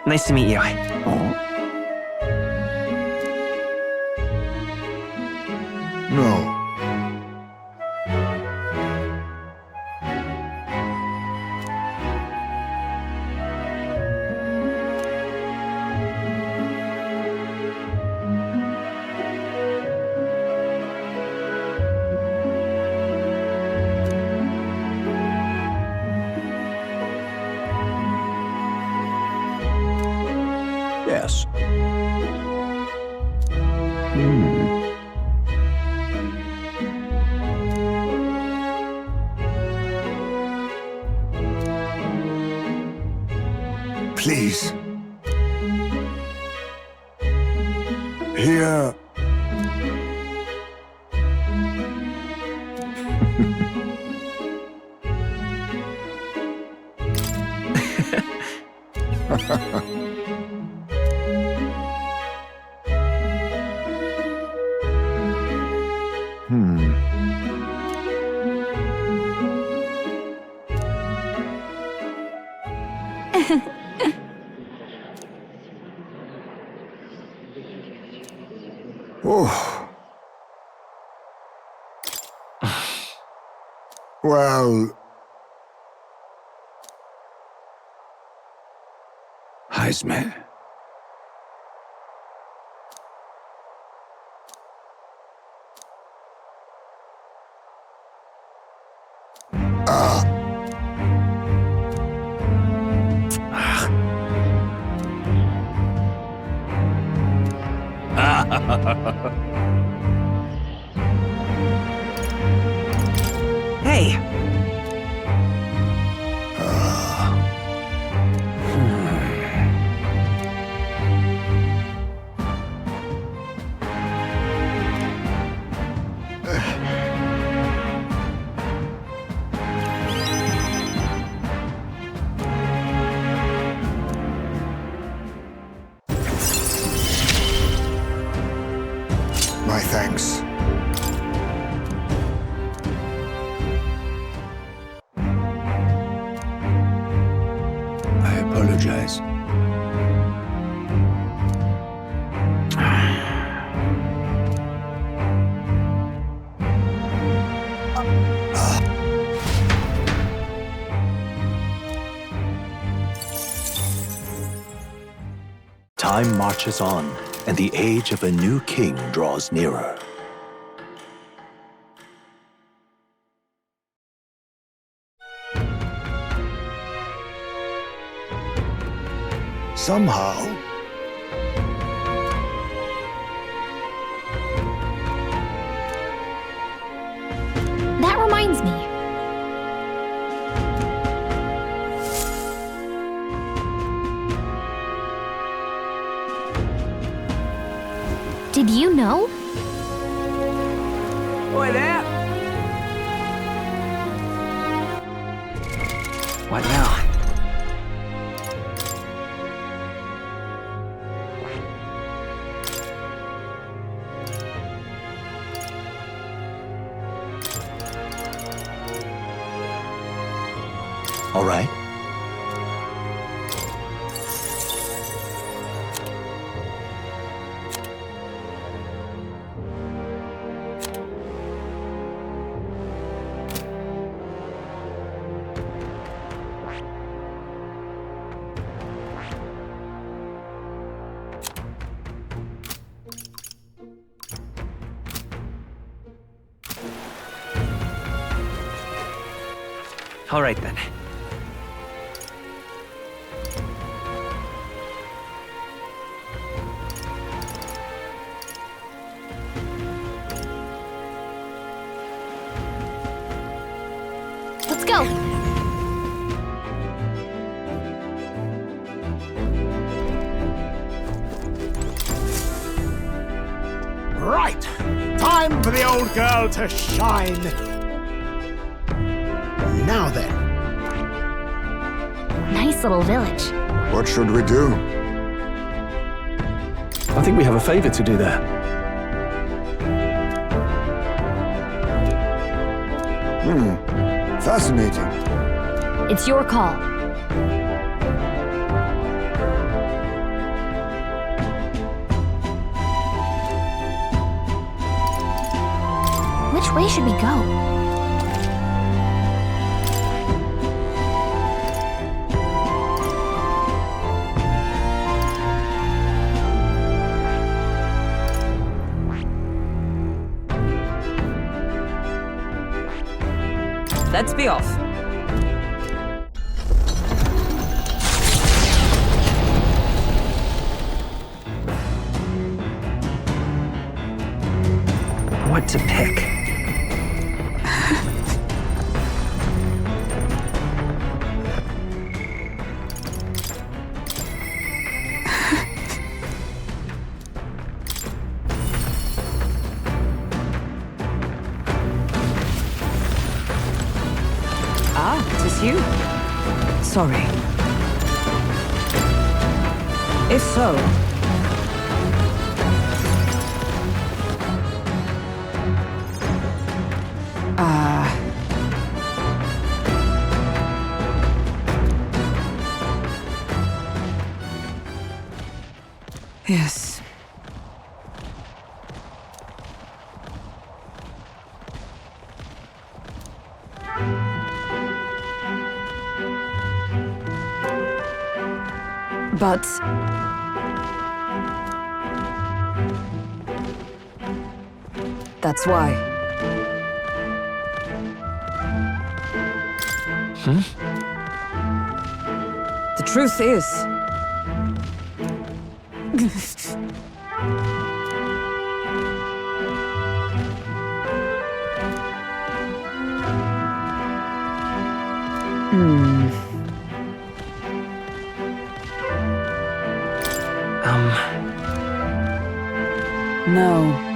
Nice to meet you. No. Yes. Please. Here. Oh. Well... Heisman. Hey. My thanks. I apologize. Time marches on, and the age of a new king draws nearer. Somehow, That reminds me. Did you know? Boy there! What now? All right. All right then. Let's go. Right! Time for the old girl to shine. Now then. Nice little village. what should we do? I think we have a favor to do there. Fascinating. It's your call. Which way should we go? Let's be off. What to pick? You? Sorry. If so... Yes. But... that's why. The truth is... No.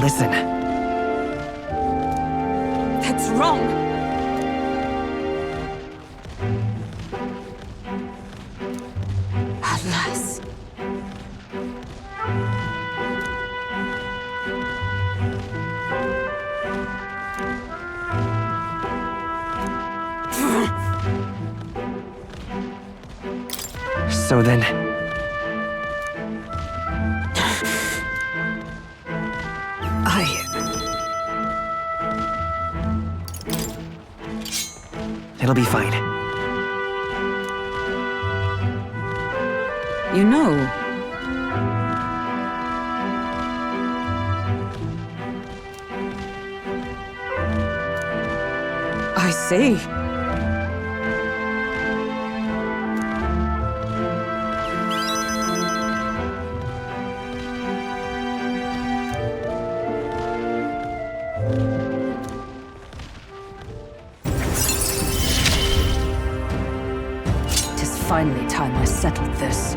Listen. That's wrong. Alas. So then... It'll be fine. You know... I see. Finally time I settled this.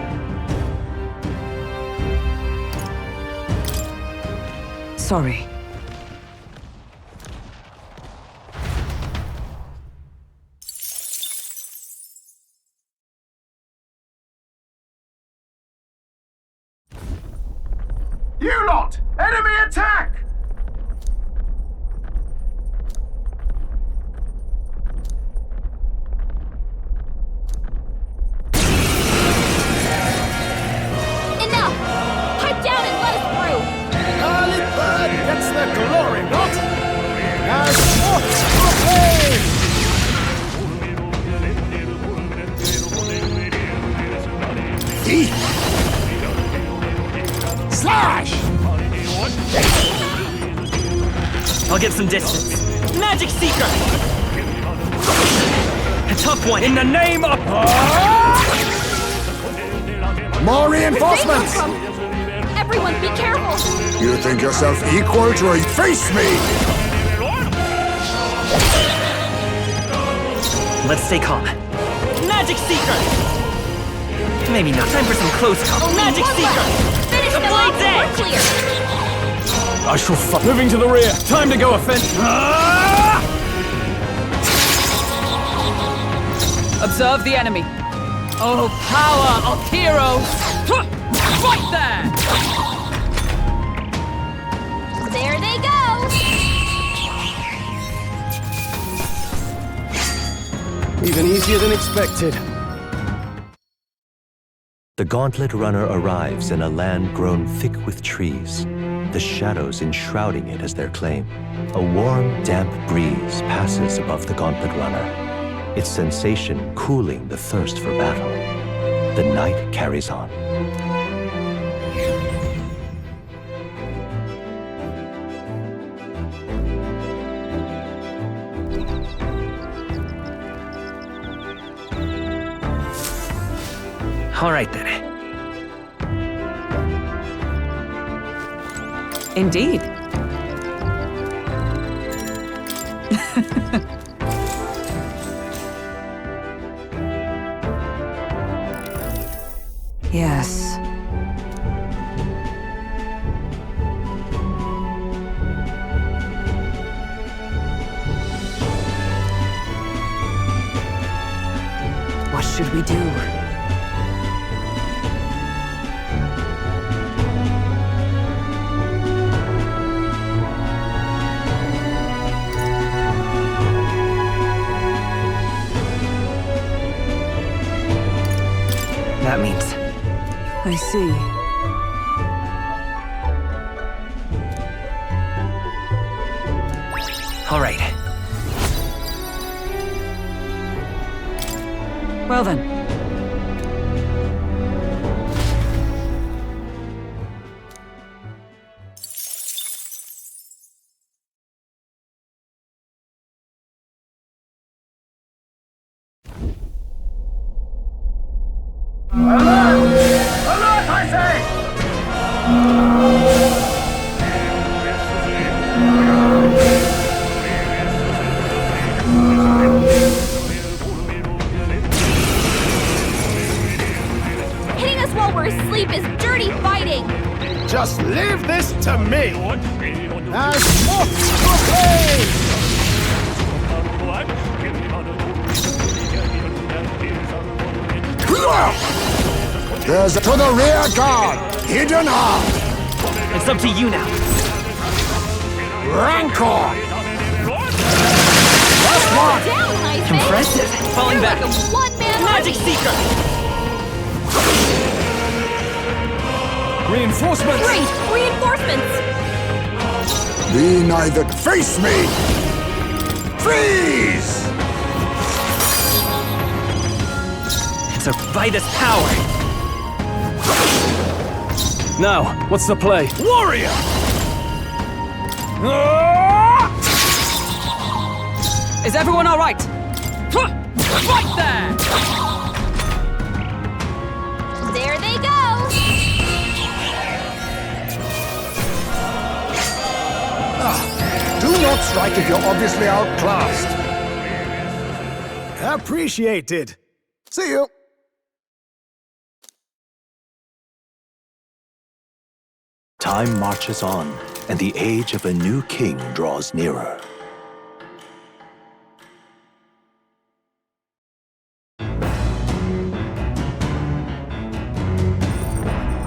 Sorry. You lot! Enemy attack! Gets the glory, not? As what proclaim! Slash! I'll get some distance. Magic Seeker! A tough one! In the name of... More reinforcements! Everyone, be careful! You think yourself equal to a... Face me! Let's stay calm. Magic Seeker! Maybe not. Time for some close combat. Magic Seeker! Finish the them off! blade's edge! We're clear! I shall fuck. Moving to the rear. Time to go offensive. Observe the enemy. Oh, power of heroes! Right there! There they go! Even easier than expected. The Gauntlet Runner arrives in a land grown thick with trees, the shadows enshrouding it as their claim. A warm, damp breeze passes above the Gauntlet Runner, its sensation cooling the thirst for battle. The night carries on. All right, then. Indeed. Yes. What should we do? That means... I see. All right. Well then. Alert, I say! Hitting us while we're asleep is dirty fighting! Just leave this to me! As what proclaim! There's to the rear guard! Hidden arm! It's up to you now. Rancor! Last one! Down, I say! Impressive. Falling You're back. like a one-man Magic army. Seeker! Reinforcements! Reed, reinforcements! Be neither. Face me! Freeze! It's a Vitus power! Now, what's the play? Warrior! Is everyone all right? Right there! There they go! Do not strike if you're obviously outclassed. Appreciated. See you. Time marches on, and the age of a new king draws nearer.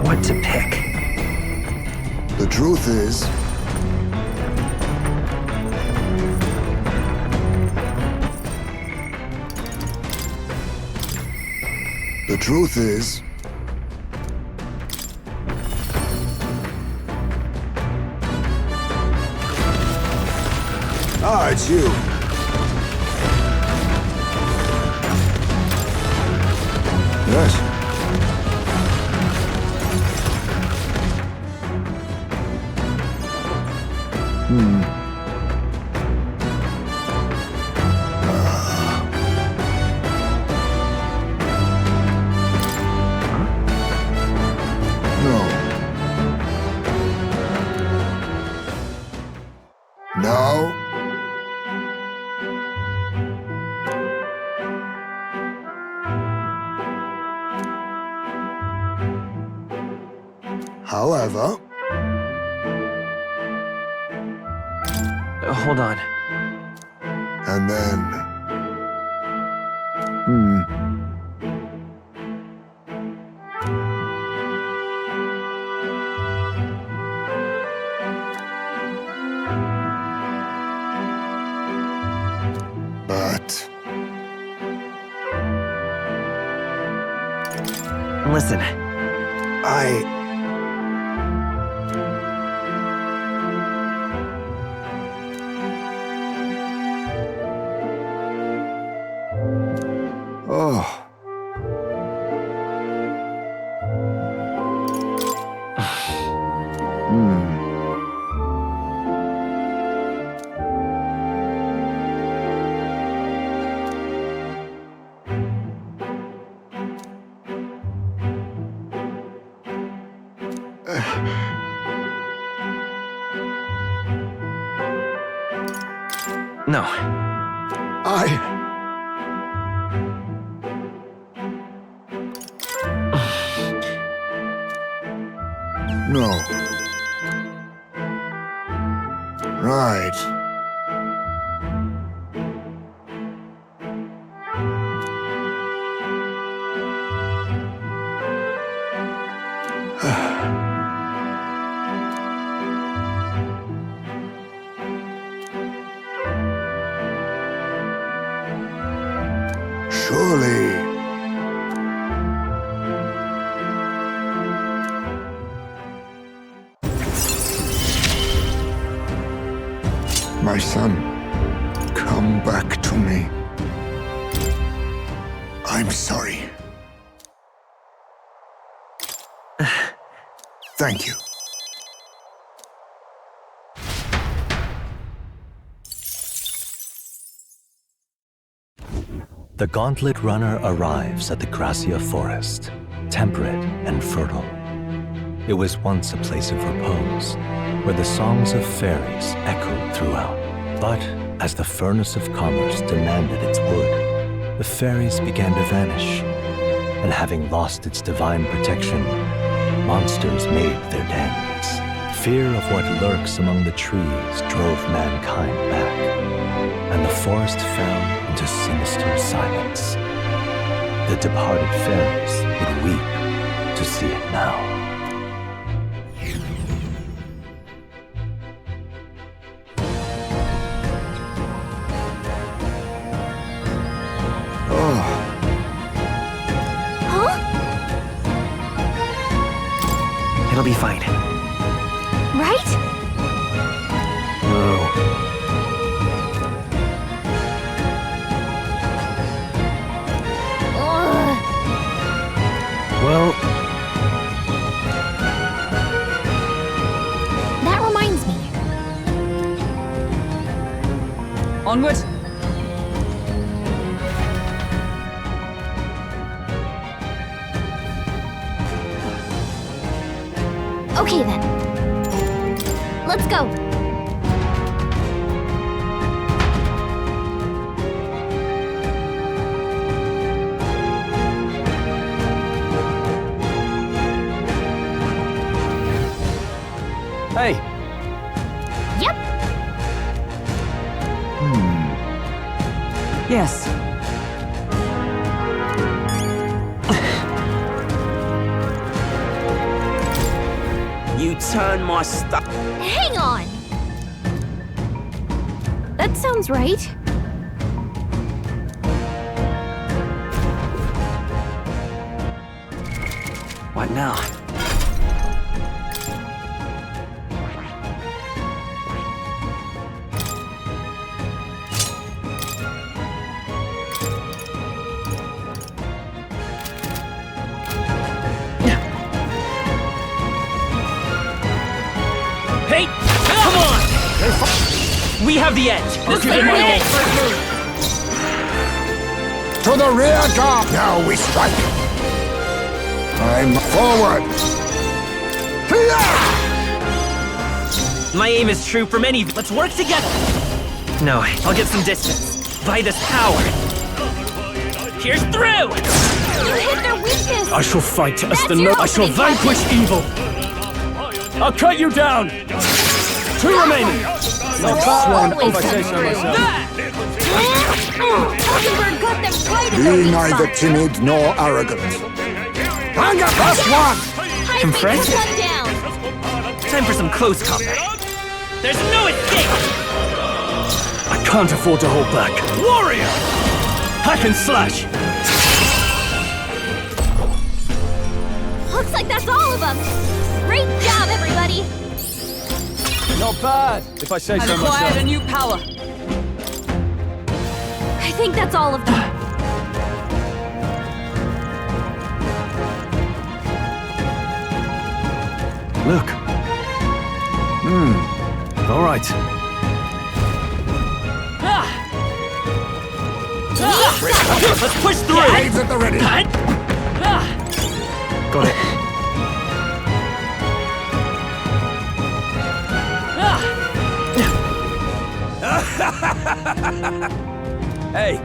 What to pick? The truth is, Ah, it's you. Yes. No. However, Hold on. and then... But... Listen. Oh. No. No. Right. Surely. My son, come back to me. I'm sorry. Thank you. The Gauntlet Runner arrives at the Gracia Forest, temperate and fertile. It was once a place of repose, where the songs of fairies echoed throughout. But as the furnace of commerce demanded its wood, the fairies began to vanish, and having lost its divine protection, monsters made their dens. Fear of what lurks among the trees drove mankind back, and the forest fell into sinister silence. The departed fairies would weep to see it now. It'll be fine. Right? No. Ugh. Well, That reminds me. Onward. Okay then. Let's go. hey, Yep. Yes. You turn my stuff. Hang on. That sounds right. What now? Hey! Come on! We have the edge. This is my game. To the rear guard! Now we strike! I'm forward! Hiya! My aim is true from any. Let's work together. No, I'll get some distance. By this power. Here's through! You hit their weakness! I shall fight as That's the your I shall opening, vanquish Captain. evil. I'll cut you down. 2 remaining. no bad one if I say so myself. Hulkenberg got them right at their Be weak neither spot. timid nor arrogant. Anger plus one! I think we're Impressive. cut down. Time for some close combat. There's no escape! I can't afford to hold back. Warrior! Hack and slash. Looks like that's all of them. Great job, everybody. Not bad, if I say I've so acquired myself. a new power. I think that's all of them. Look. All right. Let's push through! Blades at the ready! Got it. Hey.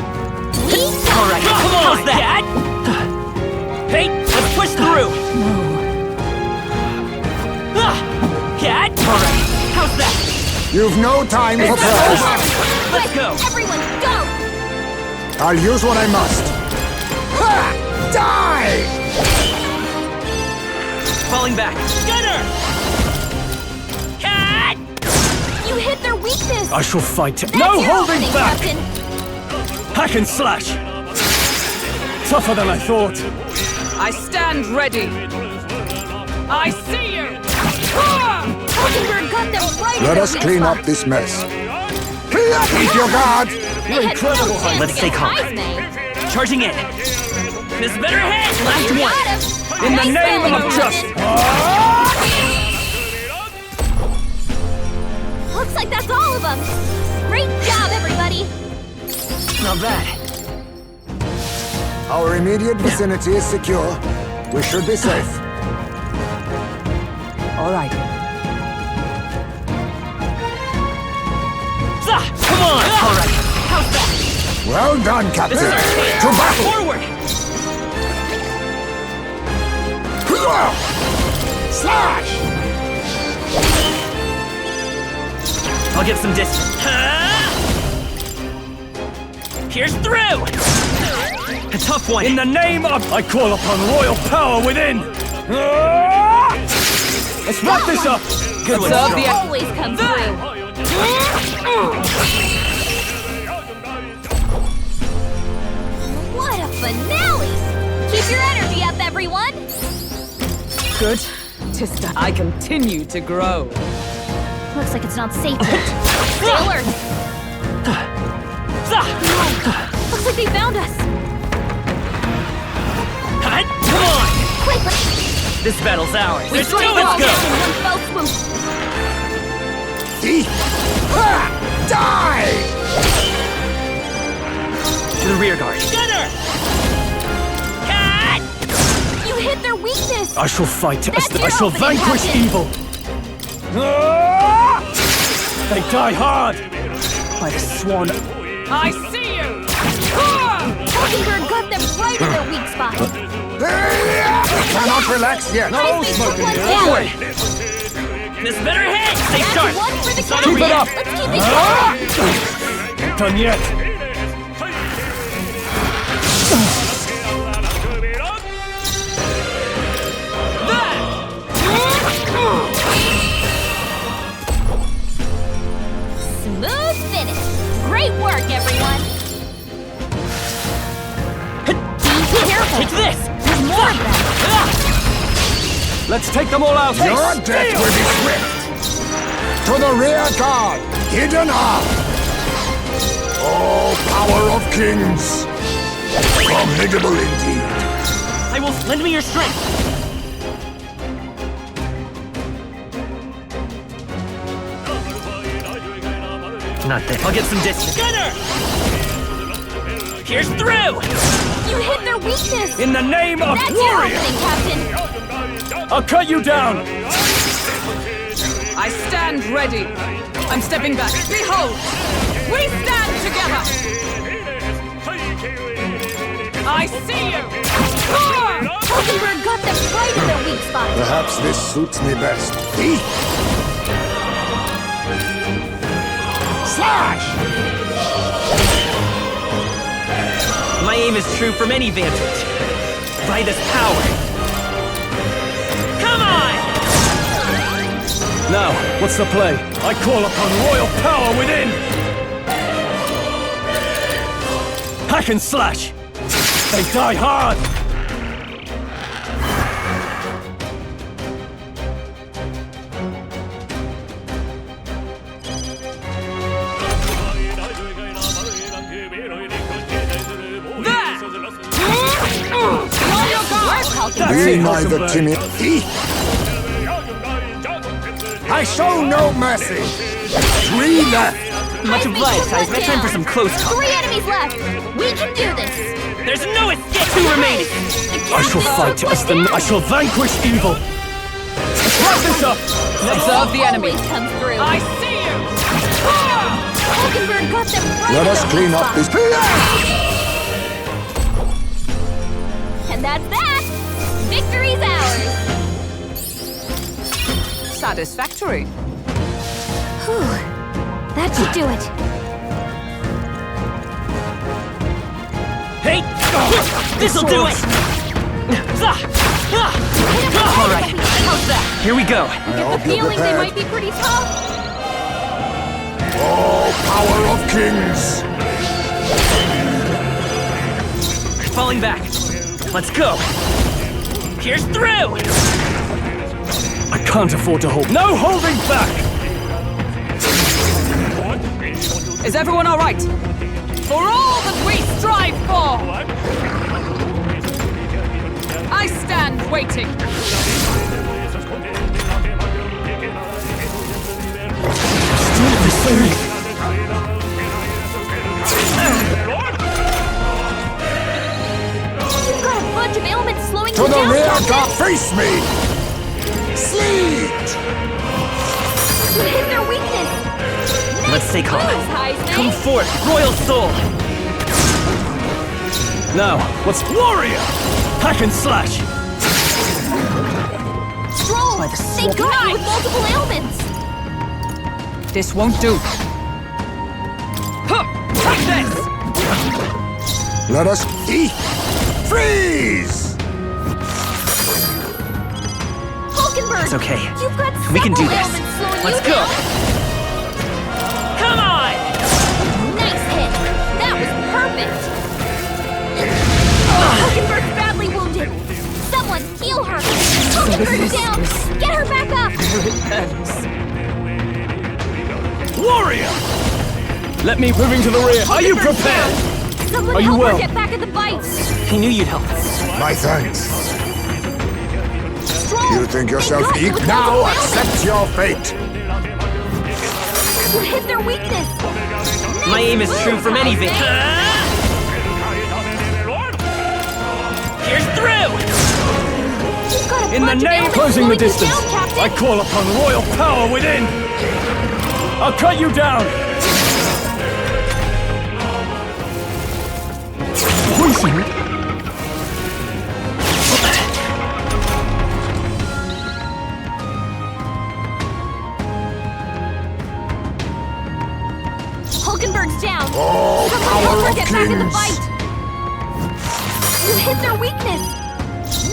Alright, come on! How's that? Hey, let's push through! Cat? Alright, how's that? You've no time for prayers. Let's go! Everyone, go! I'll use what I must. Ha! Die! Falling back. Gunner! Cat! You hit their weakness. I shall fight. That's No your holding opening, back. Captain. Hack and slash. Tougher than I thought. I stand ready. I see you! Hulkenberg got them right Let at us their clean weak up spot. this mess. Keep your guard! They had no chance Let's stay against calm. Heisman. Charging in. This better hit! Last You one! got him. In the Nice name going, of Captain. Looks like that's all of them. Great job, everybody. Not bad. Our immediate vicinity is secure. We should be safe. All right. Come on! Alright, how's that? Well done, Captain. This is our chance! To battle! Forward! Slash! I'll get some distance. Here's through! A tough one. In the name of... I call upon royal power within. Let's wrap this up. good one. Observe the Always comes through. What a finale! Keep your energy up, everyone! Good. Tista, I continue to grow. Looks like it's not safe yet. Stay alert! Looks like they found us! Come on! Quick, This battle's ours. let's go! In one fell swoop! Die! To the rear guard. Gunner! Cat! You hit their weakness! I shall fight. That's your I shall opening, vanquish Captain. evil. They die hard. By the swan. I see you! Mockingbird got them right in their weak spot! Cannot relax yet. Not all smoking down! This better hit! Stay That's sharp! one for the It's on count! the rear. Let's keep it going! Ain't done yet. Smooth finish! Great work, everyone! Be careful! Take this! There's more of them! Let's take them all out. Your death will be swift. To the rear guard, hidden arm. Oh, power of kings. Formidable indeed. I will lend me your strength. Not there. I'll get some distance. Gunner! Here's through! You hit their weakness! In the name of That's your warrior. opening, Captain! I'll cut you down. I stand ready. I'm stepping back. Behold! We stand together! I see you! Mockingbird got them right in their weak spot! Perhaps this suits me best. Slash! My aim is true from any vantage. By this power. Come on! Now, what's the play? I call upon royal power within. Hack and slash. They die hard. Be neither timid. I show no mercy. 3 left. Much obliged, guys. Now time for some close talk. 3 enemies left! We can do this! There's no escape! 2 remaining! I shall fight as the. I shall vanquish evil. Let's wrap this up. Observe the enemy. Always comes through! I see you! Mockingbird got them right Let in us their clean weak up this. spot. And that's that! Victory's ours! Satisfactory. Whew. That should do it. Hey! This'll do it! All right, how's that? Here we go. I Get the hope you're feeling they prepared. might be pretty tough. Oh, power of kings. Falling back. Let's go. Here's through! I can't afford to hold. No holding back. Is everyone all right? For all that we strive for! I stand waiting. Still the same. You've got a bunch of ailments slowing To you the down, rear Captain. guard. Face me. Sleet. You hit their weakness. Let's stay calm. Moves, Heisman. Come forth, Royal Soul! Now, let's warrior. Hack and slash. Stroll. They got you with multiple ailments. This won't do. Huh, take this! Let us eat. Freeze. Mockingbird That's okay. You've got We can do several this. ailments slowing Let's you go. down. Come on! Nice hit. That was perfect. Hulkenberg's badly wounded. Someone heal her. Hulkenberg's down. Get her back up. Warrior! Let me moving to the rear. Are you prepared? Someone Are you help well? her get back at the bite. I knew you'd help. My thanks. Strong. You think yourself They got weak? you. Now Look at the accept your fate. You hit their weakness. My aim is true from any Nice victory. Here's through! You've got a In the bunch of name ailments closing the slowing you distance, down, Captain. I call upon royal power within. I'll cut you down. Poison. Hulkenberg's down. Oh, Someone power help her of get back at the kings. bite. You hit their weakness.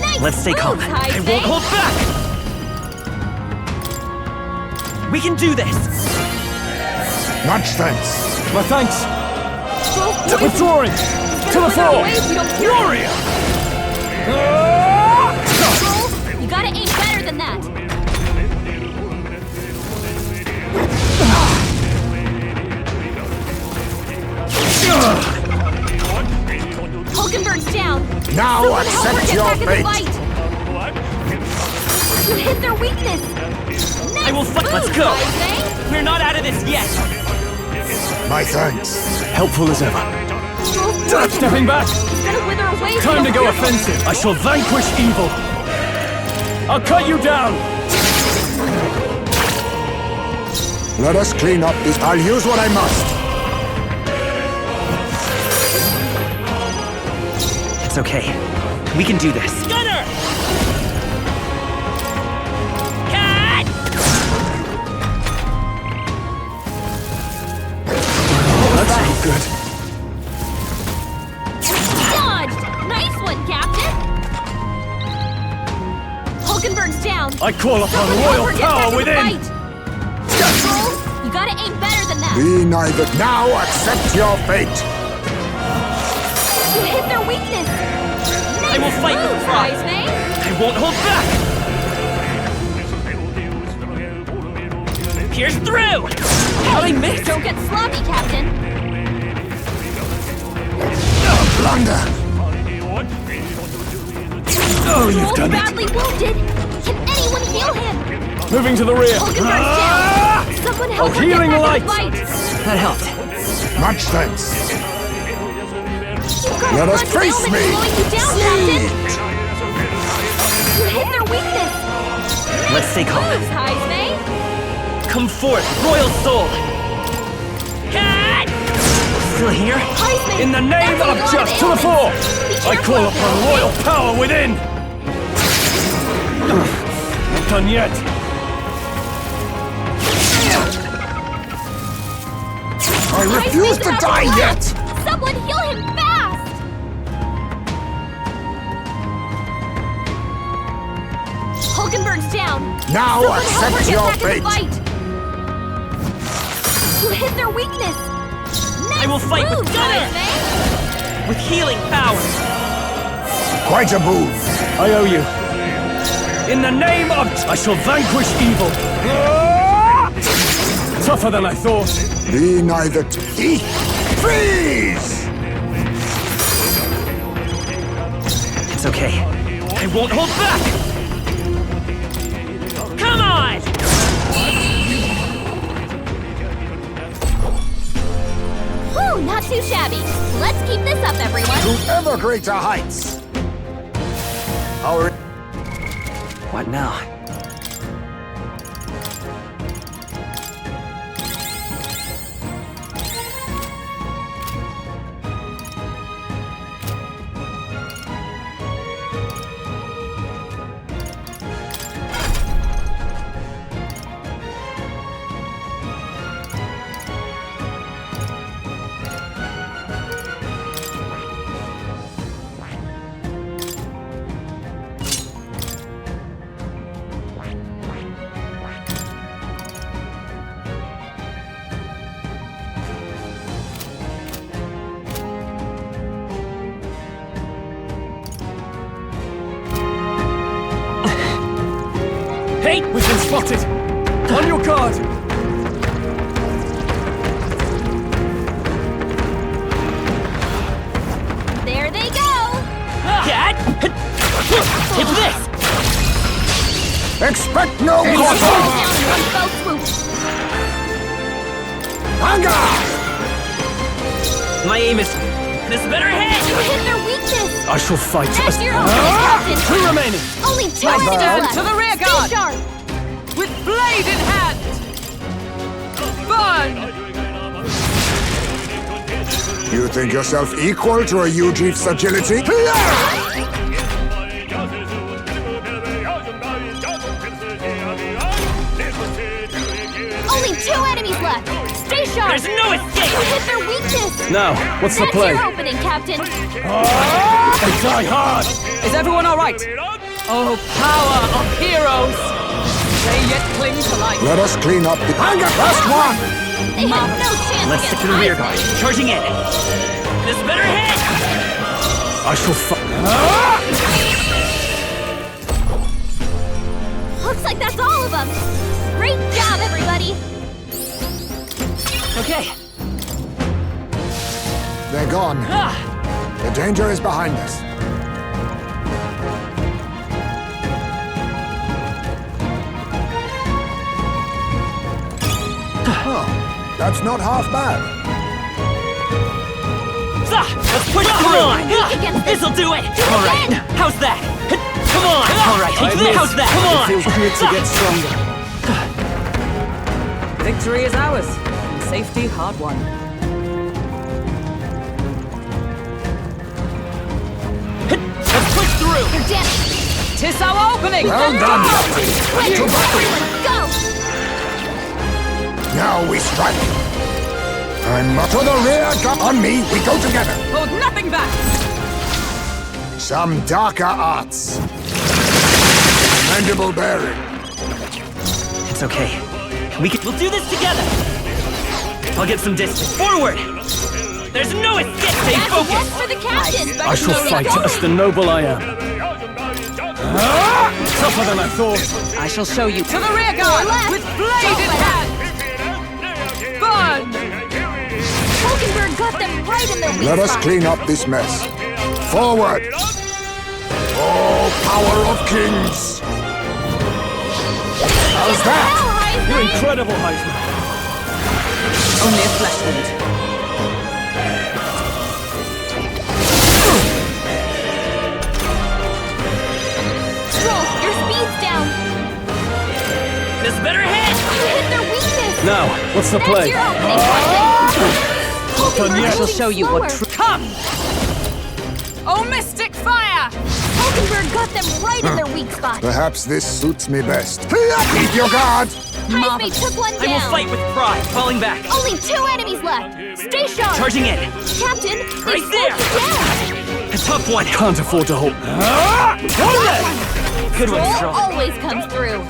Nice Let's stay calm. moves, I Heisman. won't hold back! We can do this! Much thanks. My thanks. Both boys- Withdrawing. He's To gonna the wither fore. away if you don't cure him. Warrior! Joel, you gotta aim better than that. Hulkenberg's down. Now Someone help her accept get your back at the fate. bite. You hit their weakness. I will fight. Let's Move, go! Heisman. We're not out of this yet! My thanks. Helpful as ever. Both boys- Stepping back. He's gonna wither away if you Time to don't go cure him. offensive. I shall vanquish evil. I'll cut you down. Let us clean up this. I'll use what I must. It's okay. We can do this. Gunner! Cut! That's not good. Dodged! Nice one, Captain! Hulkenberg's down. I call upon Someone help royal her get power back at the within. bite. Joel, you gotta aim better than that. Be neither. Now accept your fate. You hit their weakness. I will fight with Moves, pride. Heisman. I won't hold back! Here's through! How'd I miss? Don't get sloppy, Captain. Blunder. Oh, you've Joel's done it. badly wounded. Can anyone heal him? Moving to the rear. Hulkenberg's down. Someone help her healing get back light. at the bite. That helped. Much thanks. You've got Let a us bunch of face ailments me. slowing you down, Captain. You hit their weakness. Let's stay calm. Moves, Heisman. Come forth, royal soul! Cat! Still here? Heisman. In the name that's a of lot just to the ailments. fore. Be I careful call out upon there, royal okay? power within. Not done yet. I refuse Heisman's to about die blow. yet. Someone heal him fast. Hulkenberg's down. Now Someone help her accept get your back at the fate. bite. You hit their weakness. Nice I will fight with moves, Gunner. Heisman. With healing power! Quite a move. I owe you. In the name of... I shall vanquish evil. Tougher than I thought. Be neither. Eat. Freeze! It's okay. I won't hold back! Come on! Whew, not too shabby. Let's keep this up, everyone. To ever greater heights. Our. What now? Hey! We've been spotted! On your guard! There they go! It's this! Expect no quarter! Anger! My aim is... This better hit! You hit their weakness! I shall fight That's as... your own, Captain! 2 remaining! Only 2 Let's enemies turn left! to the rear Stay guard! sharp! With blade in hand! Burn! You think yourself equal to a Eugif's agility? Only 2 enemies left! Stay sharp! There's no escape! You hit their weakness! Now, what's the That's play? your opening, Captain! They die hard! Is everyone alright? Oh, power of heroes! They yet cling to life. Let us clean up the anger. Last one! They have no chance Let's stick against to the rear Iceman. guard. Charging in! This better hit! I shall fight... Looks like that's all of them! Great job, everybody! Okay. They're gone. The danger is behind us. Oh, that's not half bad. Let's push through! This'll do it! Alright, how's that? Come on! Alright, how's that? Come on! It feels good to get stronger. Victory is ours. And safety hard won. Let's push through! You're damaged! Tis our opening! Well done, Captain. Let's To battle. go! Now we strike. And to the rear, on me, we go together. Hold nothing back! Some darker arts. Commendable bearing. It's okay. We'll do this together! I'll get some distance. Forward! There's no escape! Stay That's one focused! for the captain! I shall fight as the noble I am. Tougher than I thought. I shall show you. To the rear guard! With blade in hand! Burn! Hulkenberg got them right in their weak Let us spot. clean up this mess. Forward! Oh, power of kings! How's that? You're incredible, Heisman. Only a flesh wound. Stroll, your speed's down! This better hit! You hit their weakness! Now, what's the That's play? your opening, Captain! I shall show you what true. Come! Oh, mystic fire! Hulkenberg got them right in their weak spot! Perhaps this suits me best. Keep your guard! Heisman took one down! I will fight with pride, falling back. Only 2 enemies left! Stay sharp! Charging in. Captain, they Right slowed there. you down! A tough one. Can't afford to hold. Good one, Stroll Stroll. always comes through!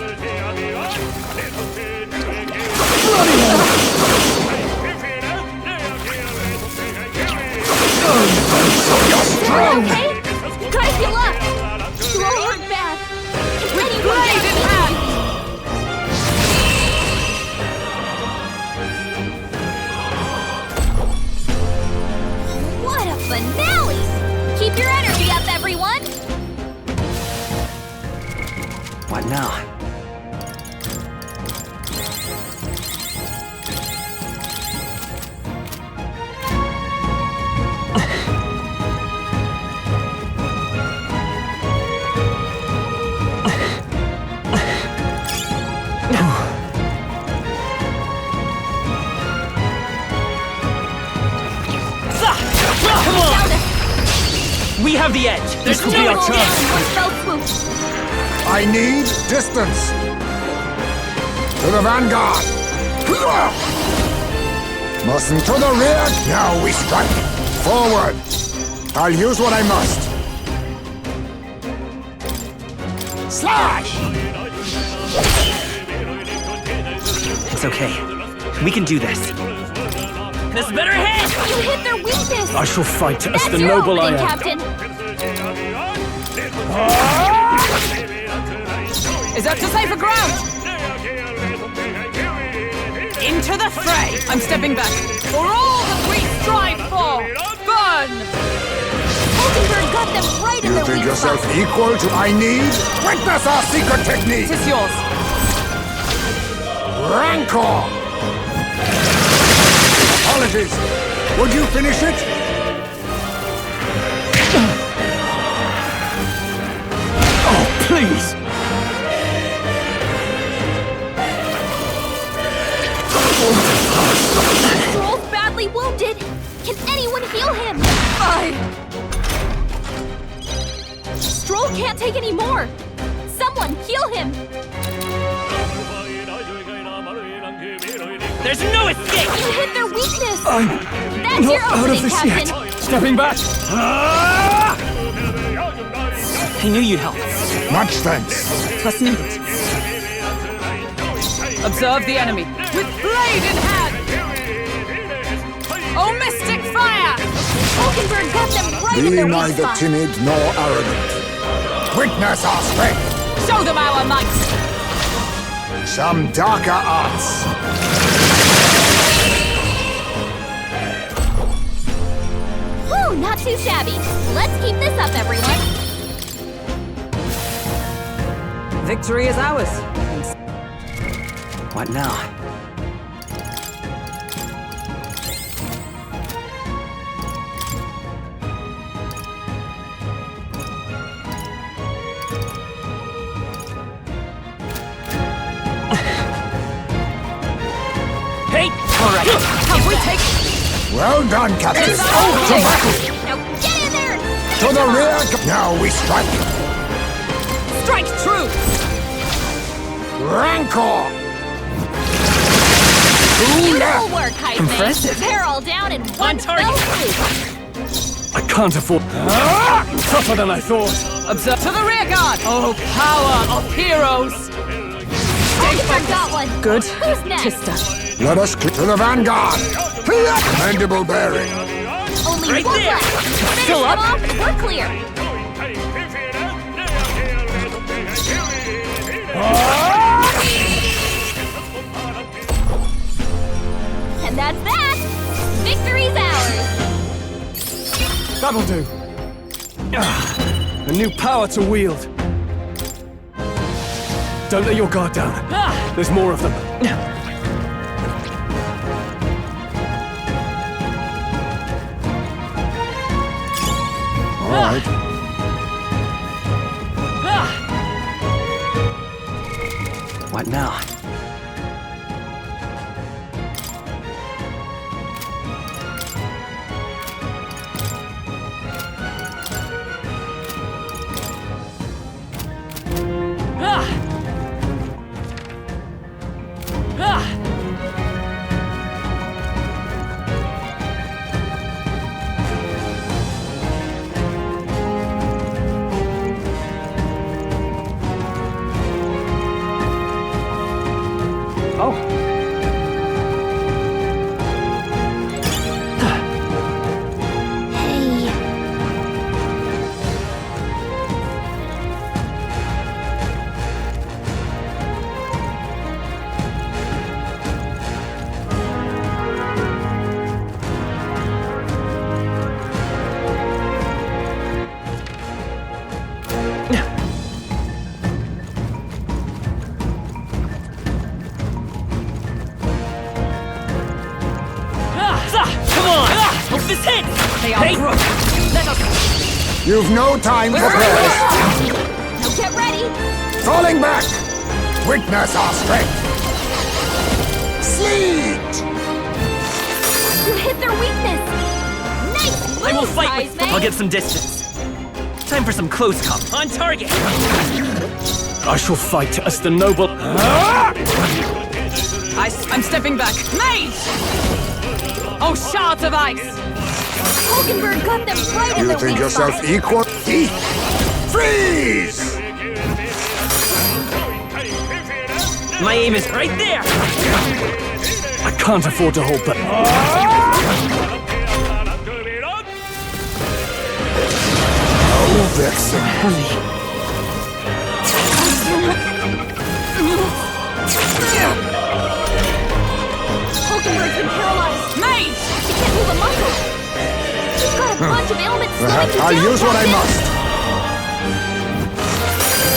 Okay? Guys, heal up! Stroll hurt bad! With blade in hand! What a finale! Keep your energy up, everyone! What now? Come on! We have the edge. There's could be our chance. I need distance. To the vanguard. Mustn't to the rear. Now we strike. Forward. I'll use what I must. Slash! It's okay. We can do this. This better hit! You hit their weakness! I shall fight as the That's your noble I opening, am. Captain! is up to safer ground! Into the fray! I'm stepping back. For all that we strive for! Burn! Hulkenberg got them right in You their think weak yourself spot. equal to I need? Witness our secret technique! It is yours. Rancor! Apologies. Would you finish it? Oh, please! Stroll's badly wounded. Can anyone heal him? Stroll can't take any more. Someone heal him. There's no escape! You hit their weakness. That's Not your out of opening, this Captain. yet! Stepping back! I knew you'd help. Much thanks. Trust needed. Observe the enemy. With blade in hand! Oh, mystic fire! Hulkenberg got them right in Be their weak neither spot. timid nor arrogant. Witness our strength. Show them our might! Some darker arts. Whew, not too shabby. Let's keep this up, everyone. Victory is ours. What now? Hey! Alright. Have we taken... Well done, Captain. It's To over! battle! Now get in there! To the rear! Now we strike! Strike true! Rancor! Beautiful work, Heisman. Impressive. They're all down in one target. fell swoop. I can't afford... Tougher than I thought! Observe to the rear guard! Oh, power of heroes! Hulkenberg got one. Good. Who's next? Tista. Let us click to the vanguard! Commendable bearing. Only Right one there. left. Finish Still them up? off. We're clear. And that's that. Victory's ours. That'll do. A new power to wield. Don't let your guard down. There's more of them. All right. What now? Hey. Come on! Hope this hits! They are broken. Let us... You've no time for prayers. Now get ready. Falling back! Witness our strength! Sleet! You hit their weakness. Nice move, I will fight with... Heisman. I'll get some distance. Time for some close comp. On target! I shall fight as the noble... I'm stepping back. Mage! Oh, shards of ice! Hulkenberg got them right in You their think weak yourself spot. equal? Thief! Freeze! My aim is right there! I can't afford to hold back. Oh, vexing. Hulkenberg's been paralyzed. Mate! She can't move a muscle. She's got a bunch of ailments slowing you I'll down, use what I Captain. must.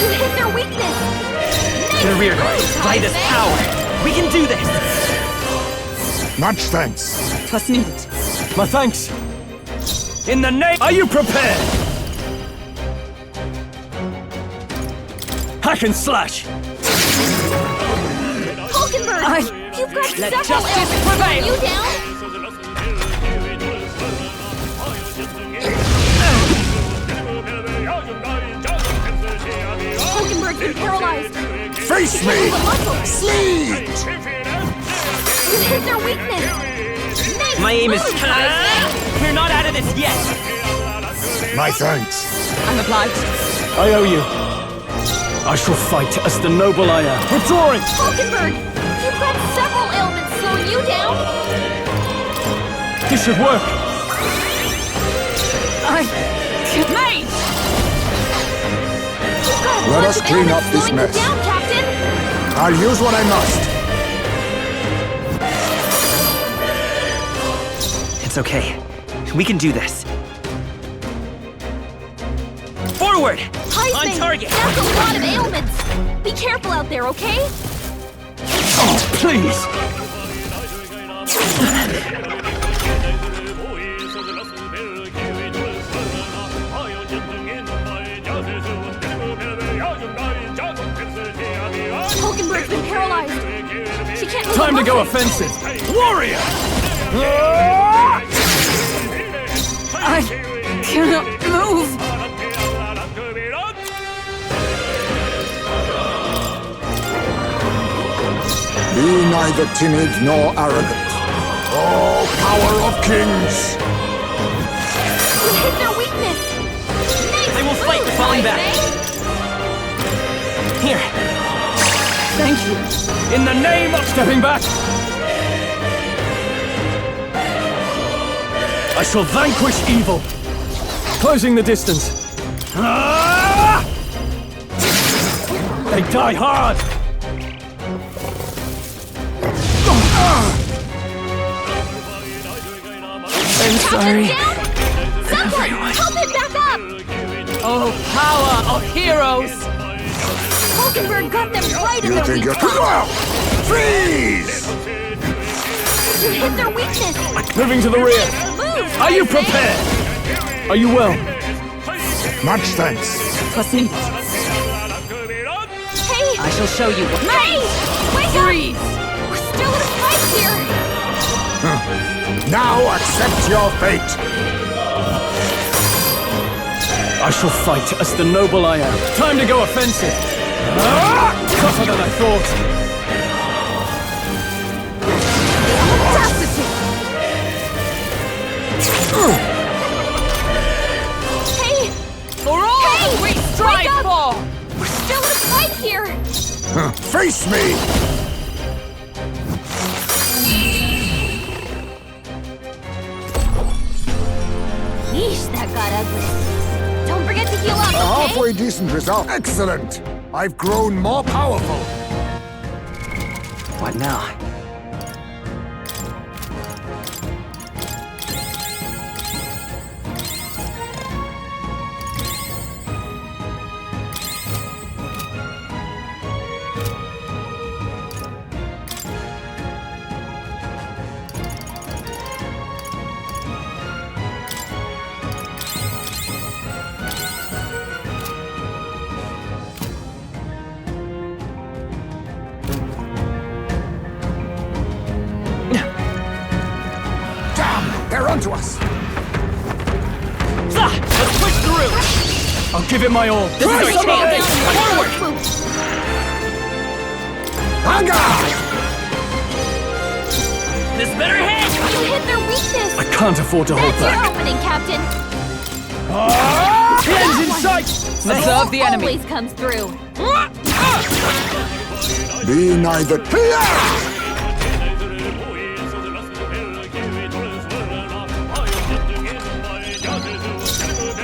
You hit their weakness. To the rear guard. By this power. We can do this. Much thanks. What's needed? My thanks. In the name... Are you prepared? Hack and slash. Hulkenberg, you've got Let several justice ailments prevail. slowing you down. Hulkenberg's been paralyzed. Face me! Sleep! You hit their weakness. My aim is... We're not out of this yet. My thanks. I'm obliged. I owe you. I shall fight as the noble I am. Withdrawing! Hulkenberg, you've got several ailments slowing you down. This should work. Mate! You've got a Let bunch us of clean ailments up this slowing mess. you down, Captain. I'll use what I must. It's okay. We can do this. Forward! Heisman, On target! that's a lot of ailments. Be careful out there, okay? Oh, please! Hulkenberg's been paralyzed. She can't move Time a to go muscle. offensive. Warrior! I cannot move. Be neither timid nor arrogant. Oh, power of kings! You hit their weakness. I will fight the falling back. Here. Thank you. In the name of stepping back! I shall vanquish evil. Closing the distance. Ah! They die hard! I'm sorry. Someone, help him back up. Oh, power of heroes! Hulkenberg got them right in You their think weak you're... spot. Freeze! You hit their weakness. Moving to the rear. Move. Are you prepared? Are you well? Much thanks. What's needed? Hey. I shall show you what. Hey, wake Freeze! up. We're still in a fight here. Now accept your fate. I shall fight as the noble I am. Time to go offensive. Ah! Tougher than I thought. Audacity. Hey, For all we strive wake up. for! We're still in a fight here. Face me! Yeesh, that got ugly. Don't forget to heal up, A okay? halfway decent result. Excellent. I've grown more powerful. What now? They're onto us. Let's push through! I'll give it my all. This is our chance! Forward! Hunger! This better hit! You hit their weakness. I can't afford to hold That's your back. opening, Captain. The end's in sight! Observe the enemy. Always comes through. Be neither...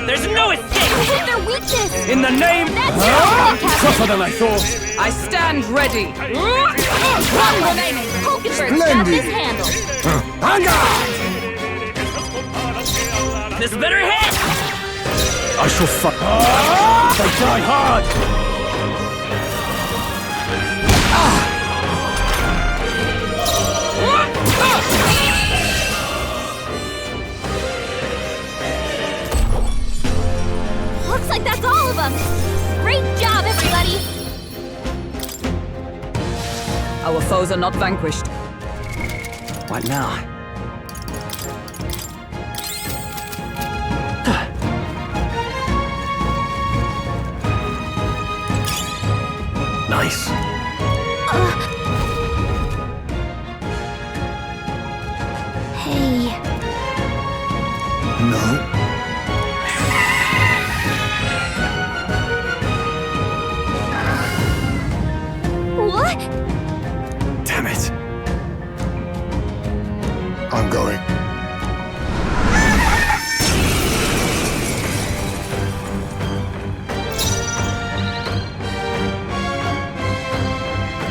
There's no escape! You hit their weakness. weakness! In the name... Tougher than I thought. I stand ready. One remaining. Hulkenberg's got this handled. This better hit! I shall fight. They die hard. Looks like that's all of them. Great job, everybody. Our foes are not vanquished. What now? Nice. Hey. No. What? Damn it. I'm going.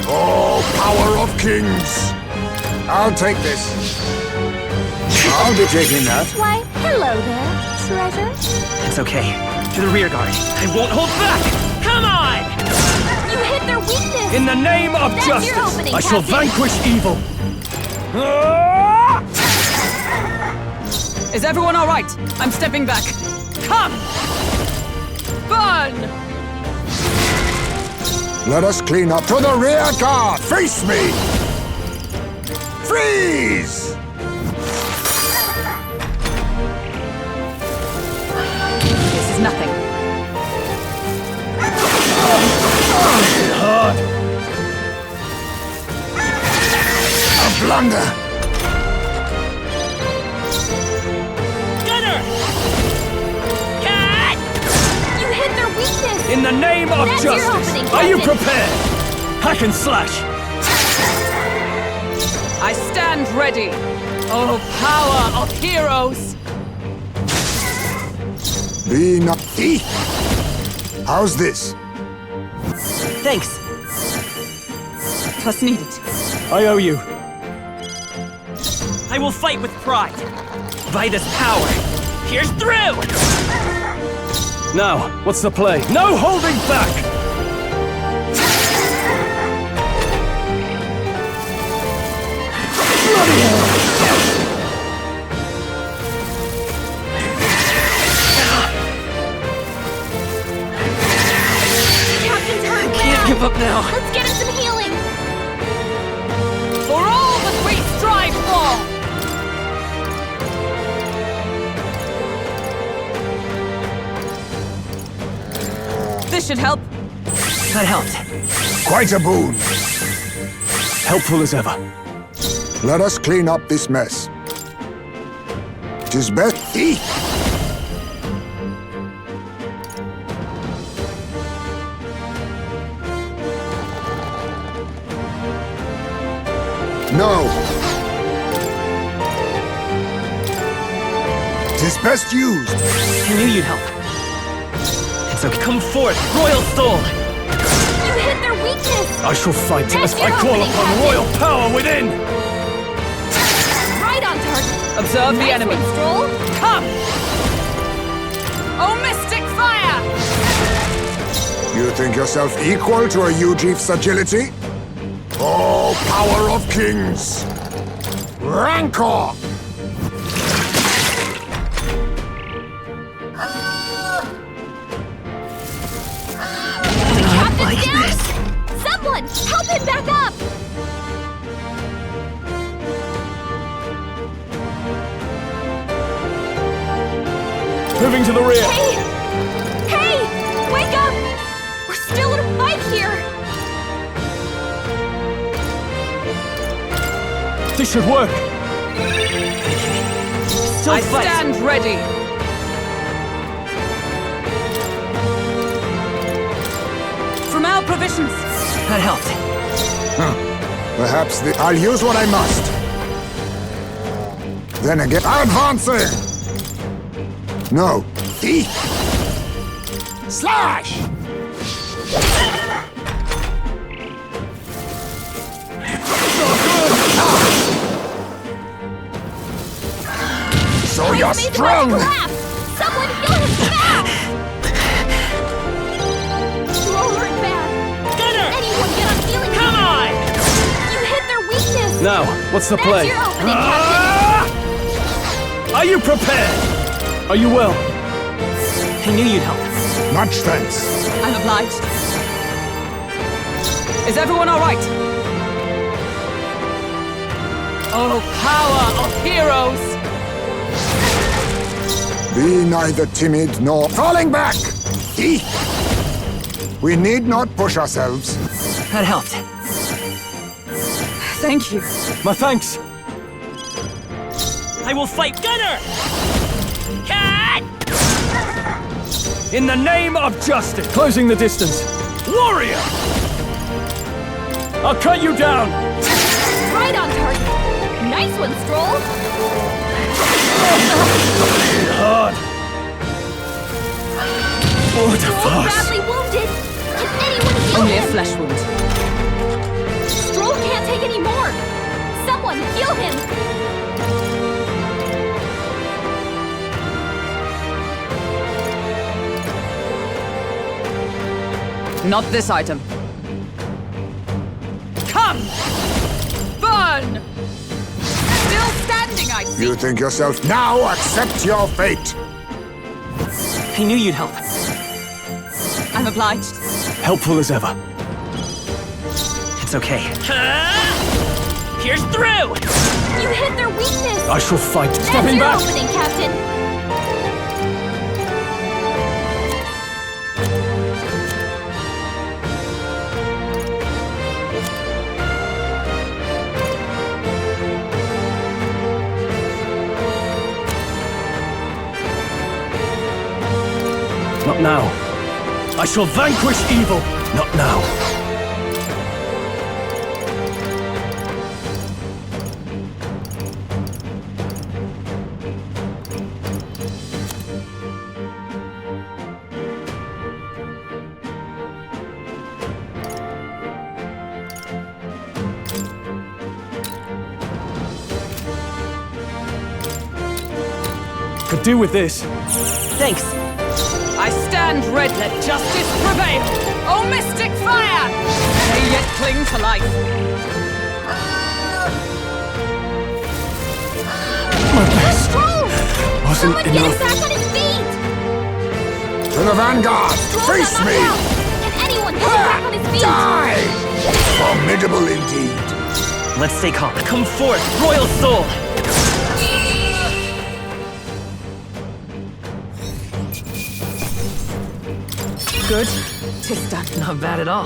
Oh, power of kings! I'll take this. I'll be taking that. Why, hello there, treasure. It's okay. To the rear guard. I won't hold back! Come on! You hit their weakness! In the name of That's justice, your opening, I shall Captain. vanquish evil. Is everyone all right? I'm stepping back. Come! Burn! Let us clean up to the rear guard. Face me! Freeze! This is nothing. Hard. A blunder. Gunner! Cat! You hit their weakness! In the name of That's your justice, opening, are you Captain. prepared? Hack and slash. I stand ready. Oh, power of heroes! Be not. How's this? Thanks. Plus needed. I owe you. I will fight with pride. By this power. Here's through! Now, what's the play? No holding back! Bloody hell! Captain's hurt bad. Can't give up now. Let's get him some healing. For all that we strive for! This should help. That helped. Quite a boon. Helpful as ever. Let us clean up this mess. 'Tis best. No. 'Tis best used. I knew you'd help. It's okay. Come forth, Royal Soul! You hit their weakness! I shall fight That's as I your call opening, upon Captain. royal power within! Right on target. Observe the Nice enemy. one, Stroll. Come! Oh, mystic fire! You think yourself equal to a Ujief's agility? Oh, power of kings! Rancor! Captain's down! Someone, help him back up! Moving to the rear! Hey! Hey! Wake up! We're still in a fight here! This should work! I stand ready. From our provisions. That helped. Perhaps I'll use what I must. Then again, advancing! No. Slash! So you're strong! Someone heal him fast! You're hurt bad. Gunner! Anyone get on healing? Come on! You hit their weakness! Now, what's the That's play? your opening, Captain! Are you prepared? Are you well? I knew you'd help. Much thanks. I'm obliged. Is everyone all right? Oh, power of heroes! Be neither timid nor falling back! Eek! We need not push ourselves. That helped. Thank you. My thanks. I will fight Gunner! Cat! In the name of justice! Closing the distance. Warrior! I'll cut you down! Right on target! Nice one, Stroll! Hard. What a Stroll's farce. badly wounded! Can anyone heal Only a him? flesh wound. Stroll can't take any more! Someone heal him! Not this item. Come! Burn! Still standing, I see. You think yourself now accept your fate. I knew you'd help. I'm obliged. Helpful as ever. It's okay. Here's through! You hit their weakness! I shall fight. That's Stepping your back! opening, Captain! Not now. I shall vanquish evil. Not now. Could do with this. Thanks. I stand red, let justice prevail! Oh, mystic fire! May yet cling to life. My best Stroll! wasn't Someone get him enough. back on his feet! To the vanguard! Stroll's Face not me! knocked out. Can anyone get him back on his feet? Die! Formidable indeed. Let's stay calm. Come forth, Royal Soul! Good. 'Tis done. Not bad at all.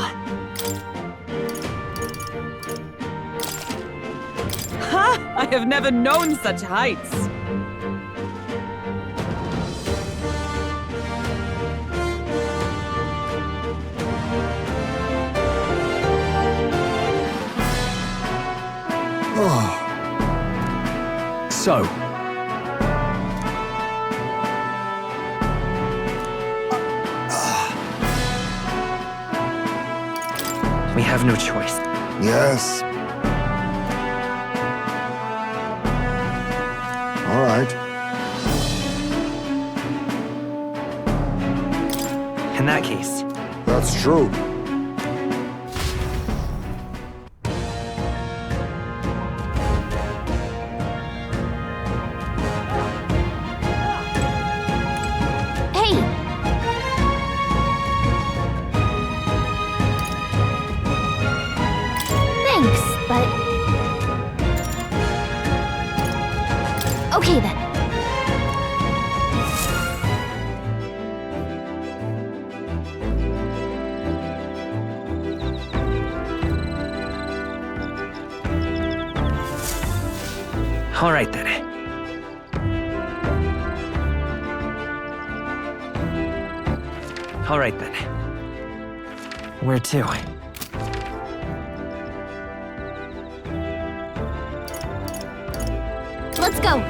Ha! I have never known such heights. So, We have no choice. Yes. All right. In that case, That's true. Hey! Thanks, but... Okay then. all right then. All right then. Where to? Let's go.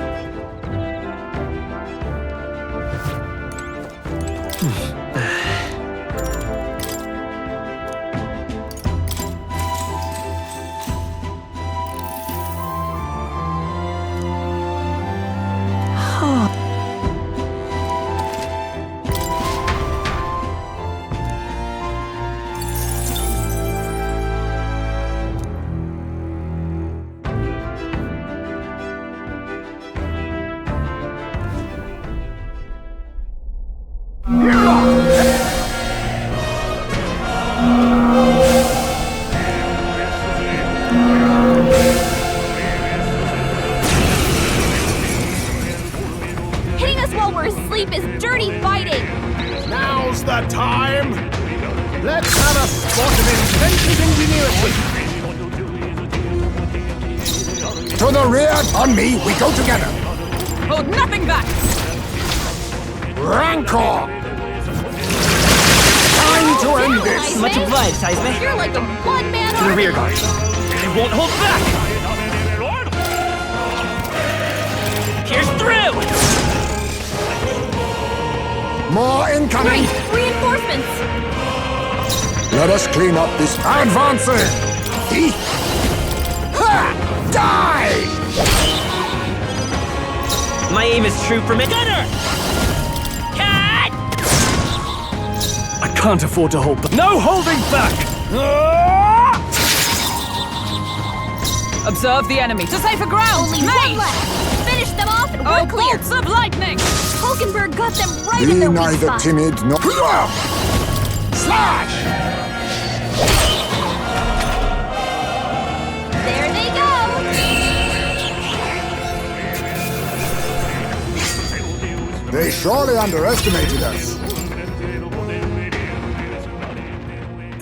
Let's have a spot of inventive ingenuity. To the rear, on me, we go together. Hold nothing back! Rancor! Time to end this! Much obliged, Seisme. You're like a one-man To the army. rear guard. I won't hold back! Here's through! More incoming! Great! Reinforcements! Let us clean up this advancing! Eat! Ha! Die! My aim is true from it. Gunner! Cat! I can't afford to hold back. No holding back! Observe the enemy to safer ground! Only Mage! one left! Finish them off and Oh, we're clear! bolts of lightning! Hulkenberg got them right Be in their weak neither spot! timid nor... Slash! There they go! They surely underestimated us.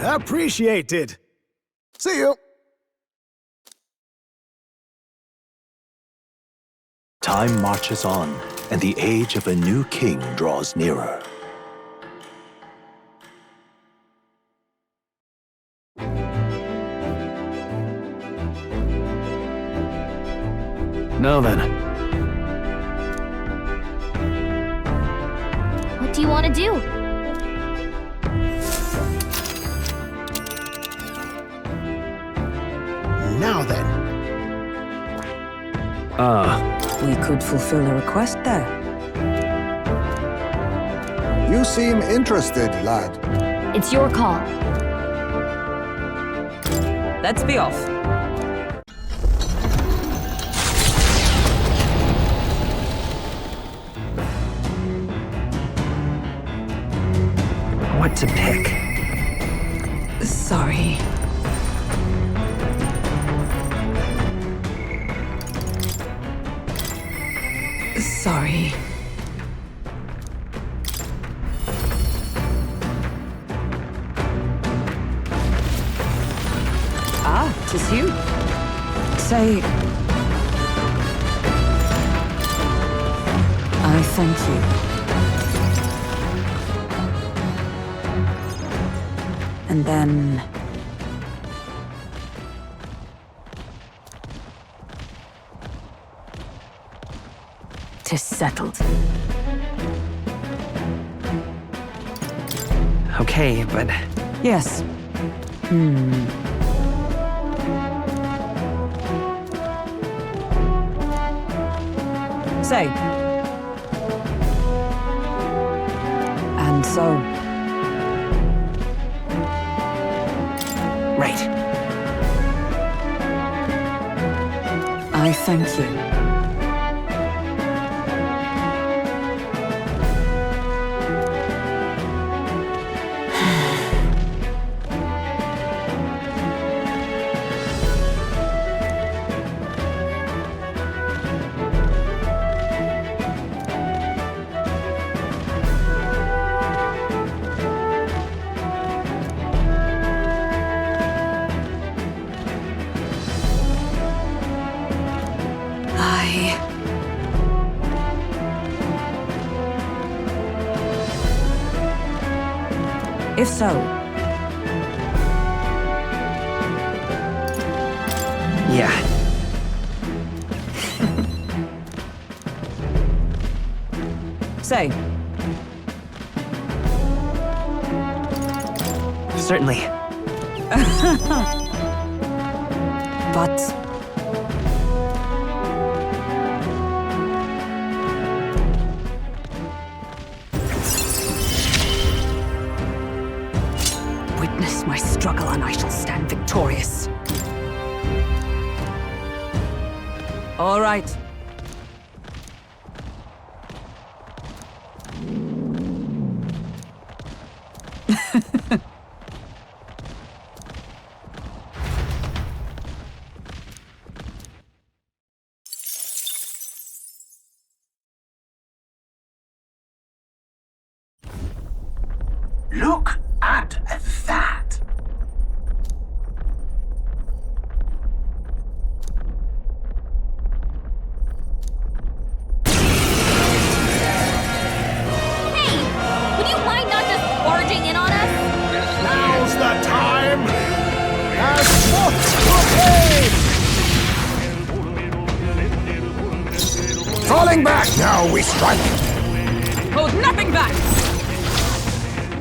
Appreciated. See you. Time marches on, and the age of a new king draws nearer. Now then, What do you want to do? Now then. We could fulfill a request there. You seem interested, lad. It's your call. Let's be off. What to pick? Sorry. Sorry. Ah, 'tis you. Say... I thank you. And then... 'tis settled. Okay, but Yes. Say. And so. right. I thank you. If so, Yeah. say. Certainly. But witness my struggle and I shall stand victorious. All right. Look at that! Falling back! Now we strike! Hold nothing back!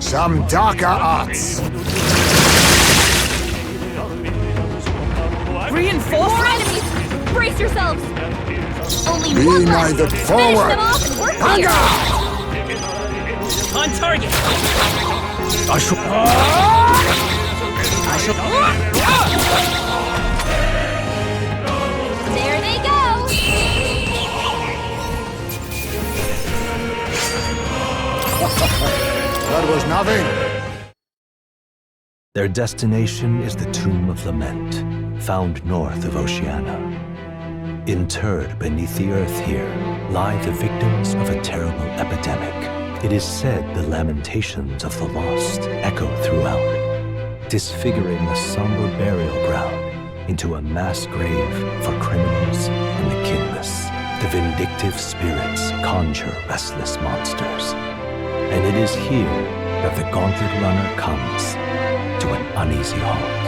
Some darker arts. Reinforce! More enemies! Brace yourselves! Only Be one left! neither Finish forward! them off and we're clear! On target! I shall... There they go! That was nothing. Their destination is the Tomb of Lament, found north of Oceania. Interred beneath the earth here lie the victims of a terrible epidemic. It is said the lamentations of the lost echo throughout, disfiguring the somber burial ground into a mass grave for criminals and the kinless. The vindictive spirits conjure restless monsters. And it is here that the Gauntlet Runner comes to an uneasy halt.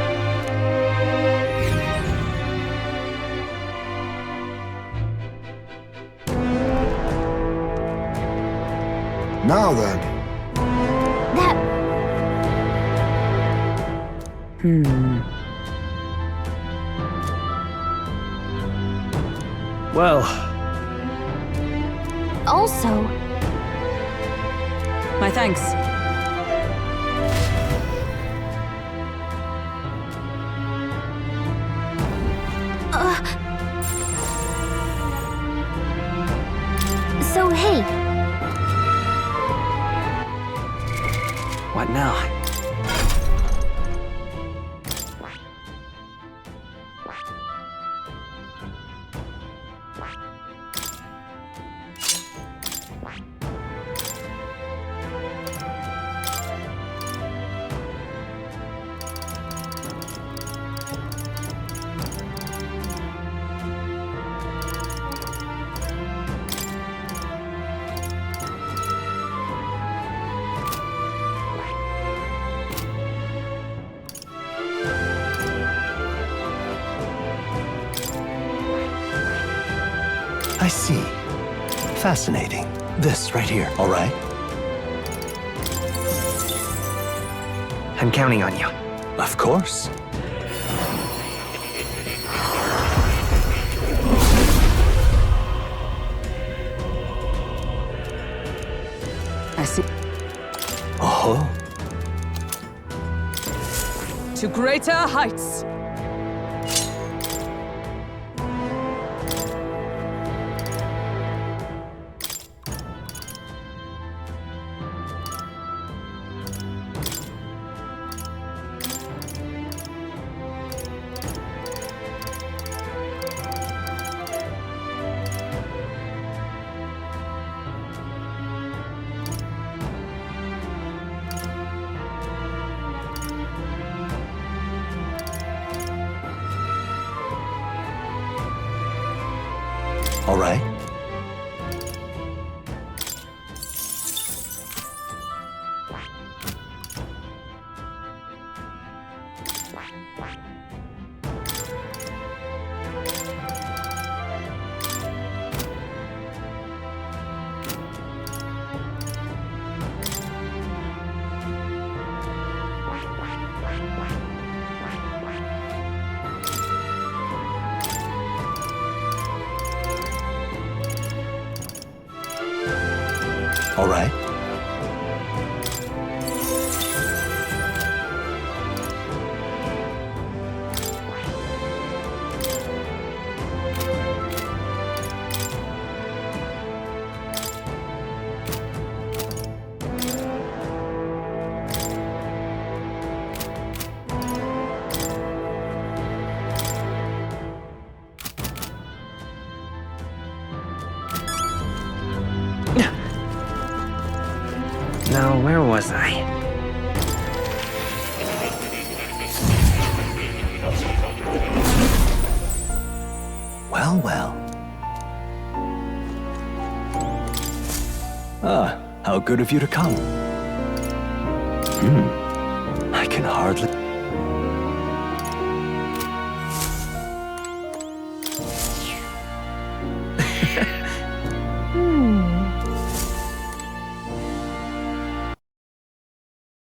Now then. That... Well... Also... My thanks. So, hey, What now? I see. Fascinating. This right here, all right? I'm counting on you. Of course. I see. Oh. To greater heights. All right. All right. Now, where was I? Well, well. Ah, how good of you to come. I can hardly...